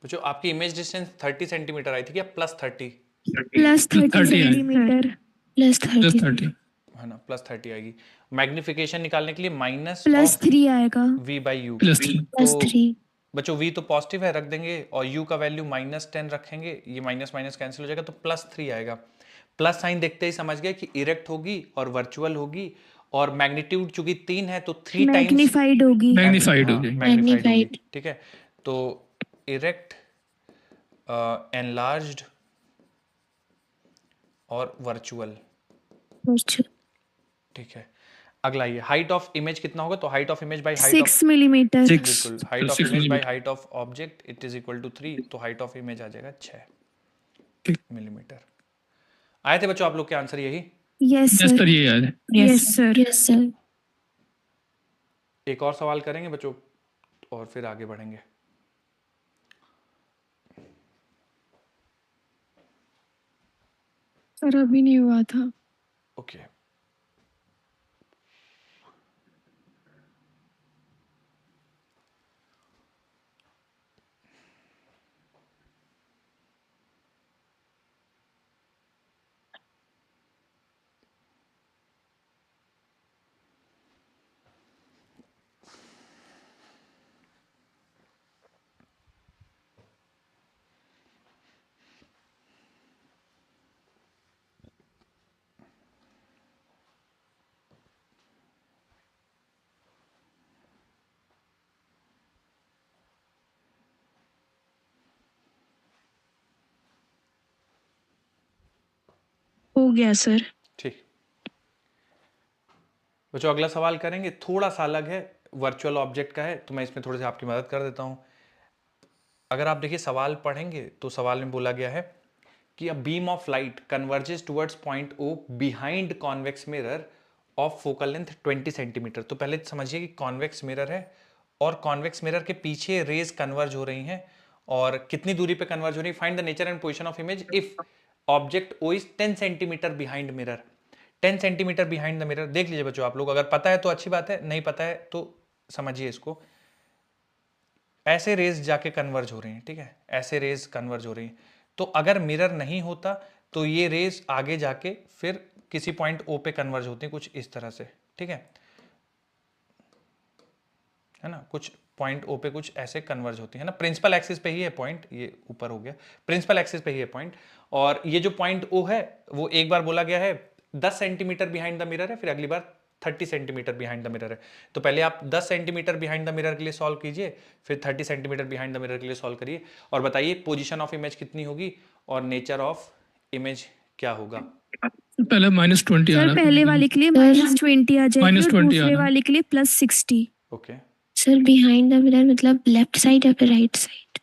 बच्चों आपकी इमेज डिस्टेंस 30 सेंटीमीटर आई थी क्या? +30 +30 30 है। सेंटीमीटर। +30 +30 है ना, +30 आएगी। मैग्निफिकेशन निकालने के लिए माइनस +3 आएगा। v by you. +3 +3 बच्चों v तो पॉजिटिव है, रख देंगे, और u का वैल्यू -10 रखेंगे, ये माइनस माइनस कैंसिल हो जाएगा, तो +3 आएगा। प्लस साइन देखते ही समझ गए कि इरेक्ट होगी और वर्चुअल होगी, और मैग्नीट्यूड चूंकि 3 है तो 3 टाइम्स मैग्निफाइड होगी। मैग्नीफाइड हो गई। मैग्नीफाइड होगी। Magnified। ठीक है, तो इरेक्ट, एनलार्ज्ड और वर्चुअल। वर्चुअल ठीक है, अगला ये हाइट ऑफ इमेज कितना होगा? तो height of image by height of 6 millimetre. बिल्कुल, height of 6 image by millimetre. Height of object it is equal to 3, तो हाइट ऑफ इमेज आ जाएगा 6 ठीक। मिलीमीटर। आए थे बच्चों आप लोग के आंसर यही? Yes yes sir. सर, ये याद है। Yes sir. Yes sir. एक और सवाल करेंगे बच्चों और फिर आगे बढ़ेंगे। सर अभी नहीं हुआ था। ओके हो गया सर। ठीक बच्चों, अगला सवाल करेंगे, थोड़ा सा अलग है, वर्चुअल ऑब्जेक्ट का है, तो मैं इसमें थोड़ी सी आपकी मदद कर देता हूं। अगर आप देखिए सवाल पढ़ेंगे तो सवाल में बोला गया है कि a beam of light converges towards point O behind convex mirror of focal length 20 centimetre. तो पहले समझिए कि कॉन्वेक्स मिरर है और कॉन्वेक्स मिरर के पीछे रेज कन्वर्ज हो रही हैं, और कितनी दूरी पे कन्वर्ज हो रही है? Find the nature and position of image if object O is 10 centimetre behind mirror. 10 centimetre behind the mirror. देख लीजिए बच्चों आप लोग, अगर पता है तो अच्छी बात है, नहीं पता है तो समझिए इसको। ऐसे रेज जाके कन्वर्ज हो रही हैं, ठीक है, ऐसे रेज कन्वर्ज हो रही हैं। तो अगर मिरर नहीं होता तो ये रेज आगे जाके फिर किसी पॉइंट ओ पे कन्वर्ज होती हैं, कुछ इस तरह से, ठीक है ना, कुछ पॉइंट ओ पे कुछ ऐसे कन्वर्ज होती है ना। प्रिंसिपल एक्सिस पे ही है पॉइंट, ये ऊपर हो गया, प्रिंसिपल एक्सिस पे ही है पॉइंट, और ये जो पॉइंट ओ है वो एक बार बोला गया है 10 सेंटीमीटर बिहाइंड द मिरर है, फिर अगली बार 30 सेंटीमीटर बिहाइंड द मिरर है। तो पहले आप 10 सेंटीमीटर बिहाइंड द मिरर के लिए सॉल्व कीजिए, फिर 30 सेंटीमीटर बिहाइंड द मिरर के लिए सॉल्व करिए, और बताइए पोजीशन ऑफ इमेज कितनी होगी और नेचर ऑफ इमेज क्या होगा। पहले -20 आ सर रहा पहले वाले के लिए -20 आ जाएगी और -20 आ दूसरे रहा। वाले के लिए +60। Okay, sir behind the mirror मतलब लेफ्ट साइड या फिर राइट साइड?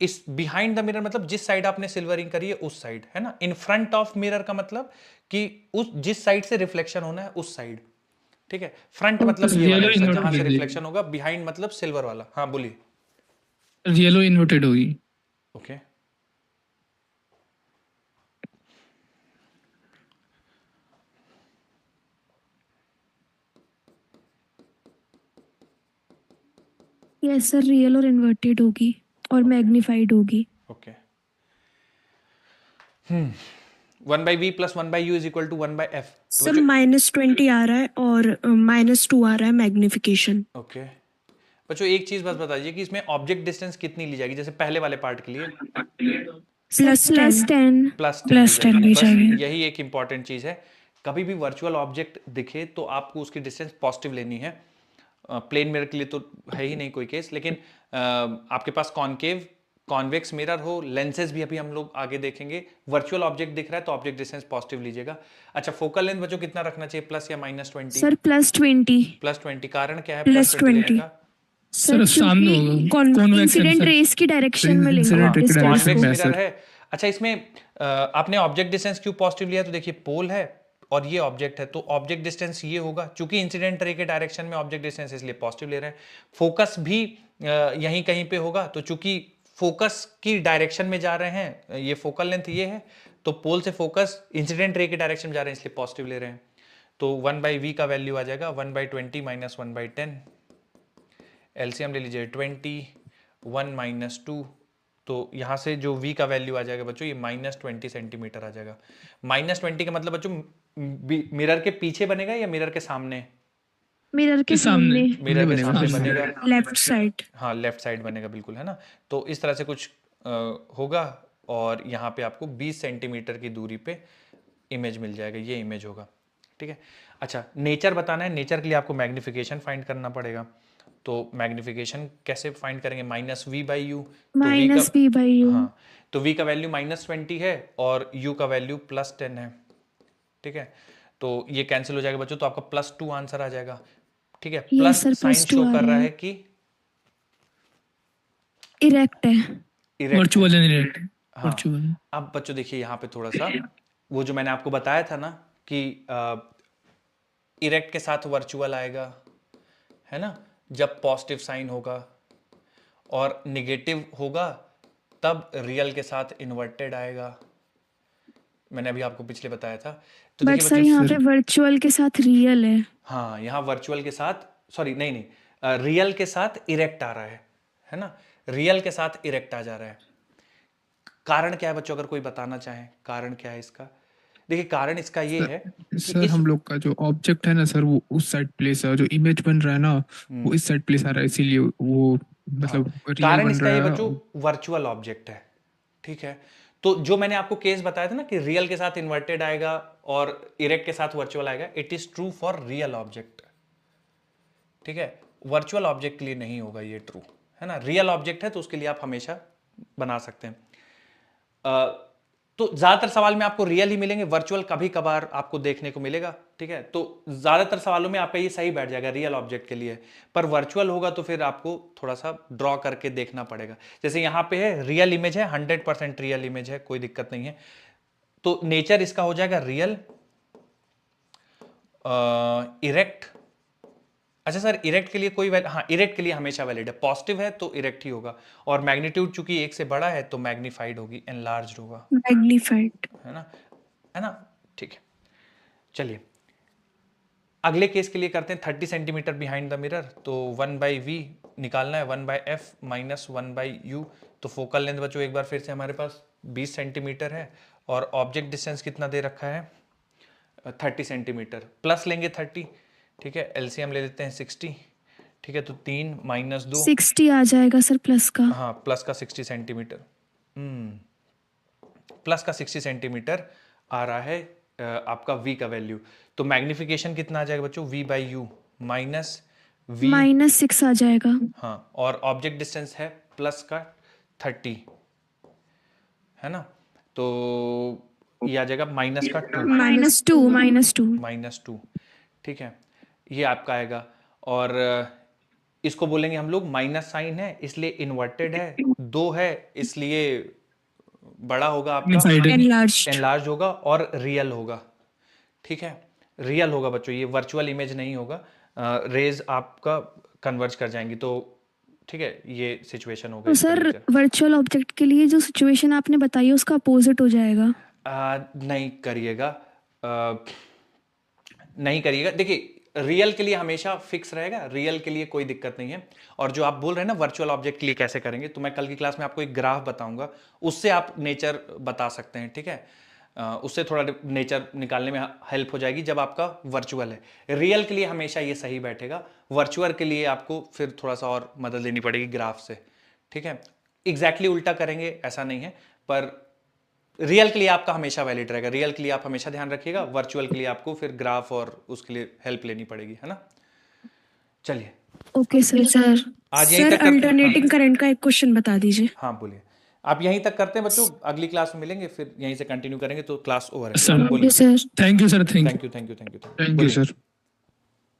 इस बिहाइंड द मिरर मतलब जिस साइड आपने सिल्वरिंग करी है उस साइड, है ना। इन फ्रंट ऑफ मिरर का मतलब कि उस जिस साइड से रिफ्लेक्शन होना है उस साइड, ठीक है। फ्रंट मतलब ये वाला हिस्सा जहां से रिफ्लेक्शन होगा, बिहाइंड मतलब सिल्वर वाला। हाँ बोलिए। येलो इन्वर्टेड होगी। ओके यस सर रियल और इन्वर्टेड होगी और मैग्नीफाइड होगी। Okay 1/v + 1/u = 1/f। Sir -20 आ रहा है और -2 आ रहा है मैग्निफिकेशन। ओके, बच्चों एक चीज बस बताइए कि इसमें ऑब्जेक्ट डिस्टेंस कितनी ली जाएगी, जैसे पहले वाले पार्ट के लिए प्लस 10 प्लस 10 प्लस 10 ली बस जाएगी। यही एक इंपॉर्टेंट चीज है। कभी भी वर्चुअल ऑब्जेक्ट दिखे तो आपको उसकी डिस्टेंस पॉजिटिव लेनी है। प्लेन मिरर के लिए तो है ही नहीं कोई केस, लेकिन आपके पास कॉनकेव कॉन्वेक्स मिरर हो, लेंसेज भी अभी हम लोग आगे देखेंगे, वर्चुअल ऑब्जेक्ट दिख रहा है तो ऑब्जेक्ट डिस्टेंस पॉजिटिव लीजिएगा। अच्छा, फोकल लेंथ बच्चों कितना रखना चाहिए, प्लस या -20? सर +20 +20। कारण क्या है प्लस +20 लेने 20 का? सर सामने होगा इंसिडेंट रेस की डायरेक्शन में लेंगे Incident आप ray की distance direction को। में। Convex sir. मिरर है। अच्छा, इसमें आपने ऑब्जेक्ट डिस्टेंस क्यों पॉजिटिव लिया, तो देखिए पोल है और ये ऑब्जेक्ट है तो ऑब्जेक्ट डिस्टेंस ये होगा, क्योंकि इंसिडेंट रे के डायरेक्शन में ऑब्जेक्ट डिस्टेंस इसलिए पॉजिटिव ले रहे हैं। फोकस भी यहीं कहीं पे होगा, तो चूंकि फोकस की डायरेक्शन में जा रहे हैं, ये फोकल लेंथ ये है, तो पोल से फोकस इंसिडेंट रे के डायरेक्शन में जा रहे हैं इसलिए पॉजिटिव ले रहे हैं। तो 1/v का वैल्यू आ जाएगा 1/20 - 1/10। एलसीएम ले लीजिए 20, 1 - 2, तो यहाँ से जो v का वैल्यू आ जाएगा बच्चों ये -20 सेंटीमीटर आ जाएगा। -20 का मतलब बच्चों मिरर के पीछे बनेगा या मिरर के सामने? मिरर के सामने मिरर के बनेगा, सामने सामने। बनेगा, लेफ्ट साइड। हाँ लेफ्ट साइड बनेगा बिल्कुल, है ना। तो इस तरह से कुछ होगा और यहाँ पे आपको 20 सेंटीमीटर की दूरी पे इमेज मिल जाएगा, ये इमेज होगा, ठीक है। अच्छा, नेचर बताना है, नेचर के लिए आपको मैग्निफिकेशन फाइंड करना पड़ेगा। तो मैग्निफिकेशन कैसे फाइंड करेंगे, -v/u, -v/u। हाँ, तो v का वैल्यू -20 है और u का वैल्यू +10 है, ठीक है। तो ये कैंसिल हो जाएगा बच्चों, तो आपका +2 आंसर आ जाएगा, ठीक है। Yes, plus sir, sine +2 show आ कर रहा रहा है। है कि इरेक्ट है। इरेक्ट है। वर्चुअल एंड इरेक्ट हाँ, वर्चुअल अब बच्चों देखिए यहाँ पे थोड़ा सा वो जो मैंने आपको बताया था ना कि इरेक्ट के साथ वर्चुअल आएगा, है ना, जब पॉजिटिव साइन होगा, और निगेटिव होगा तब रियल के साथ इन्वर्टेड आएगा। मैंने अभी आपको पिछले बताया था। तो बट देखिए सर बच्चों, यहाँ पे वर्चुअल के साथ रियल है। हाँ यहाँ वर्चुअल के साथ, सॉरी नहीं, रियल के साथ इरेक्ट आ रहा है ना, रियल के साथ इरेक्ट आ जा रहा है। कारण क्या है बच्चों, अगर कोई बताना चाहे कारण क्या है इसका? देखिए कारण इसका ये है कि सर हम लोग का जो ऑब्जेक्ट है ना सर, वो उस साइड प्लेस है, और जो इमेज बन रहा है ना वो इस साइड प्लेस आ रहा है, इसीलिए वो मतलब रियल कारण बन इसका रहा ये है। बच्चों वर्चुअल ऑब्जेक्ट है, ठीक है। तो जो मैंने आपको केस बताया था ना कि रियल के साथ इन्वर्टेड आएगा और इरेक्ट के साथ वर्चुअल आएगा, it is true for real object, ठीक है। वर्चुअल ऑब्जेक्ट के लिए नहीं होगा ये ट्रू, है ना। रियल ऑब्जेक्ट है तो उसके लिए आप हमेशा बना सकते हैं। तो ज्यादातर सवाल में आपको रियल ही मिलेंगे, वर्चुअल कभी कभार आपको देखने को मिलेगा, ठीक है। तो ज्यादातर सवालों में आपका ये सही बैठ जाएगा रियल ऑब्जेक्ट के लिए, पर वर्चुअल होगा तो फिर आपको थोड़ा सा ड्रॉ करके देखना पड़ेगा। जैसे यहाँ पे है रियल इमेज है, 100% रियल इमेज है, कोई दिक्कत नहीं है। तो नेचर इसका हो जाएगा रियल, इरेक्ट। अच्छा सर, इरेक्ट के लिए कोई हाँ, इरेक्ट के लिए हमेशा वैलिड है, पॉजिटिव है तो इरेक्ट ही होगा, और मैग्नीट्यूड चूंकि 1 से बड़ा है तो मैग्नीफाइड होगी, एनलार्ज्ड होगा, मैग्नीफाइड, है ना, ठीक है। चलिए अगले केस के लिए करते हैं। 30 सेंटीमीटर बिहाइंड द मिरर, तो 1/v निकालना है, 1/f - 1/u। तो फोकल लेंथ बच्चों एक बार फिर से हमारे पास 20 सेंटीमीटर है और ऑब्जेक्ट डिस्टेंस कितना दे रखा है 30 सेंटीमीटर, प्लस लेंगे 30, ठीक है। एलसीएम ले लेते हैं 60, ठीक है। तो 3 - 2 60 आ जाएगा सर प्लस का। हाँ, प्लस का 60 सेंटीमीटर, प्लस का 60 सेंटीमीटर आ रहा है आपका v का वैल्यू। तो मैग्निफिकेशन कितना आ जाएगा बच्चों, v/u -v, -6 आ जाएगा। हाँ, और ऑब्जेक्ट डिस्टेंस है प्लस का 30, है ना। तो ये आ जाएगा माइनस का 2, -2, ठीक है, ये आपका आएगा। और इसको बोलेंगे हम लोग माइनस साइन है इसलिए इन्वर्टेड है, 2 है इसलिए बड़ा होगा आपका, एनलार्ज होगा और रियल होगा, ठीक है। रियल होगा बच्चों, ये वर्चुअल इमेज नहीं होगा, रेज आपका कन्वर्ज कर जाएंगी, तो ठीक है, ये सिचुएशन होगा। तो सर वर्चुअल ऑब्जेक्ट के लिए जो सिचुएशन आपने बताई है उसका अपोजिट हो जाएगा। नहीं करिएगा, नहीं करिएगा। देखिए रियल के लिए हमेशा फिक्स रहेगा, रियल के लिए कोई दिक्कत नहीं है। और जो आप बोल रहे हैं ना वर्चुअल ऑब्जेक्ट के लिए कैसे करेंगे, तो मैं कल की क्लास में आपको एक ग्राफ बताऊंगा, उससे आप नेचर बता सकते हैं, ठीक है। उससे थोड़ा नेचर निकालने में हेल्प हो जाएगी जब आपका वर्चुअल है। रियल के लिए हमेशा ये सही बैठेगा, वर्चुअल के लिए आपको फिर थोड़ा सा और मदद लेनी पड़ेगी ग्राफ से, ठीक है। एग्जैक्टली उल्टा करेंगे ऐसा नहीं है, पर रियल के लिए आपका हमेशा वैलिड रहेगा। रियल के लिए आप हमेशा ध्यान रखिएगा, वर्चुअल के लिए आपको फिर ग्राफ और उसके लिए हेल्प लेनी पड़ेगी, है ना। चलिए ओके सर। सर आज यहीं सर तक करते हैं। अल्टरनेटिंग करंट का एक क्वेश्चन बता दीजिए। हाँ बोलिए। आप यहीं तक करते हैं बच्चों, अगली क्लास में मिलेंगे, फिर यहीं से कंटिन्यू करेंगे, तो क्लास ओवर है। सर बोलिए। Sir thank you sir, thank thank you thank you thank you thank you बोलिए। सर।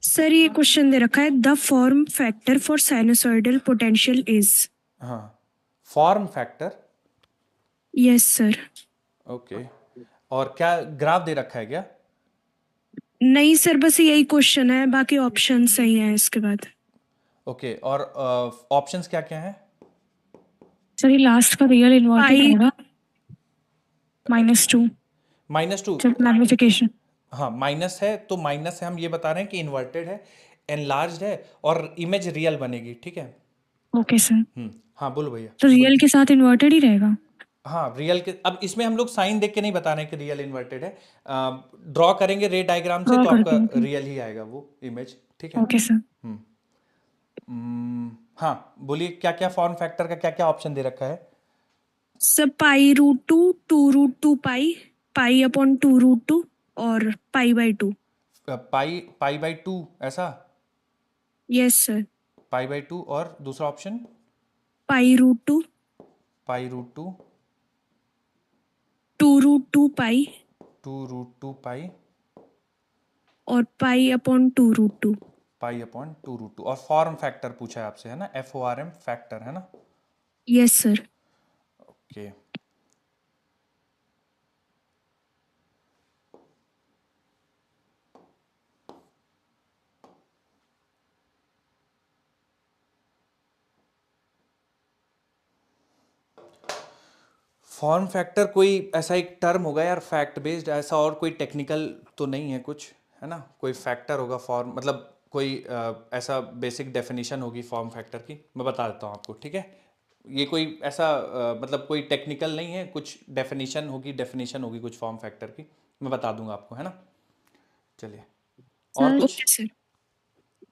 सर ये क्वेश्चन दे रखा है, the form factor for sinusoidal potential is. हाँ, form factor, yes sir. Okay. और क्या ग्राफ दे रखा है क्या? नहीं सर, बस यही क्वेश्चन है, बाकी ऑप्शन सही है इसके बाद। ओके, और ऑप्शंस क्या क्या हैं? सर ये लास्ट का रियल इन्वर्टेड पाई होगा, -2 -2। जब मैग्निफिकेशन। हाँ माइनस है, तो माइनस है, हम ये बता रहे हैं कि इन्वर्टेड है, एनलार्ज्ड है, और इमेज रियल बनेगी, ठीक है। ओके सर, हाँ बोलो भैया। तो रियल के साथ इन्वर्टेड ही रहेगा। हाँ रियल के, अब इसमें हम लोग साइन देख के नहीं बता रहे हैं कि रियल इन्वर्टेड है, ड्रॉ करेंगे रे डायग्राम से Draw तो कर आपका देंगे। रियल ही आएगा वो इमेज, ठीक है। Okay sir. हाँ बोलिए, क्या क्या फॉर्म फैक्टर का क्या क्या ऑप्शन दे रखा है? सब π√2, 2√2 पाई, पाई अपॉन 2√2 और π/2। पाई/2 ऐसा? Yes sir. π/2 और दूसरा ऑप्शन? π√2, π√2, 2√2 पाई 2√2 पाई और पाई अपॉन 2√2। π/2√2। और फॉर्म फैक्टर पूछा है आपसे, है ना, FORM फैक्टर, है ना। Yes sir. Okay, form factor कोई ऐसा एक टर्म होगा यार, फैक्ट बेस्ड, ऐसा और कोई टेक्निकल तो नहीं है कुछ, है ना। कोई फैक्टर होगा फॉर्म, मतलब कोई ऐसा बेसिक डेफिनेशन होगी फॉर्म फैक्टर की, मैं बता देता हूँ आपको, ठीक है। ये कोई ऐसा मतलब कोई टेक्निकल नहीं है, कुछ डेफिनेशन होगी कुछ फॉर्म फैक्टर की, मैं बता दूंगा आपको, है ना। चलिए, और सर कुछ? Sir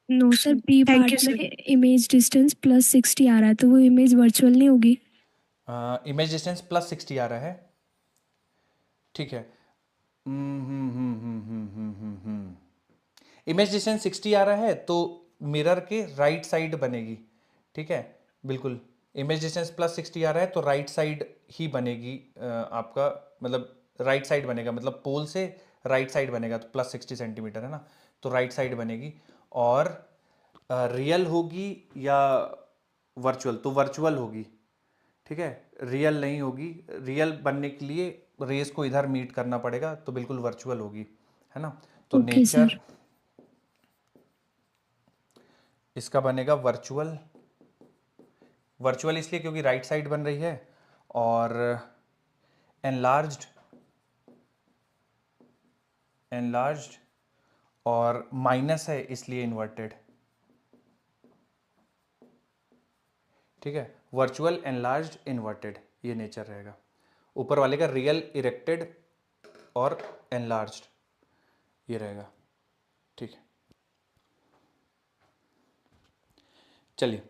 no sir sir, be thank part you sir. में इमेज डिस्टेंस +60 आ रहा है, तो वो इमेज वर्चुअल नहीं होगी। इमेज डिस्टेंस +60 आ रहा है, ठीक है। इमेज डिस्टेंस 60 आ रहा है तो मिरर के राइट साइड बनेगी, ठीक है, बिल्कुल। इमेज डिस्टेंस +60 आ रहा है तो राइट साइड ही बनेगी, आपका मतलब राइट साइड बनेगा, मतलब पोल से राइट साइड बनेगा, तो +60 सेंटीमीटर है ना, तो राइट साइड बनेगी। और रियल होगी या वर्चुअल? तो वर्चुअल होगी, ठीक है, रियल नहीं होगी। रियल बनने के लिए रेस को इधर मीट करना पड़ेगा, तो बिल्कुल वर्चुअल होगी, है ना। तो ओके नेचर सर। इसका बनेगा वर्चुअल। वर्चुअल इसलिए क्योंकि राइट साइड बन रही है, और एनलार्ज्ड और माइनस है इसलिए इन्वर्टेड, ठीक है। वर्चुअल, एनलार्ज्ड, इन्वर्टेड, ये नेचर रहेगा। ऊपर वाले का रियल, इरेक्टेड और एनलार्ज्ड, ये रहेगा, ठीक है। चलिए